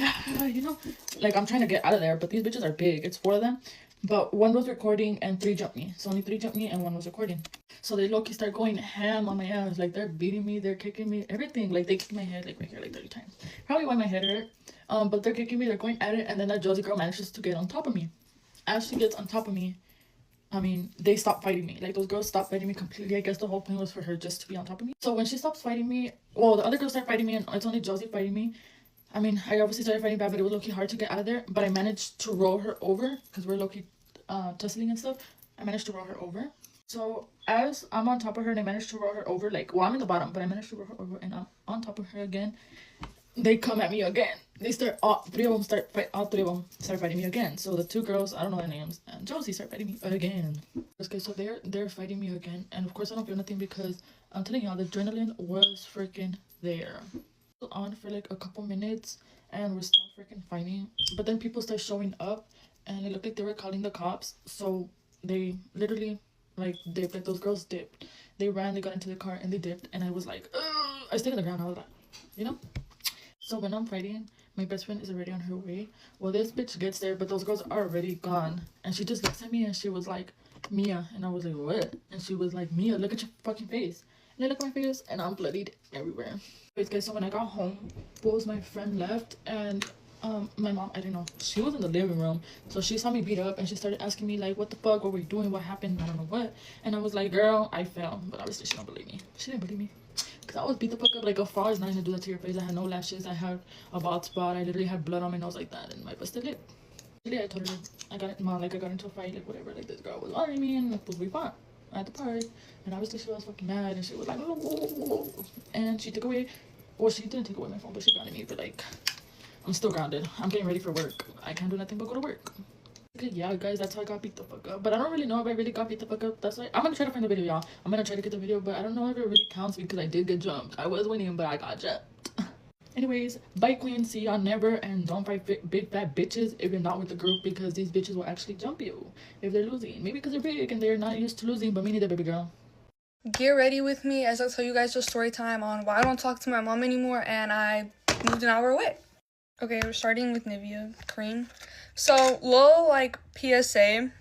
you know, like I'm trying to get out of there. But these bitches are big. It's 4 of them. But 1 was recording and 3 jumped me. So only 3 jumped me and 1 was recording. So they low-key start going ham on my ass. Like they're beating me. They're kicking me. Everything. Like they kick my head like right here like 30 times. Probably why my head hurt. But they're kicking me. They're going at it. And then that Josie girl manages to get on top of me. as she gets on top of me, I mean, they stopped fighting me. Like, those girls stopped fighting me completely. I guess the whole point was for her just to be on top of me. So when she stops fighting me, well, the other girls start fighting me, and it's only Josie fighting me. I mean, I obviously started fighting back, but it was low-key hard to get out of there. But I managed to roll her over, because we're low-key tussling and stuff. I managed to roll her over. So as I'm on top of her and I managed to roll her over, like, well, I'm in the bottom, but I managed to roll her over and I'm on top of her again. They come at me again. They start, all three of them start fighting me again. So the two girls, I don't know their names, and Josie start fighting me again. Okay, so they're fighting me again, and of course I don't feel nothing because I'm telling y'all the adrenaline was freaking there. On for like a couple minutes, and we're still freaking fighting. But then people start showing up, and it looked like they were calling the cops. So they literally like dipped. Like, those girls dipped. They ran. They got into the car and they dipped. And I was like, ugh! I stayed on the ground. I was like, you know. So when I'm fighting, my best friend is already on her way. Well, this bitch gets there, but those girls are already gone. And she just looks at me and she was like, Mia. And I was like, what? And she was like, Mia, look at your fucking face. And I look at my face and I'm bloodied everywhere. Anyways, guys, so when I got home, my friend left, and my mom, I don't know, she was in the living room, so she saw me beat up and she started asking me like, what the fuck, what were you doing, what happened, I don't know what. And I was like, girl, I fell. But obviously she don't believe me. She didn't believe me, because I was beat the fuck up. Like, a fall is not gonna do that to your face. I had no lashes, I had a bald spot, I literally had blood on my nose like that, and my busted lip. Really, I told her, I got into a fight, like, whatever, like, this girl was bothering me, and we fought at the park. And obviously she was fucking mad, and she was like, and she took away, well, she didn't take away my phone, but she grounded me. But like, I'm still grounded. I'm getting ready for work. I can't do nothing but go to work. Okay, yeah, guys, that's how I got beat the fuck up. But I don't really know if I really got beat the fuck up. That's why I'm gonna try to find the video, y'all. I'm gonna try to get the video, but I don't know if it really counts because I did get jumped. I was winning, but I got jumped. Anyways, bye queen, see y'all never, and don't fight big fat bitches if you're not with the group, because these bitches will actually jump you if they're losing. Maybe because they're big and they're not used to losing, but me neither, baby girl. Get ready with me as I tell you guys the story time on why I don't talk to my mom anymore and I moved an hour away. Okay, we're starting with Nivea cream. So, little like PSA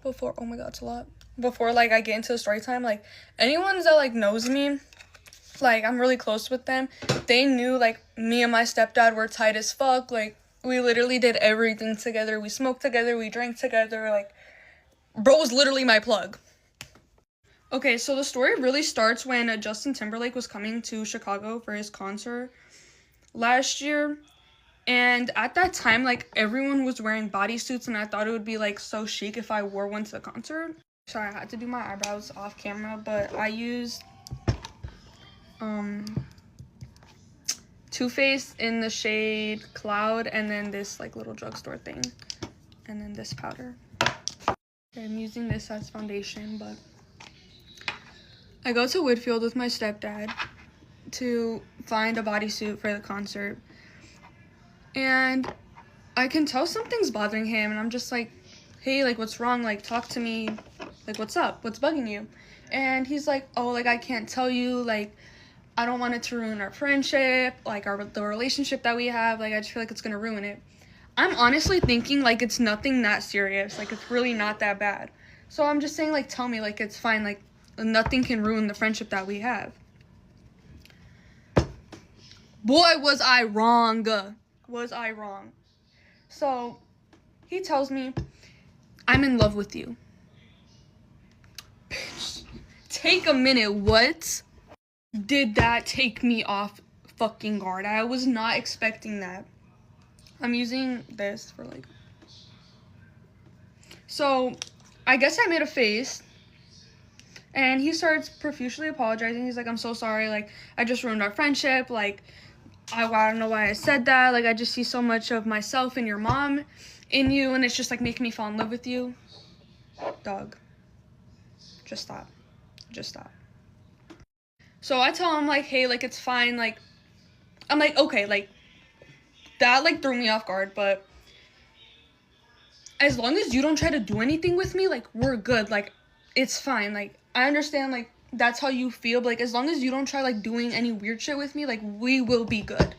before, oh my god, it's a lot. Before like I get into the story time, like anyone that like knows me, like I'm really close with them, they knew like me and my stepdad were tight as fuck. Like, we literally did everything together. We smoked together, we drank together, like bro was literally my plug. Okay, so the story really starts when Justin Timberlake was coming to Chicago for his concert last year. And at that time, like, everyone was wearing bodysuits, and I thought it would be, like, so chic if I wore one to the concert. Sorry, I had to do my eyebrows off camera, but I used Too Faced in the shade Cloud, and then this, like, little drugstore thing, and then this powder. Okay, I'm using this as foundation, but I go to Whitfield with my stepdad to find a bodysuit for the concert, and I can tell something's bothering him, and I'm just like, hey, like, what's wrong? Like, talk to me. Like, what's up? What's bugging you? And he's like, oh, like, I can't tell you. Like, I don't want it to ruin our friendship, like, the relationship that we have. Like, I just feel like it's gonna ruin it. I'm honestly thinking, like, it's nothing that serious. Like, it's really not that bad. So I'm just saying, like, tell me, like, it's fine. Like, nothing can ruin the friendship that we have. Boy, was I wrong. Was I wrong. So, he tells me, I'm in love with you. Bitch, take a minute. What? Did that take me off fucking guard? I was not expecting that. I'm using this for, like... So, I guess I made a face. And he starts profusely apologizing. He's like, I'm so sorry. Like, I just ruined our friendship. Like, I don't know why I said that. Like, I just see so much of myself and your mom in you. And it's just, like, making me fall in love with you. Dog. Just stop. Just stop. So I tell him, like, hey, like, it's fine. Like, I'm like, okay, like, that, like, threw me off guard. But as long as you don't try to do anything with me, like, we're good. Like, it's fine. Like, I understand, like, that's how you feel, but, like, as long as you don't try, like, doing any weird shit with me, like, we will be good.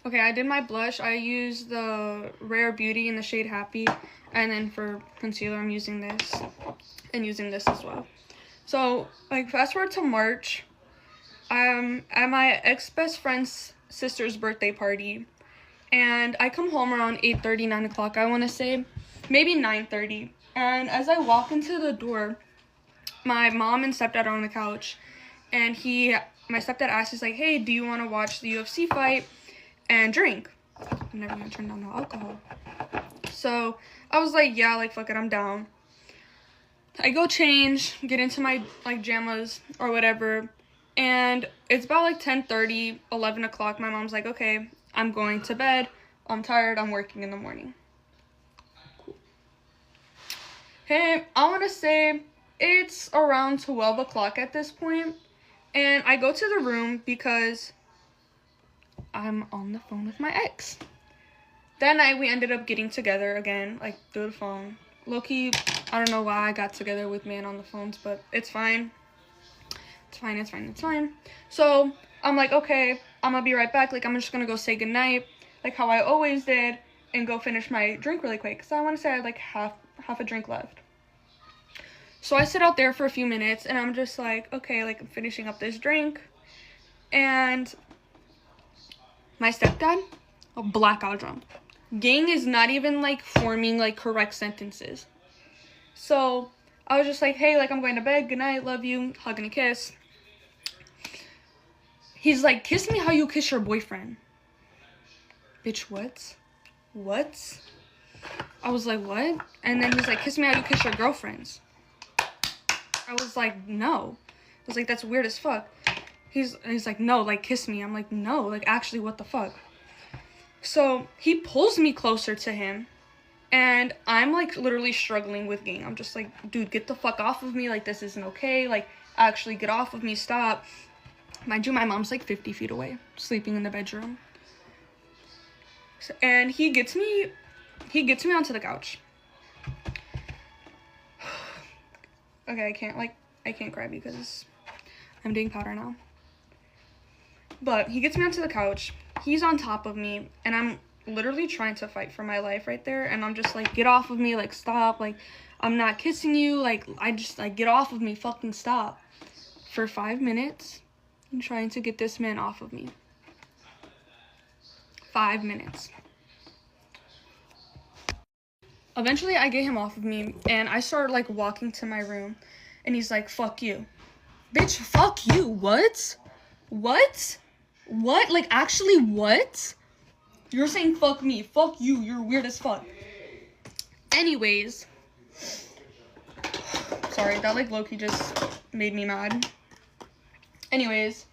Okay, I did my blush. I used the Rare Beauty in the shade Happy, and then for concealer, I'm using this, and using this as well. So, like, fast forward to March, I'm at my ex-best friend's sister's birthday party, and I come home around 8:30, 9 o'clock, I want to say, maybe 9:30. And as I walk into the door, my mom and stepdad are on the couch, and my stepdad asks, he's like, hey, do you want to watch the UFC fight and drink? I'm never gonna turn down the alcohol. So I was like, yeah, like, fuck it, I'm down. I go change, get into my, like, jammas or whatever, and it's about, like, 10:30, 11 o'clock. My mom's like, okay, I'm going to bed. I'm tired. I'm working in the morning. Cool. Hey, I want to say it's around 12 o'clock at this point, and I go to the room because I'm on the phone with my ex. That night, we ended up getting together again, like, through the phone. Low-key, I don't know why I got together with man on the phones, but it's fine. It's fine. So, I'm like, okay, I'm gonna be right back. Like, I'm just gonna go say goodnight, like how I always did, and go finish my drink really quick, because I want to say I had, like, half a drink left. So, I sit out there for a few minutes, and I'm just like, okay, like, I'm finishing up this drink, and my stepdad, a blackout drunk. Gang is not even, like, forming, like, correct sentences. So, I was just like, hey, like, I'm going to bed. Good night. Love you. Hug and a kiss. He's like, kiss me how you kiss your boyfriend. Bitch, what? What? I was like, what? And then he's like, kiss me how you kiss your girlfriends. I was like, no. I was like, that's weird as fuck. He's like, no, like, kiss me. I'm like, no, like, actually, what the fuck? So, he pulls me closer to him, and I'm, like, literally struggling with gang. I'm just like, dude, get the fuck off of me. Like, this isn't okay. Like, actually, get off of me. Stop. Mind you, my mom's, like, 50 feet away, sleeping in the bedroom. So, and he gets me onto the couch. Okay, I can't cry because I'm doing powder now. But he gets me onto the couch. He's on top of me, and I'm literally trying to fight for my life right there, and I'm just like, get off of me, like, stop, like, I'm not kissing you, like, get off of me, fucking stop. For 5 minutes, I'm trying to get this man off of me. 5 minutes. Eventually, I get him off of me, and I start, like, walking to my room, and he's like, fuck you. Bitch, fuck you, what? What? What? Like, actually, what? You're saying fuck me, fuck you, you're weird as fuck. Anyways. Sorry, that, like, low-key just made me mad. Anyways.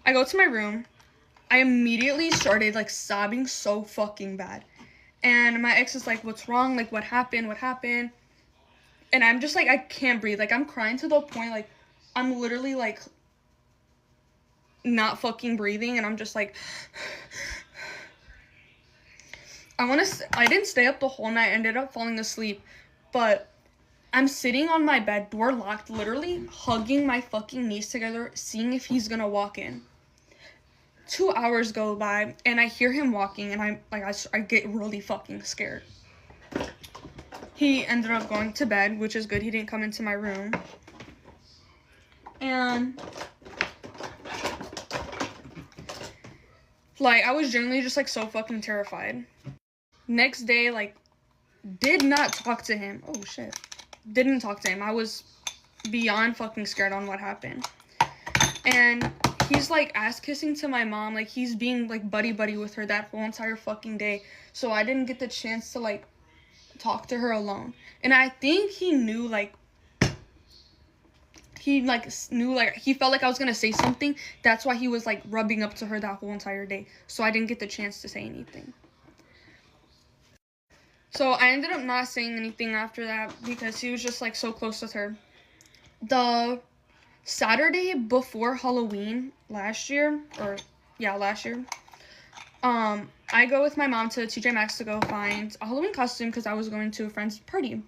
I go to my room. I immediately started, like, sobbing so fucking bad. And my ex is like, what's wrong? Like, what happened? What happened? And I'm just, like, I can't breathe. Like, I'm crying to the point, like, I'm literally, like, not fucking breathing, and I'm just like, I didn't stay up the whole night, I ended up falling asleep, but I'm sitting on my bed, door locked, literally hugging my fucking knees together, seeing if he's gonna walk in. 2 hours go by, and I hear him walking, and I get really fucking scared. He ended up going to bed, which is good. He didn't come into my room. And like, I was genuinely just, like, so fucking terrified. Next day, like, did not talk to him. Oh, shit. Didn't talk to him. I was beyond fucking scared on what happened. And he's, like, ass-kissing to my mom. Like, he's being, like, buddy-buddy with her that whole entire fucking day. So I didn't get the chance to, like, talk to her alone. And I think he knew, like, he felt like I was gonna say something. That's why he was, like, rubbing up to her that whole entire day. So I didn't get the chance to say anything. So I ended up not saying anything after that because he was just, like, so close with her. The Saturday before Halloween last year, I go with my mom to TJ Maxx to go find a Halloween costume because I was going to a friend's party.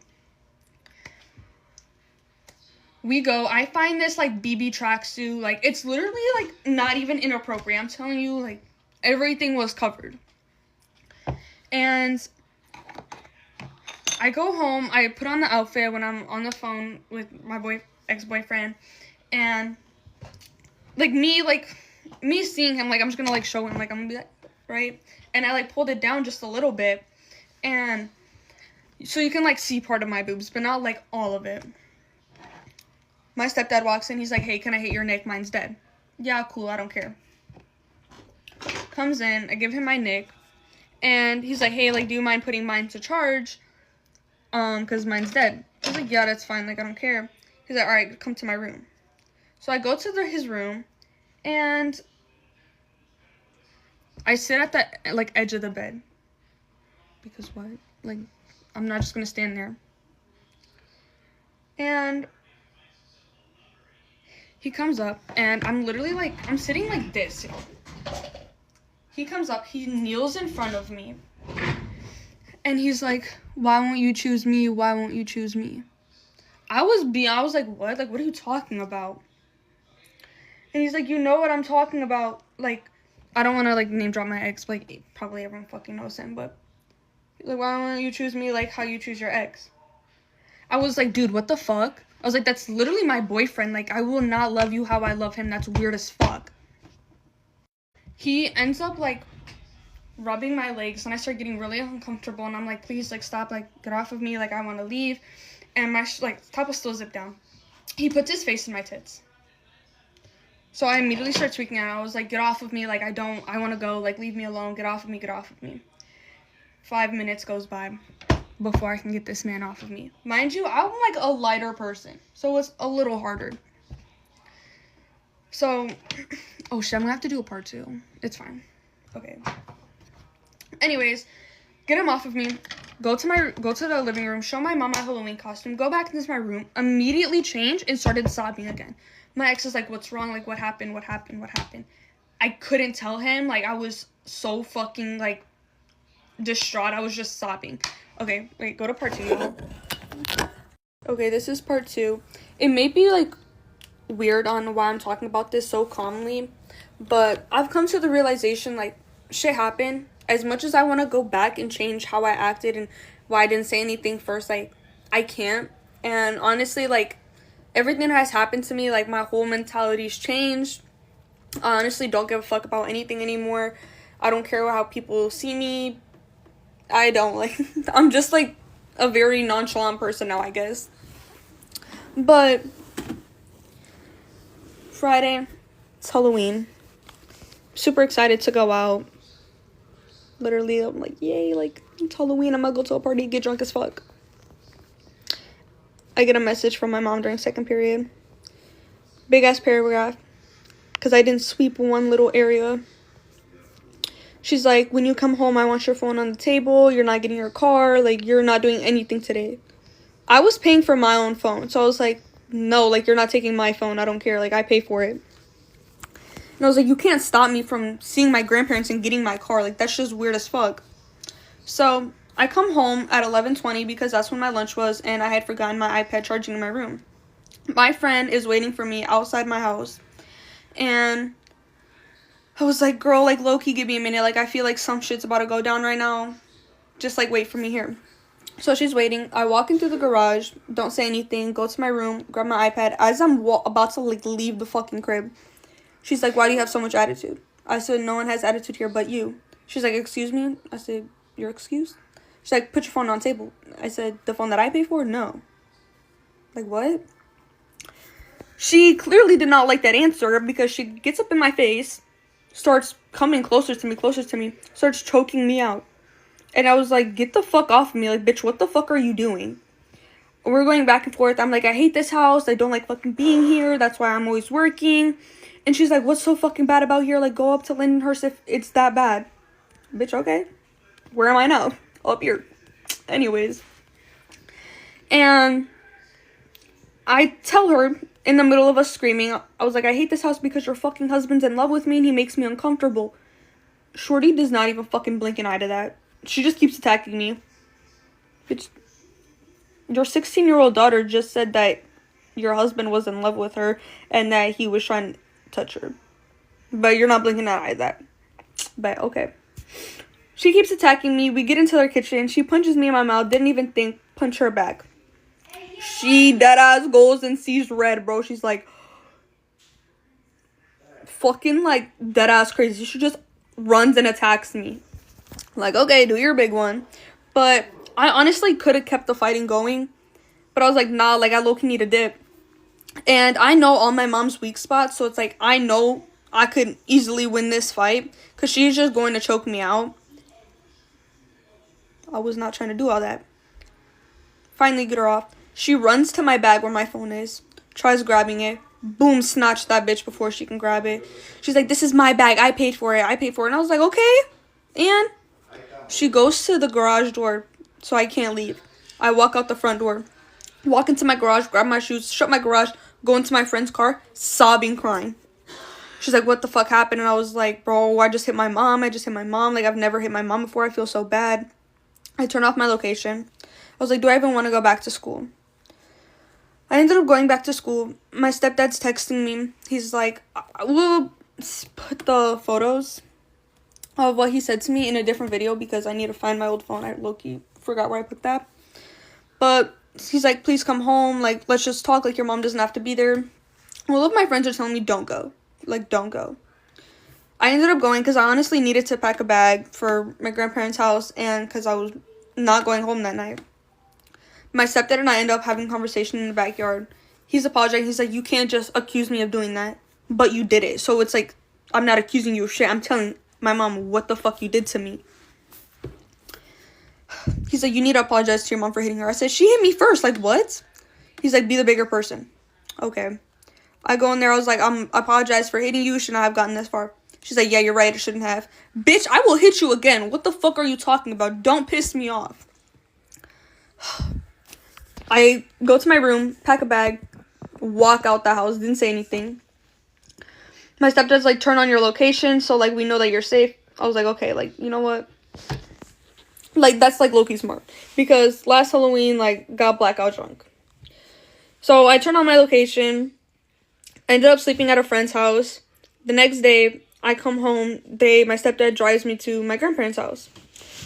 We go, I find this, like, BB tracksuit, like, it's literally, like, not even inappropriate. I'm telling you, like, everything was covered. And I go home, I put on the outfit when I'm on the phone with my ex-boyfriend, and, like, me seeing him, like, I'm just gonna, like, show him, like, I'm gonna be like, right? And I, like, pulled it down just a little bit, And so you can, like, see part of my boobs, but not, like, all of it. My stepdad walks in. He's like, hey, can I hit your nick? Mine's dead. Yeah, cool. I don't care. Comes in. I give him my nick. And he's like, hey, like, do you mind putting mine to charge? Because mine's dead. I was like, yeah, that's fine. Like, I don't care. He's like, all right, come to my room. So I go to his room. And I sit at the, like, edge of the bed. Because what? Like, I'm not just going to stand there. And he comes up, and I'm literally, like, I'm sitting like this. He comes up, he kneels in front of me, and he's like, why won't you choose me? Why won't you choose me? I was like, what? Like, what are you talking about? And he's like, you know what I'm talking about. Like, I don't want to, like, name drop my ex. Like, probably everyone fucking knows him, but he's like, why won't you choose me like how you choose your ex? I was like, dude, what the fuck? I was like, that's literally my boyfriend. Like, I will not love you how I love him. That's weird as fuck. He ends up, like, rubbing my legs, and I start getting really uncomfortable, and I'm like, please, like, stop, like, get off of me, like, I want to leave. And my, top was still zipped down. He puts his face in my tits. So I immediately start tweaking out. I was like, get off of me, like, I want to go, like, leave me alone, get off of me, get off of me. 5 minutes goes by before I can get this man off of me. Mind you, I'm, like, a lighter person, so it's a little harder. So, oh shit, I'm gonna have to do a part 2. It's fine. Okay. Anyways, get him off of me. Go to the living room, show my mom my Halloween costume, go back into my room, immediately change, and started sobbing again. My ex is like, what's wrong? Like, what happened? What happened? What happened? I couldn't tell him. Like, I was so fucking, like, distraught. I was just sobbing. Okay, wait, go to part 2, y'all. Okay, this is part 2. It may be, like, weird on why I'm talking about this so calmly, but I've come to the realization, like, shit happened. As much as I want to go back and change how I acted and why I didn't say anything first, like, I can't. And honestly, like, everything that has happened to me, like, my whole mentality's changed. I honestly don't give a fuck about anything anymore. I don't care how people see me. I don't, like, I'm just, like, a very nonchalant person now, I guess. But Friday, it's Halloween. Super excited to go out. Literally, I'm like, yay, like, it's Halloween, I'm gonna go to a party, get drunk as fuck. I get a message from my mom during second period. Big ass paragraph, because I didn't sweep one little area. She's like, when you come home, I want your phone on the table, you're not getting your car, like, you're not doing anything today. I was paying for my own phone, so I was like, no, like, you're not taking my phone, I don't care, like, I pay for it. And I was like, you can't stop me from seeing my grandparents and getting my car. Like, that's just weird as fuck. So, I come home at 11:20 because that's when my lunch was, and I had forgotten my iPad charging in my room. My friend is waiting for me outside my house. And I was like, girl, like, low-key, give me a minute. Like, I feel like some shit's about to go down right now. Just, like, wait for me here. So, she's waiting. I walk into the garage, don't say anything, go to my room, grab my iPad. As I'm about to, like, leave the fucking crib, she's like, why do you have so much attitude? I said, no one has attitude here but you. She's like, excuse me? I said, you're excused? She's like, put your phone on the table. I said, the phone that I pay for? No. Like, what? She clearly did not like that answer because she gets up in my face, starts coming closer to me, starts choking me out. And I was like, get the fuck off of me. Like, bitch, what the fuck are you doing? We're going back and forth. I'm like, I hate this house. I don't like fucking being here. That's why I'm always working. And she's like, what's so fucking bad about here? Like, go up to Lindenhurst if it's that bad. Bitch, okay. Where am I now? Up here. Anyways. And I tell her in the middle of us screaming, I was like, I hate this house because your fucking husband's in love with me and he makes me uncomfortable. Shorty does not even fucking blink an eye to that. She just keeps attacking me. Bitch, your 16-year-old daughter just said that your husband was in love with her and that he was trying to touch her. But you're not blinking an eye at that. But okay. She keeps attacking me. We get into their kitchen. She punches me in my mouth. Didn't even think. Punch her back. She deadass goes and sees red, bro. She's like, fucking like deadass crazy. She just runs and attacks me. Like, okay, do your big one. But I honestly could have kept the fighting going. But I was like, nah, like, I low-key need a dip. And I know all my mom's weak spots, so it's like, I know I could easily win this fight. Because she's just going to choke me out. I was not trying to do all that. Finally get her off. She runs to my bag where my phone is. Tries grabbing it. Boom, snatch that bitch before she can grab it. She's like, this is my bag. I paid for it. And I was like, okay. And she goes to the garage door so I can't leave. I walk out the front door. Walk into my garage, grab my shoes, shut my garage, go into my friend's car, sobbing, crying. She's like, what the fuck happened? And I was like, bro, I just hit my mom. Like, I've never hit my mom before. I feel so bad. I turned off my location. I was like, do I even want to go back to school? I ended up going back to school. My stepdad's texting me. He's like, we'll put the photos of what he said to me in a different video because I need to find my old phone. I low-key forgot where I put that. But he's like, please come home. Like, let's just talk. Like, your mom doesn't have to be there. All of my friends are telling me, don't go. Like, don't go. I ended up going because I honestly needed to pack a bag for my grandparents' house and because I was not going home that night. My stepdad and I ended up having a conversation in the backyard. He's apologizing. He's like, you can't just accuse me of doing that, but you did it. So it's like, I'm not accusing you of shit. I'm telling my mom what the fuck you did to me. He's like, you need to apologize to your mom for hitting her. I said, she hit me first. Like, what? He's like, be the bigger person. Okay. I go in there. I was like, I apologize for hitting you. Should not have gotten this far. She's like, yeah, you're right. I shouldn't have. Bitch, I will hit you again. What the fuck are you talking about? Don't piss me off. I go to my room, pack a bag, walk out the house. Didn't say anything. My stepdad's like, turn on your location so, like, we know that you're safe. I was like, okay, like, you know what? Like, that's, like, low-key smart. Because last Halloween, like, got blackout drunk. So I turned on my location. I ended up sleeping at a friend's house. The next day, I come home. My stepdad drives me to my grandparents' house.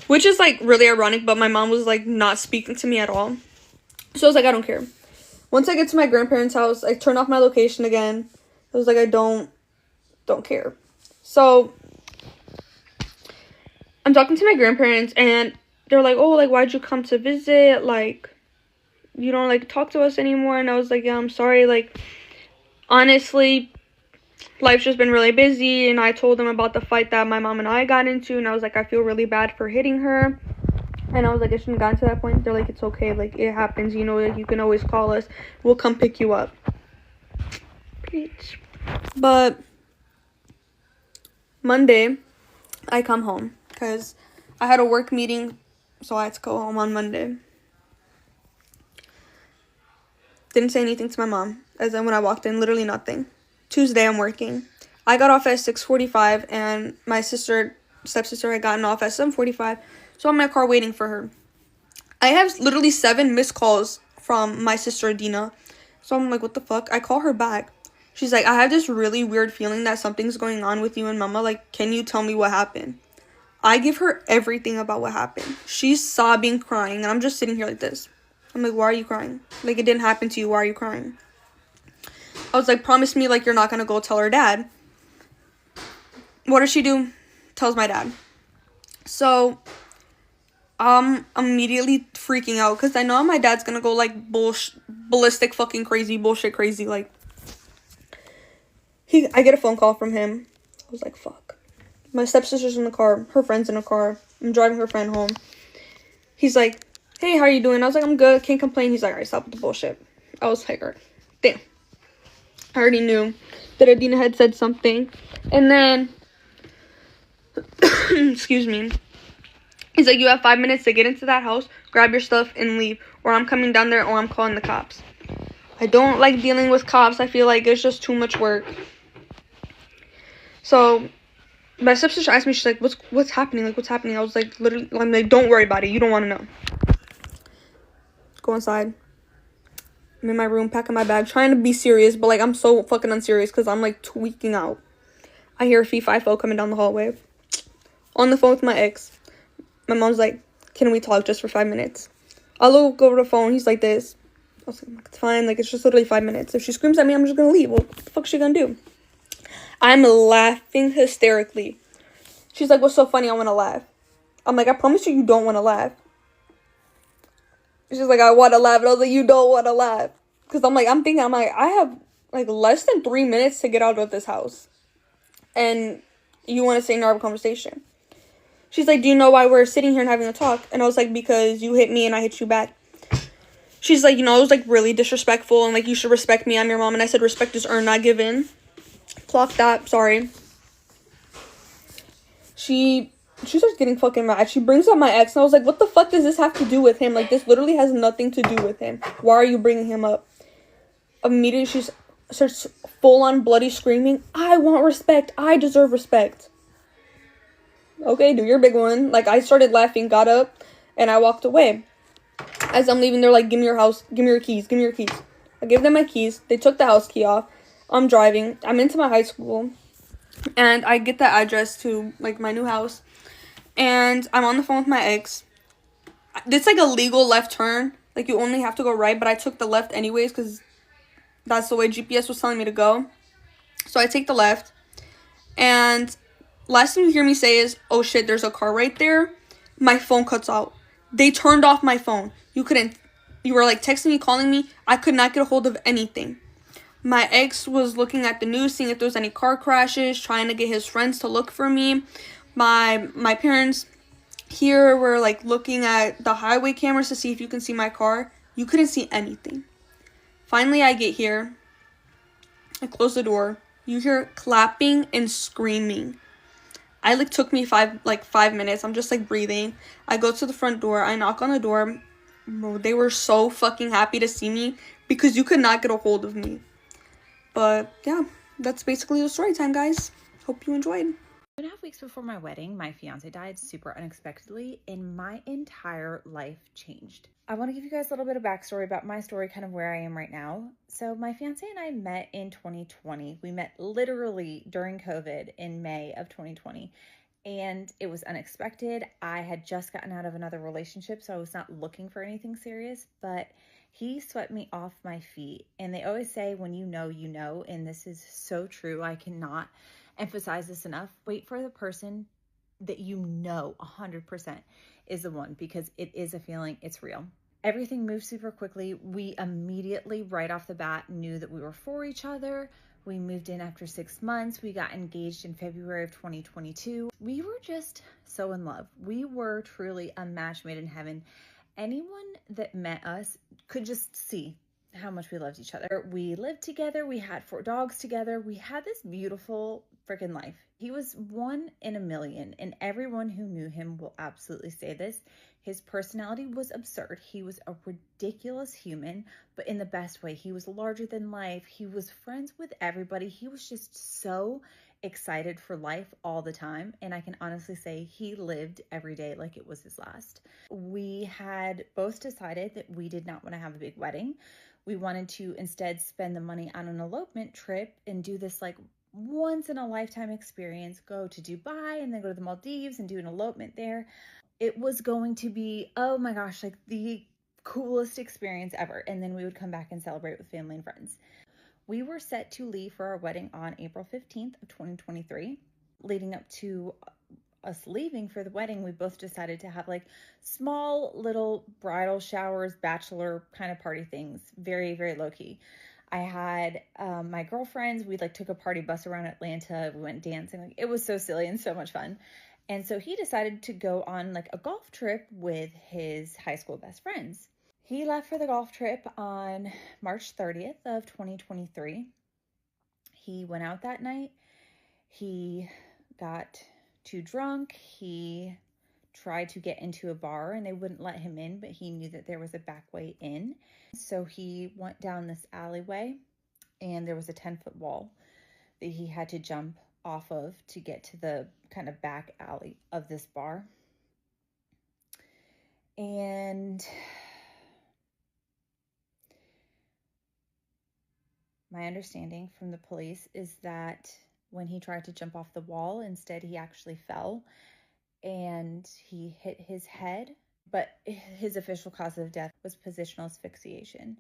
Which is, like, really ironic, but my mom was, like, not speaking to me at all. So I was like, I don't care. Once I get to my grandparents' house, I turn off my location again. I was like, I don't care. So I'm talking to my grandparents, and they're like, oh, like, why'd you come to visit? Like, you don't, like, talk to us anymore. And I was like, yeah, I'm sorry. Like, honestly, life's just been really busy. And I told them about the fight that my mom and I got into, and I was like, I feel really bad for hitting her. And I was like, I shouldn't have gotten to that point. They're like, it's okay. Like, it happens. You know, like, you can always call us. We'll come pick you up. Bitch. But Monday, I come home. Because I had a work meeting. So I had to go home on Monday. Didn't say anything to my mom. As in when I walked in, literally nothing. Tuesday, I'm working. I got off at 6:45. And my stepsister had gotten off at 7:45. So I'm in my car waiting for her. I have literally 7 missed calls from my sister Adina. So I'm like, what the fuck? I call her back. She's like, I have this really weird feeling that something's going on with you and mama. Like, can you tell me what happened? I give her everything about what happened. She's sobbing, crying, and I'm just sitting here like this. I'm like, why are you crying? Like, it didn't happen to you. Why are you crying? I was like, promise me, like, you're not gonna go tell her dad. What does she do? Tells my dad. So I'm immediately freaking out because I know my dad's gonna go like ballistic fucking crazy, bullshit crazy. Like, I get a phone call from him. I was like, fuck. My stepsister's in the car. Her friend's in the car. I'm driving her friend home. He's like, hey, how are you doing? I was like, I'm good. Can't complain. He's like, all right, stop with the bullshit. I was like, all right. Damn. I already knew that Adina had said something. And then, excuse me. He's like, you have 5 minutes to get into that house, grab your stuff, and leave. Or I'm coming down there, or I'm calling the cops. I don't like dealing with cops. I feel like it's just too much work. So, my stepsister asked me, she's like, what's happening? Like, what's happening? I was like, literally, I'm like, don't worry about it. You don't want to know. Go inside. I'm in my room, packing my bag, trying to be serious, but, like, I'm so fucking unserious because I'm, like, tweaking out. I hear a fee-fi-fo coming down the hallway. On the phone with my ex. My mom's like, can we talk just for 5 minutes? I'll look over the phone. He's like this. I was like, it's fine. Like, it's just literally 5 minutes. If she screams at me, I'm just going to leave. What the fuck is she going to do? I'm laughing hysterically. She's like, what's so funny? I want to laugh. I'm like, I promise you, you don't want to laugh. She's like, I want to laugh. And I was like, you don't want to laugh. Because I'm like, I have like less than 3 minutes to get out of this house. And you want to sit in our conversation. She's like, do you know why we're sitting here and having a talk? And I was like, because you hit me and I hit you back. She's like, it was like really disrespectful and like you should respect me. I'm your mom. And I said, respect is earned, not given. Clock that. Sorry. She starts getting fucking mad. She brings up my ex and I was like, what the fuck does this have to do with him? Like, this literally has nothing to do with him. Why are you bringing him up? Immediately she starts full on bloody screaming, I want respect. I deserve respect. Okay, do your big one. Like, I started laughing, got up, and I walked away. As I'm leaving, they're like, give me your house, give me your keys, give me your keys. I gave them my keys. They took the house key off. I'm driving. I'm into my high school. And I get the address to, like, my new house. And I'm on the phone with my ex. It's, like, a legal left turn. Like, you only have to go right, but I took the left anyways because that's the way GPS was telling me to go. So I take the left. And last thing you hear me say is, oh shit, there's a car right there. My phone cuts out. They turned off my phone. You were like texting me, calling me. I could not get a hold of anything. My ex was looking at the news, seeing if there was any car crashes, trying to get his friends to look for me. My parents here were like looking at the highway cameras to see if you can see my car. You couldn't see anything. Finally, I get here. I close the door. You hear clapping and screaming. Took me 5 minutes. I'm just like breathing. I go to the front door. I knock on the door. Bro, they were so fucking happy to see me because you could not get a hold of me. But yeah, that's basically the story time, guys. Hope you enjoyed. 2.5 weeks before my wedding, my fiance died super unexpectedly, and my entire life changed. I want to give you guys a little bit of backstory about my story, kind of where I am right now. So my fiance and I met in 2020. We met literally during COVID in May of 2020, and it was unexpected. I had just gotten out of another relationship, so I was not looking for anything serious, but he swept me off my feet. And they always say, when you know, and this is so true. I cannot emphasize this enough. Wait for the person that 100% is the one, because it is a feeling, it's real. Everything moved super quickly. We immediately, right off the bat, knew that we were for each other. We moved in after 6 months. We got engaged in February of 2022. We were just so in love. We were truly a match made in heaven. Anyone that met us could just see how much we loved each other. We lived together. We had 4 dogs together. We had this beautiful freaking life. He was 1 in a million, and everyone who knew him will absolutely say this. His personality was absurd. He was a ridiculous human, but in the best way. He was larger than life. He was friends with everybody. He was just so excited for life all the time, and I can honestly say he lived every day like it was his last. We had both decided that we did not want to have a big wedding. We wanted to instead spend the money on an elopement trip and do this like once in a lifetime experience, go to Dubai and then go to the Maldives and do an elopement there. It was going to be, oh my gosh, like the coolest experience ever. And then we would come back and celebrate with family and friends. We were set to leave for our wedding on April 15th of 2023. Leading up to us leaving for the wedding, we both decided to have like small little bridal showers, bachelor kind of party things, very, very low key. I had my girlfriends, we like took a party bus around Atlanta. We went dancing. Like, it was so silly and so much fun. And so he decided to go on like a golf trip with his high school best friends. He left for the golf trip on March 30th of 2023. He went out that night. He got too drunk. He tried to get into a bar and they wouldn't let him in, but he knew that there was a back way in. So he went down this alleyway and there was a 10-foot wall that he had to jump off of to get to the kind of back alley of this bar. And my understanding from the police is that when he tried to jump off the wall, instead he actually fell and he hit his head, but his official cause of death was positional asphyxiation.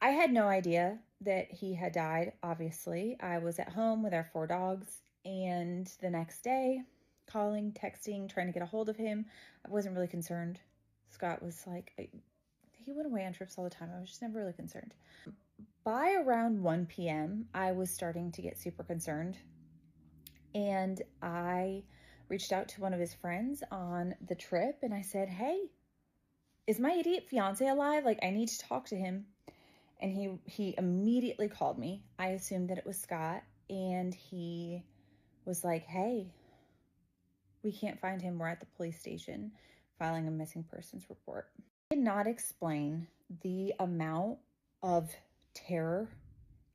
I had no idea that he had died, obviously. I was at home with our 4 dogs, and the next day, calling, texting, trying to get a hold of him. I wasn't really concerned. Scott was like, he went away on trips all the time. I was just never really concerned. By around 1 p.m., I was starting to get super concerned. And I reached out to one of his friends on the trip and I said, hey, is my idiot fiance alive? Like, I need to talk to him. And he immediately called me. I assumed that it was Scott. And he was like, hey, we can't find him. We're at the police station filing a missing persons report. I cannot explain the amount of terror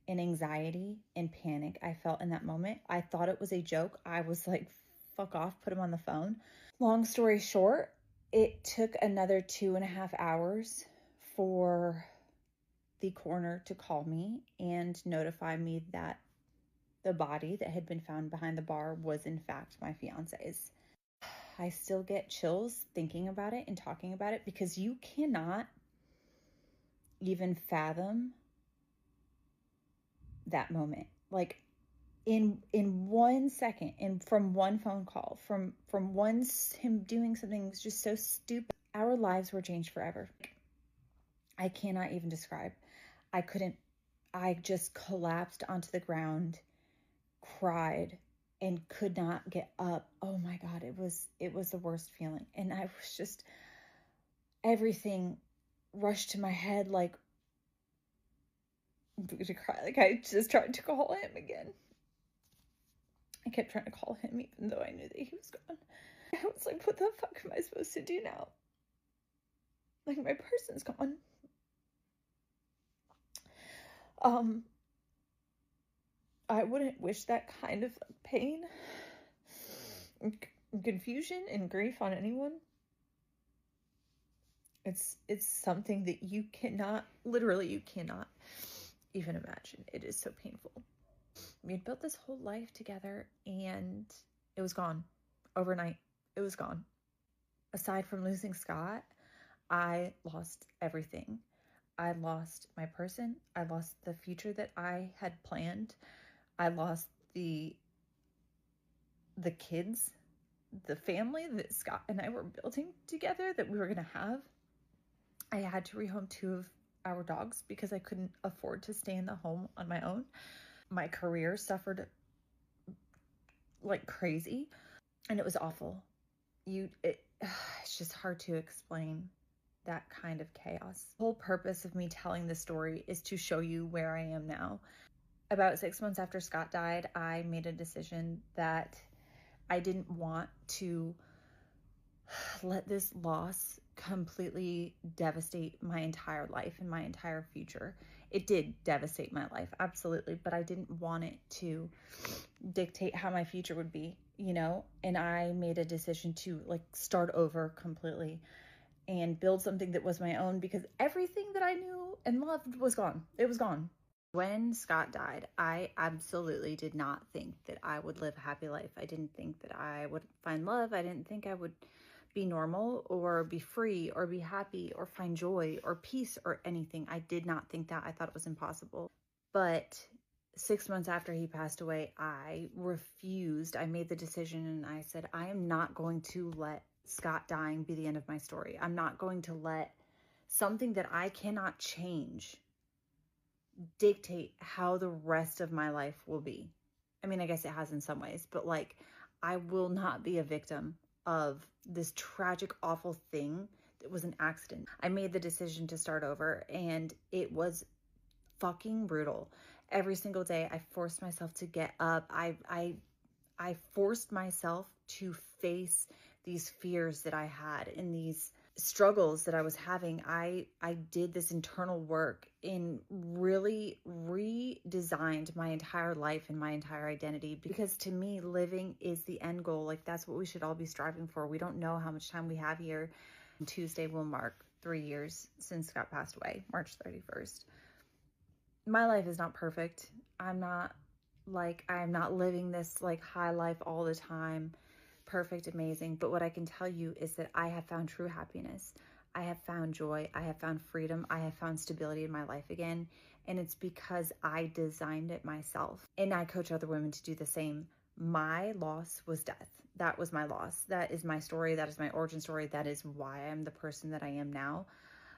and anxiety and panic I felt in that moment. I thought it was a joke. I was like, fuck off, put him on the phone. Long story short, it took another 2.5 hours for the coroner to call me and notify me that the body that had been found behind the bar was in fact my fiance's. I still get chills thinking about it and talking about it because you cannot even fathom that moment. Like in 1 second, and from one phone call, from him doing something that was just so stupid, our lives were changed forever. I cannot even describe. I just collapsed onto the ground, cried, and could not get up. Oh my God, it was the worst feeling. And I was just, everything rushed to my head like, I'm going to cry. Like, I just tried to call him again. I kept trying to call him even though I knew that he was gone. I was like, what the fuck am I supposed to do now? Like, my person's gone. I wouldn't wish that kind of pain, confusion, and grief on anyone. It's something that you cannot even imagine. It is so painful. We had built this whole life together and it was gone overnight. It was gone. Aside from losing Scott, I lost everything. I lost my person. I lost the future that I had planned. I lost the kids, the family that Scott and I were building together that we were going to have. I had to rehome 2 of our dogs because I couldn't afford to stay in the home on my own. My career suffered like crazy and it was awful. It's just hard to explain that kind of chaos. The whole purpose of me telling this story is to show you where I am now. About 6 months after Scott died, I made a decision that I didn't want to let this loss completely devastate my entire life and my entire future. It did devastate my life, absolutely, but I didn't want it to dictate how my future would be, you know? And I made a decision to like start over completely and build something that was my own because everything that I knew and loved was gone. It was gone. When Scott died, I absolutely did not think that I would live a happy life. I didn't think that I would find love. I didn't think I would be normal or be free or be happy or find joy or peace or anything. I did not think that. I thought it was impossible. But 6 months after he passed away, I refused. I made the decision and I said, I am not going to let Scott dying be the end of my story. I'm not going to let something that I cannot change dictate how the rest of my life will be. I mean, I guess it has in some ways, but like, I will not be a victim of this tragic, awful thing that was an accident. I made the decision to start over and it was fucking brutal. Every single day I forced myself to get up. I forced myself to face these fears that I had and these struggles that I was having. I did this internal work and really redesigned my entire life and my entire identity, because to me, living is the end goal. Like, that's what we should all be striving for. We don't know how much time we have here. Tuesday will mark 3 years since Scott passed away, March 31st. My life is not perfect. I'm not living this like high life all the time, perfect, amazing. But what I can tell you is that I have found true happiness. I have found joy. I have found freedom. I have found stability in my life again. And it's because I designed it myself. And I coach other women to do the same. My loss was death. That was my loss. That is my story. That is my origin story. That is why I'm the person that I am now.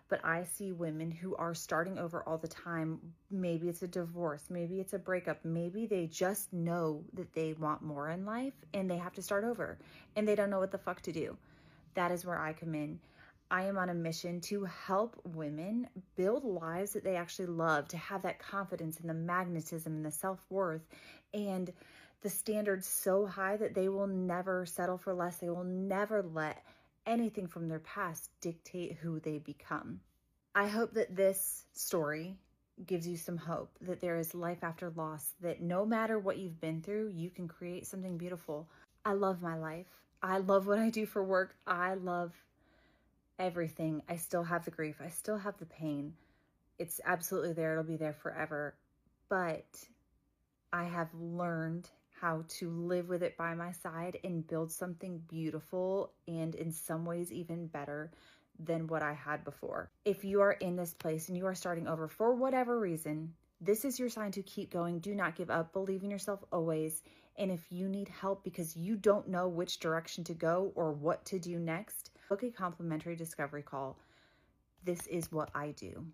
but I see women who are starting over all the time. Maybe it's a divorce, maybe it's a breakup, maybe they just know that they want more in life and they have to start over and they don't know what the fuck to do. That is where I come in. I am on a mission to help women build lives that they actually love, to have that confidence and the magnetism and the self-worth and the standards so high that they will never settle for less. They will never let anything from their past dictate who they become. I hope that this story gives you some hope, that there is life after loss, that no matter what you've been through, you can create something beautiful. I love my life. I love what I do for work. I love everything. I still have the grief. I still have the pain. It's absolutely there. It'll be there forever. But I have learned how to live with it by my side and build something beautiful and in some ways even better than what I had before. If you are in this place and you are starting over for whatever reason, this is your sign to keep going. Do not give up. Believe in yourself always. And if you need help because you don't know which direction to go or what to do next, book a complimentary discovery call. This is what I do.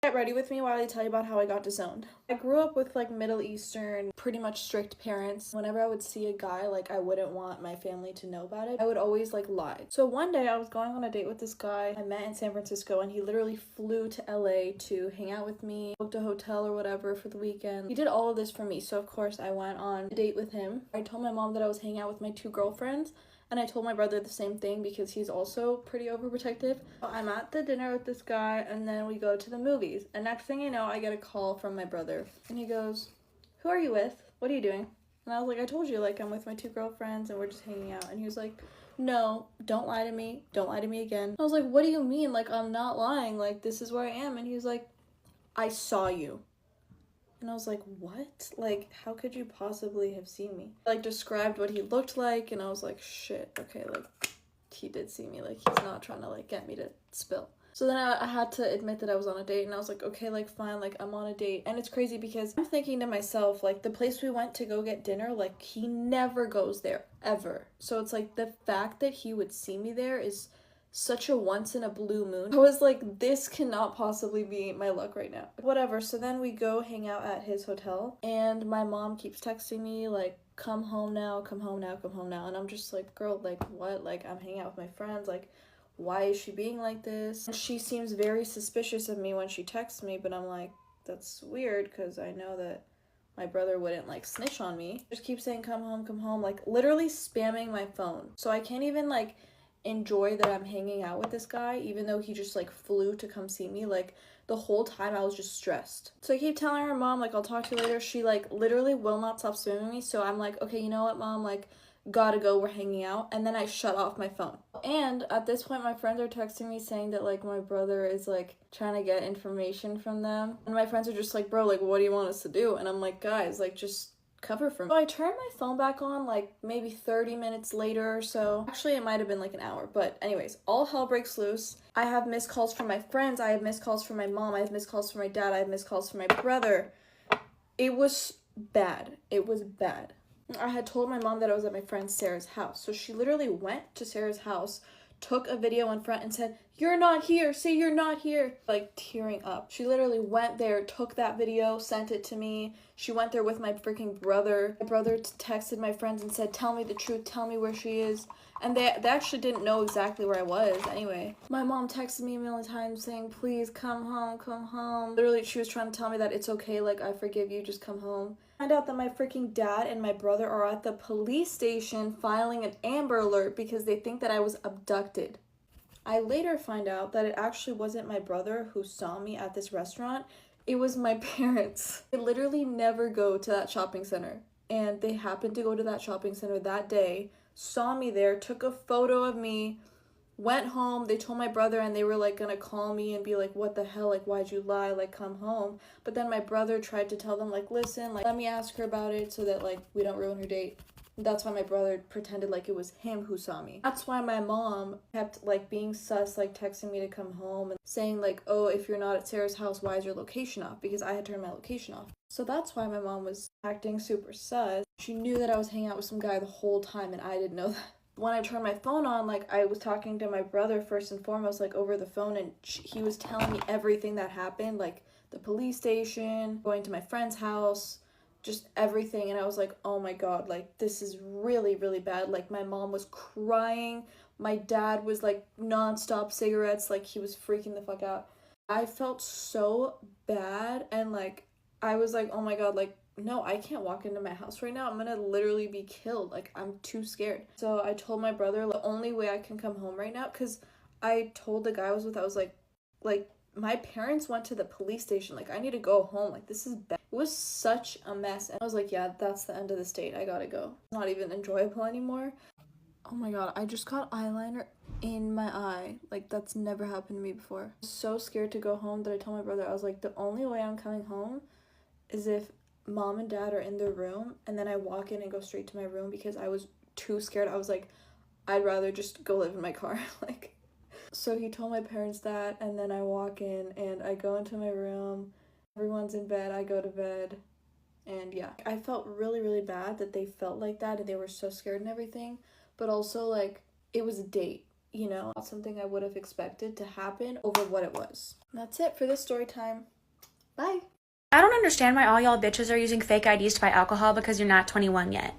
Get ready with me while I tell you about how I got disowned. I grew up with like Middle Eastern, pretty much strict parents. Whenever I would see a guy, like I wouldn't want my family to know about it. I would always like lie. So one day I was going on a date with this guy I met in San Francisco, and he literally flew to LA to hang out with me, booked a hotel or whatever for the weekend. He did all of this for me. So of course I went on a date with him. I told my mom that I was hanging out with my 2 girlfriends. And I told my brother the same thing because he's also pretty overprotective. I'm at the dinner with this guy, and then we go to the movies. And next thing you know, I get a call from my brother. And he goes, "Who are you with? What are you doing?" And I was like, "I told you, like, I'm with my 2 girlfriends and we're just hanging out." And he was like, "No, don't lie to me. Don't lie to me again." I was like, "What do you mean? Like, I'm not lying. Like, this is where I am." And he was like, "I saw you." And I was like, "What? Like, how could you possibly have seen me?" Like, described what he looked like, and I was like, shit, okay, like, he did see me. Like, he's not trying to, like, get me to spill. So then I had to admit that I was on a date, and I was like, okay, like, fine, like, I'm on a date. And it's crazy because I'm thinking to myself, like, the place we went to go get dinner, like, he never goes there, ever. So it's like, the fact that he would see me there is such a once in a blue moon. I was like, this cannot possibly be my luck right now. Whatever, so then we go hang out at his hotel, and my mom keeps texting me, like, come home now, come home now, come home now. And I'm just like, girl, like, what? Like, I'm hanging out with my friends, like, why is she being like this? And she seems very suspicious of me when she texts me, but I'm like, that's weird, because I know that my brother wouldn't, like, snitch on me. Just keep saying, come home, like, literally spamming my phone. So I can't even, like, enjoy that I'm hanging out with this guy, even though he just, like, flew to come see me. Like, the whole time I was just stressed. So I keep telling her, "Mom, like, I'll talk to you later." She, like, literally will not stop spamming me. So I'm like, okay, you know what, Mom, like, gotta go, we're hanging out. And then I shut off my phone. And at this point, my friends are texting me saying that, like, my brother is, like, trying to get information from them. And my friends are just like, "Bro, like, what do you want us to do?" And I'm like, guys, like, just cover for me. So I turned my phone back on like maybe 30 minutes later or so. Actually, it might have been like an hour, but anyways, all hell breaks loose. I have missed calls from my friends, I have missed calls from my mom, I have missed calls from my dad, I have missed calls from my brother. It was bad. It was bad. I had told my mom that I was at my friend Sarah's house, so she literally went to Sarah's house, took a video in front and said, "You're not here, say you're not here," like tearing up. She literally went there, took that video, sent it to me. She went there with my freaking brother. My brother texted my friends and said, "Tell me the truth, tell me where she is." And they actually didn't know exactly where I was anyway. My mom texted me a million times saying, "Please come home, come home." Literally, she was trying to tell me that it's okay, like, I forgive you, just come home. I find out that my freaking dad and my brother are at the police station filing an Amber Alert because they think that I was abducted. I later find out that it actually wasn't my brother who saw me at this restaurant. It was my parents. They literally never go to that shopping center. And they happened to go to that shopping center that day, saw me there, took a photo of me, went home. They told my brother and they were like gonna call me and be like, "What the hell? Like, why'd you lie? Like, come home." But then my brother tried to tell them, like, "Listen, like, let me ask her about it so that, like, we don't ruin her date." That's why my brother pretended like it was him who saw me. That's why my mom kept, like, being sus, like, texting me to come home and saying, like, "Oh, if you're not at Sarah's house, why is your location off?" Because I had turned my location off. So that's why my mom was acting super sus. She knew that I was hanging out with some guy the whole time and I didn't know that. When I turned my phone on, like, I was talking to my brother first and foremost, like, over the phone, and he was telling me everything that happened, like, the police station, going to my friend's house, just everything. And I was like, oh my God, like, this is really, really bad. Like, my mom was crying. My dad was, like, nonstop cigarettes. Like, he was freaking the fuck out. I felt so bad, and, like, I was like, oh my God, like, no, I can't walk into my house right now. I'm gonna literally be killed. Like, I'm too scared. So I told my brother, the only way I can come home right now, because I told the guy I was with, I was like, my parents went to the police station. Like, I need to go home. Like, this is bad. It was such a mess. And I was like, yeah, that's the end of this date. I gotta go. It's not even enjoyable anymore. Oh my God, I just got eyeliner in my eye. Like, that's never happened to me before. I was so scared to go home that I told my brother, I was like, the only way I'm coming home is if mom and dad are in their room, and then I walk in and go straight to my room, because I was too scared. I was like, I'd rather just go live in my car. Like, so he told my parents that, and then I walk in and I go into my room. Everyone's in bed. I go to bed. And yeah, I felt really, really bad that they felt like that and they were so scared and everything. But also, like, it was a date, you know, not something I would have expected to happen over what it was. And that's it for this story time. Bye. I don't understand why all y'all bitches are using fake IDs to buy alcohol because you're not 21 yet.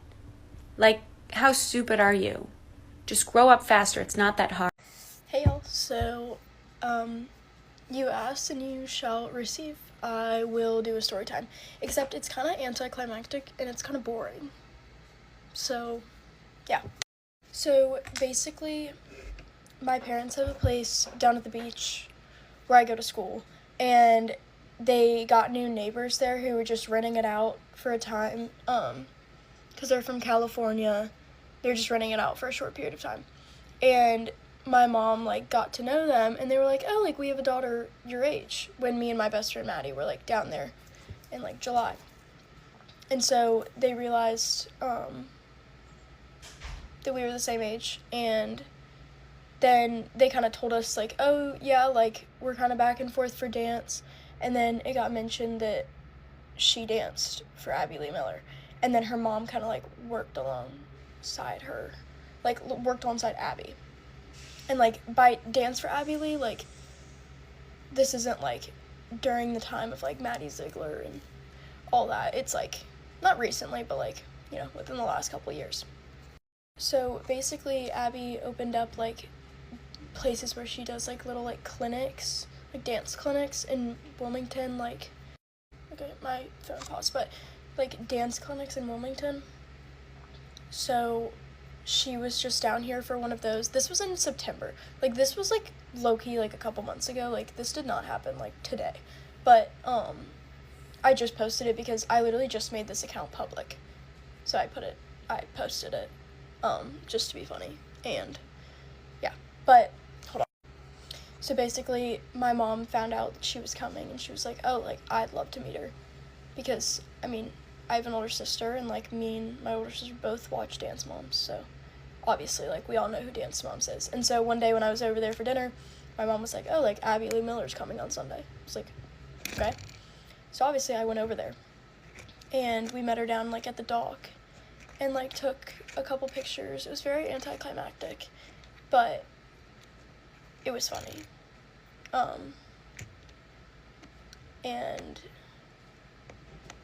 Like, how stupid are you? Just grow up faster. It's not that hard. Hey y'all, so, you asked and you shall receive. I will do a story time, except it's kind of anticlimactic and it's kind of boring. So, yeah. So, basically, my parents have a place down at the beach where I go to school, and they got new neighbors there who were just renting it out for a time, because they're from California. They're just renting it out for a short period of time. And my mom, like, got to know them, and they were like, oh, like, we have a daughter your age, when me and my best friend Maddie were, like, down there in, like, July. And so they realized, that we were the same age, and then they kind of told us, like, oh, yeah, like, we're kind of back and forth for dance. And then it got mentioned that she danced for Abby Lee Miller. And then her mom kind of, like, worked alongside her. Like, worked alongside Abby. And, like, by dance for Abby Lee, like, this isn't, like, during the time of, like, Maddie Ziegler and all that. It's, like, not recently, but, like, you know, within the last couple years. So, basically, Abby opened up, like, places where she does, like, little, like, clinics, like, dance clinics in Wilmington, like, okay, my phone paused, but, like, dance clinics in Wilmington. So she was just down here for one of those. This was in September. Like, this was, like, low-key, like, a couple months ago. Like, this did not happen, like, today. But, I just posted it because I literally just made this account public. So I posted it, just to be funny. And, yeah. But, hold on. So basically, my mom found out that she was coming, and she was like, oh, like, I'd love to meet her. Because, I mean, I have an older sister, and, like, me and my older sister both watch Dance Moms, so obviously, like, we all know who Dance Moms is. And so one day when I was over there for dinner, my mom was like, oh, like, Abby Lee Miller's coming on Sunday. I was like, okay. So obviously I went over there, and we met her down, like, at the dock, and, like, took a couple pictures. It was very anticlimactic, but it was funny. And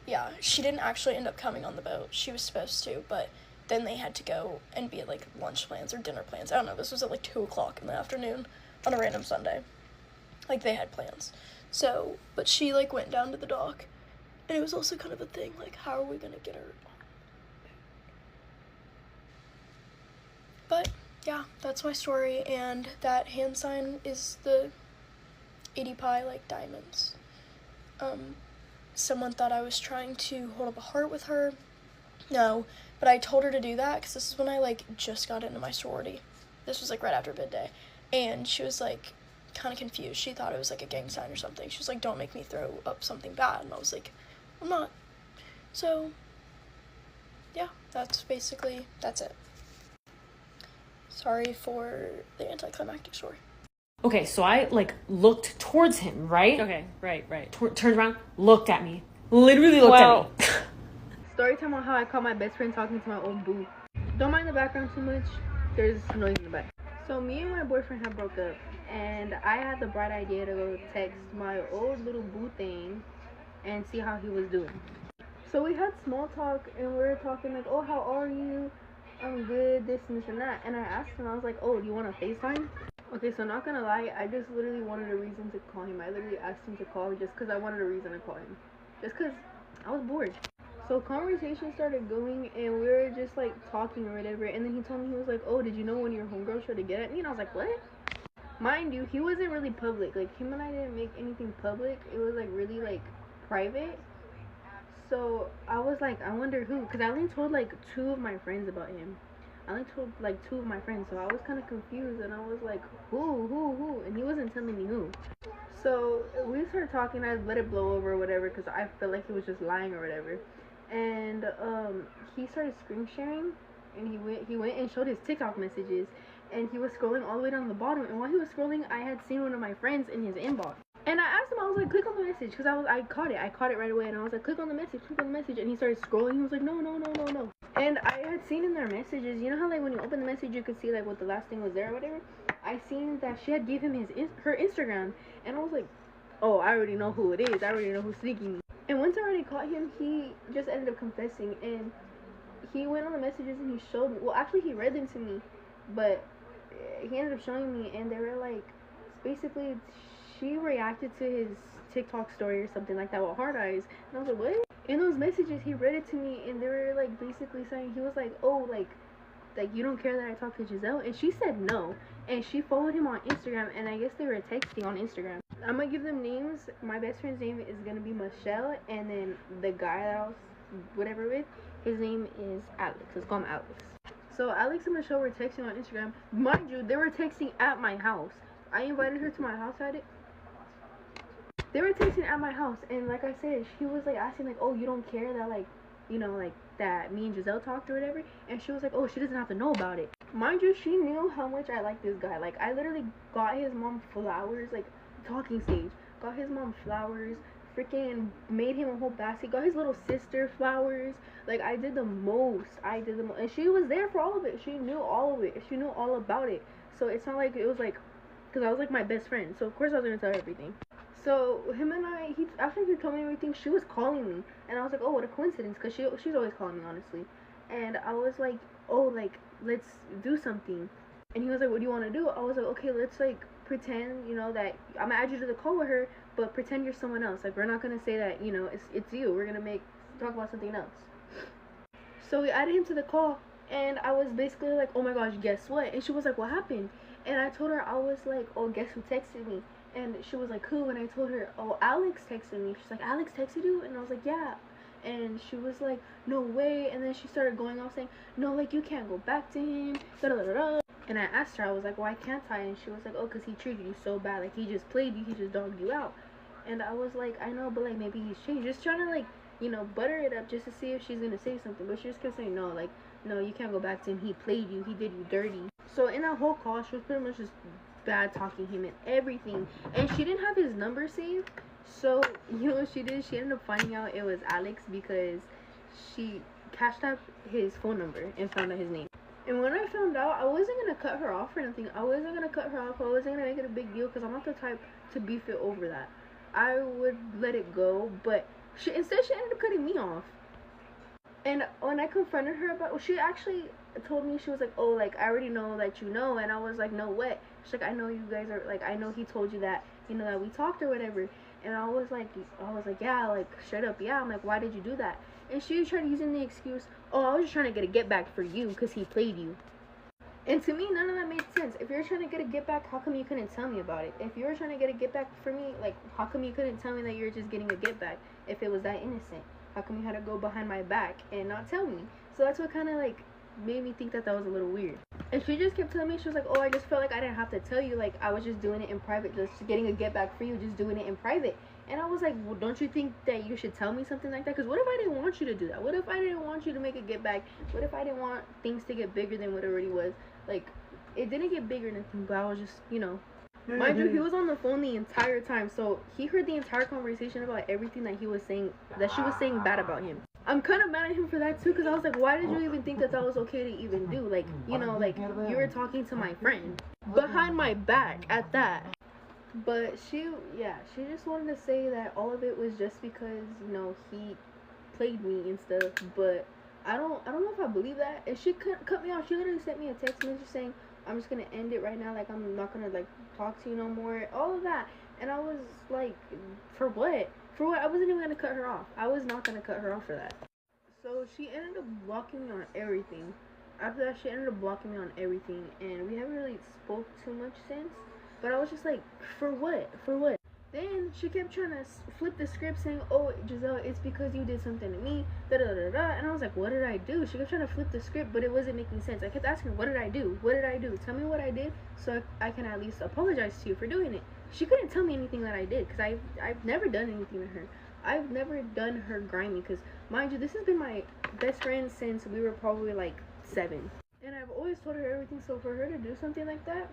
yeah, she didn't actually end up coming on the boat. She was supposed to, but then they had to go and be at, like, lunch plans or dinner plans. I don't know, this was at, like, 2 o'clock in the afternoon on a random Sunday. Like, they had plans. So, but she, like, went down to the dock, and it was also kind of a thing, like, how are we gonna get her? But, yeah, that's my story, and that hand sign is the 80 pie, like, diamonds. Someone thought I was trying to hold up a heart with her. No, but I told her to do that because this is when I, like, just got into my sorority. This was, like, right after bid day. And she was, like, kind of confused. She thought it was, like, a gang sign or something. She was like, don't make me throw up something bad. And I was like, I'm not. So, yeah, that's it. Sorry for the anticlimactic story. Okay, so I, like, looked towards him, right? Okay, right. Turned around, looked at me. Literally looked at me. Story time on how I caught my best friend talking to my old boo. Don't mind the background too much. There's noise in the back. So me and my boyfriend had broke up, and I had the bright idea to go text my old little boo thing and see how he was doing. So we had small talk, and we were talking like, oh, how are you? I'm good, this and this and that. And I asked him, I was like, oh, do you want to FaceTime? Okay, so not gonna lie, I just literally wanted a reason to call him. I literally asked him to call just because I wanted a reason to call him. Just because I was bored. So conversation started going, and we were just like talking or whatever. And then he told me, he was like, oh, did you know when your homegirl tried to get at me? And I was like, what? Mind you, he wasn't really public. Like, him and I didn't make anything public. It was like really like private. So I was like, I wonder who, because I only told like 2 of my friends about him. I only told like 2 of my friends, so I was kind of confused, and I was like, who? And he wasn't telling me who. So we started talking. I let it blow over or whatever, because I felt like he was just lying or whatever. And he started screen sharing, and he went and showed his TikTok messages, and he was scrolling all the way down the bottom. And while he was scrolling, I had seen one of my friends in his inbox. And I asked him, I was like, click on the message, because I caught it right away, and I was like, click on the message, and he started scrolling. He was like, no. And I had seen in their messages, you know how like when you open the message, you could see like what the last thing was there or whatever. I seen that she had gave him her Instagram, and I was like, oh, I already know who it is. I already know who's sneaking me. And once I already caught him, he just ended up confessing, and he went on the messages and he showed me. Well, actually, he read them to me, but he ended up showing me, and they were like, basically, she reacted to his TikTok story or something like that with hard eyes, and I was like, what? In those messages, he read it to me, and they were like basically saying, he was like, oh, like you don't care that I talked to Giselle? And she said no, and she followed him on Instagram, and I guess they were texting on Instagram. I'm gonna give them names. My best friend's name is gonna be Michelle, and then the guy that I was whatever with, his name is Alex. Let's call him Alex. So Alex and Michelle were texting on Instagram. Mind you, they were texting at my house. I invited her to my house at it. They were texting at my house, and like I said, she was like asking like, oh, you don't care that like, you know, like that me and Giselle talked or whatever. And she was like, oh, she doesn't have to know about it. Mind you, she knew how much I like this guy. Like, I literally got his mom flowers, like talking stage, got his mom flowers, freaking made him a whole basket, got his little sister flowers. Like, I did the most. And she was there for all of it. She knew all of it. She knew all about it. So it's not like it was like, because I was like my best friend, so of course I was gonna tell her everything. So him and I, after he told me everything, she was calling me, and I was like, oh, what a coincidence, because she's always calling me, honestly. And I was like, oh, like, let's do something. And he was like, what do you want to do? I was like, okay, let's like pretend, you know, that I'm gonna add you to the call with her, but pretend you're someone else. Like, we're not gonna say that, you know, it's you. We're gonna talk about something else. So we added him to the call, and I was basically like, oh my gosh, guess what? And she was like, what happened? And I told her, I was like, oh, guess who texted me? And she was like, who? And I told her, oh, Alex texted me. She's like, Alex texted you? And I was like, yeah. And she was like, no way. And then she started going off saying, no, like, you can't go back to him, da da da da. And I asked her, I was like, why can't I? And she was like, oh, because he treated you so bad. Like, he just played you, he just dogged you out. And I was like, I know, but like, maybe he's changed. Just trying to like, you know, butter it up just to see if she's gonna say something. But she just kept saying, no, like, no, you can't go back to him, he played you, he did you dirty. So in that whole call, she was pretty much just bad talking him and everything. And she didn't have his number saved. So, you know what she did? She ended up finding out it was Alex because she cashed out his phone number and found out his name. And when I found out, I wasn't going to cut her off or anything. I wasn't going to cut her off. I wasn't going to make it a big deal because I'm not the type to beef it over that. I would let it go, but instead she ended up cutting me off. And when I confronted her about, she actually told me, she was like, oh, like, I already know that you know. And I was like, no, what? She's like, I know you guys are, like, I know he told you that, you know, that we talked or whatever. And I was like, yeah, like, straight up, yeah. I'm like, why did you do that? And she tried using the excuse, oh, I was just trying to get a get back for you because he played you. And to me, none of that made sense. If you're trying to get a get back, how come you couldn't tell me about it? If you were trying to get a get back for me, like, how come you couldn't tell me that you're just getting a get back if it was that innocent? How come you had to go behind my back and not tell me? So that's what kind of like made me think that that was a little weird. And she just kept telling me, she was like, oh, I just felt like I didn't have to tell you, like, I was just doing it in private, just getting a get back for you, just doing it in private. And I was like, well, don't you think that you should tell me something like that? Because what if I didn't want you to do that? What if I didn't want you to make a get back? What if I didn't want things to get bigger than what it already was? Like, it didn't get bigger than anything, but I was just, you know. Mind you, he was on the phone the entire time, so he heard the entire conversation about everything that he was saying, that she was saying bad about him. I'm kind of mad at him for that too, because I was like, why did you even think that that was okay to even do? Like, you know, like, you were talking to my friend behind my back at that. But she just wanted to say that all of it was just because, you know, he played me and stuff. But I don't know if I believe that. And she cut me off. She literally sent me a text message saying, I'm just gonna end it right now. Like, I'm not gonna like talk to you no more. All of that. And I was like, for what? For what? I wasn't even gonna cut her off. I was not gonna cut her off for that. So she ended up blocking me on everything. After that, she ended up blocking me on everything, and we haven't really spoke too much since. But I was just like, for what? For what? Then she kept trying to flip the script, saying, "Oh, Giselle, it's because you did something to me." Da da da da. And I was like, "What did I do?" She kept trying to flip the script, but it wasn't making sense. I kept asking her, "What did I do? What did I do? Tell me what I did, so I can at least apologize to you for doing it." She couldn't tell me anything that I did, because I've never done anything to her. I've never done her grimy, because mind you, this has been my best friend since we were probably like 7, and I've always told her everything. So for her to do something like that,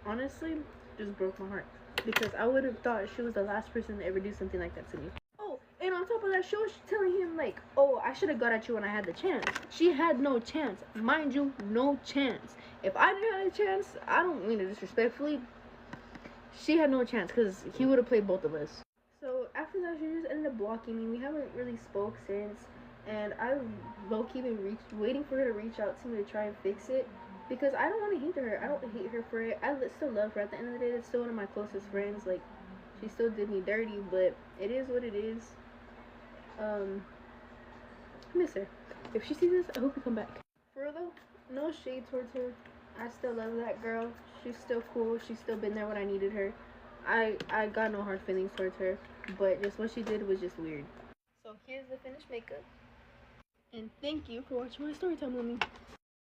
honestly, just broke my heart, because I would have thought she was the last person to ever do something like that to me. Oh, and on top of that, she was telling him like, "Oh, I should have got at you when I had the chance." She had no chance, mind you, no chance. If I didn't have a chance, I don't mean it disrespectfully, she had no chance, because he would have played both of us. So after that, she just ended up blocking me. We haven't really spoke since, and I've low-key been waiting for her to reach out to me to try and fix it, because I don't want to hate her. I don't hate her for it. I still love her. At the end of the day, that's still one of my closest friends. Like, she still did me dirty, but it is what it is. I miss her. If she sees this, I hope you come back. For real though, no shade towards her. I still love that girl. She's still cool. She's still been there when I needed her. I got no hard feelings towards her, but just what she did was just weird. So here's the finished makeup. And thank you for watching my story time with me.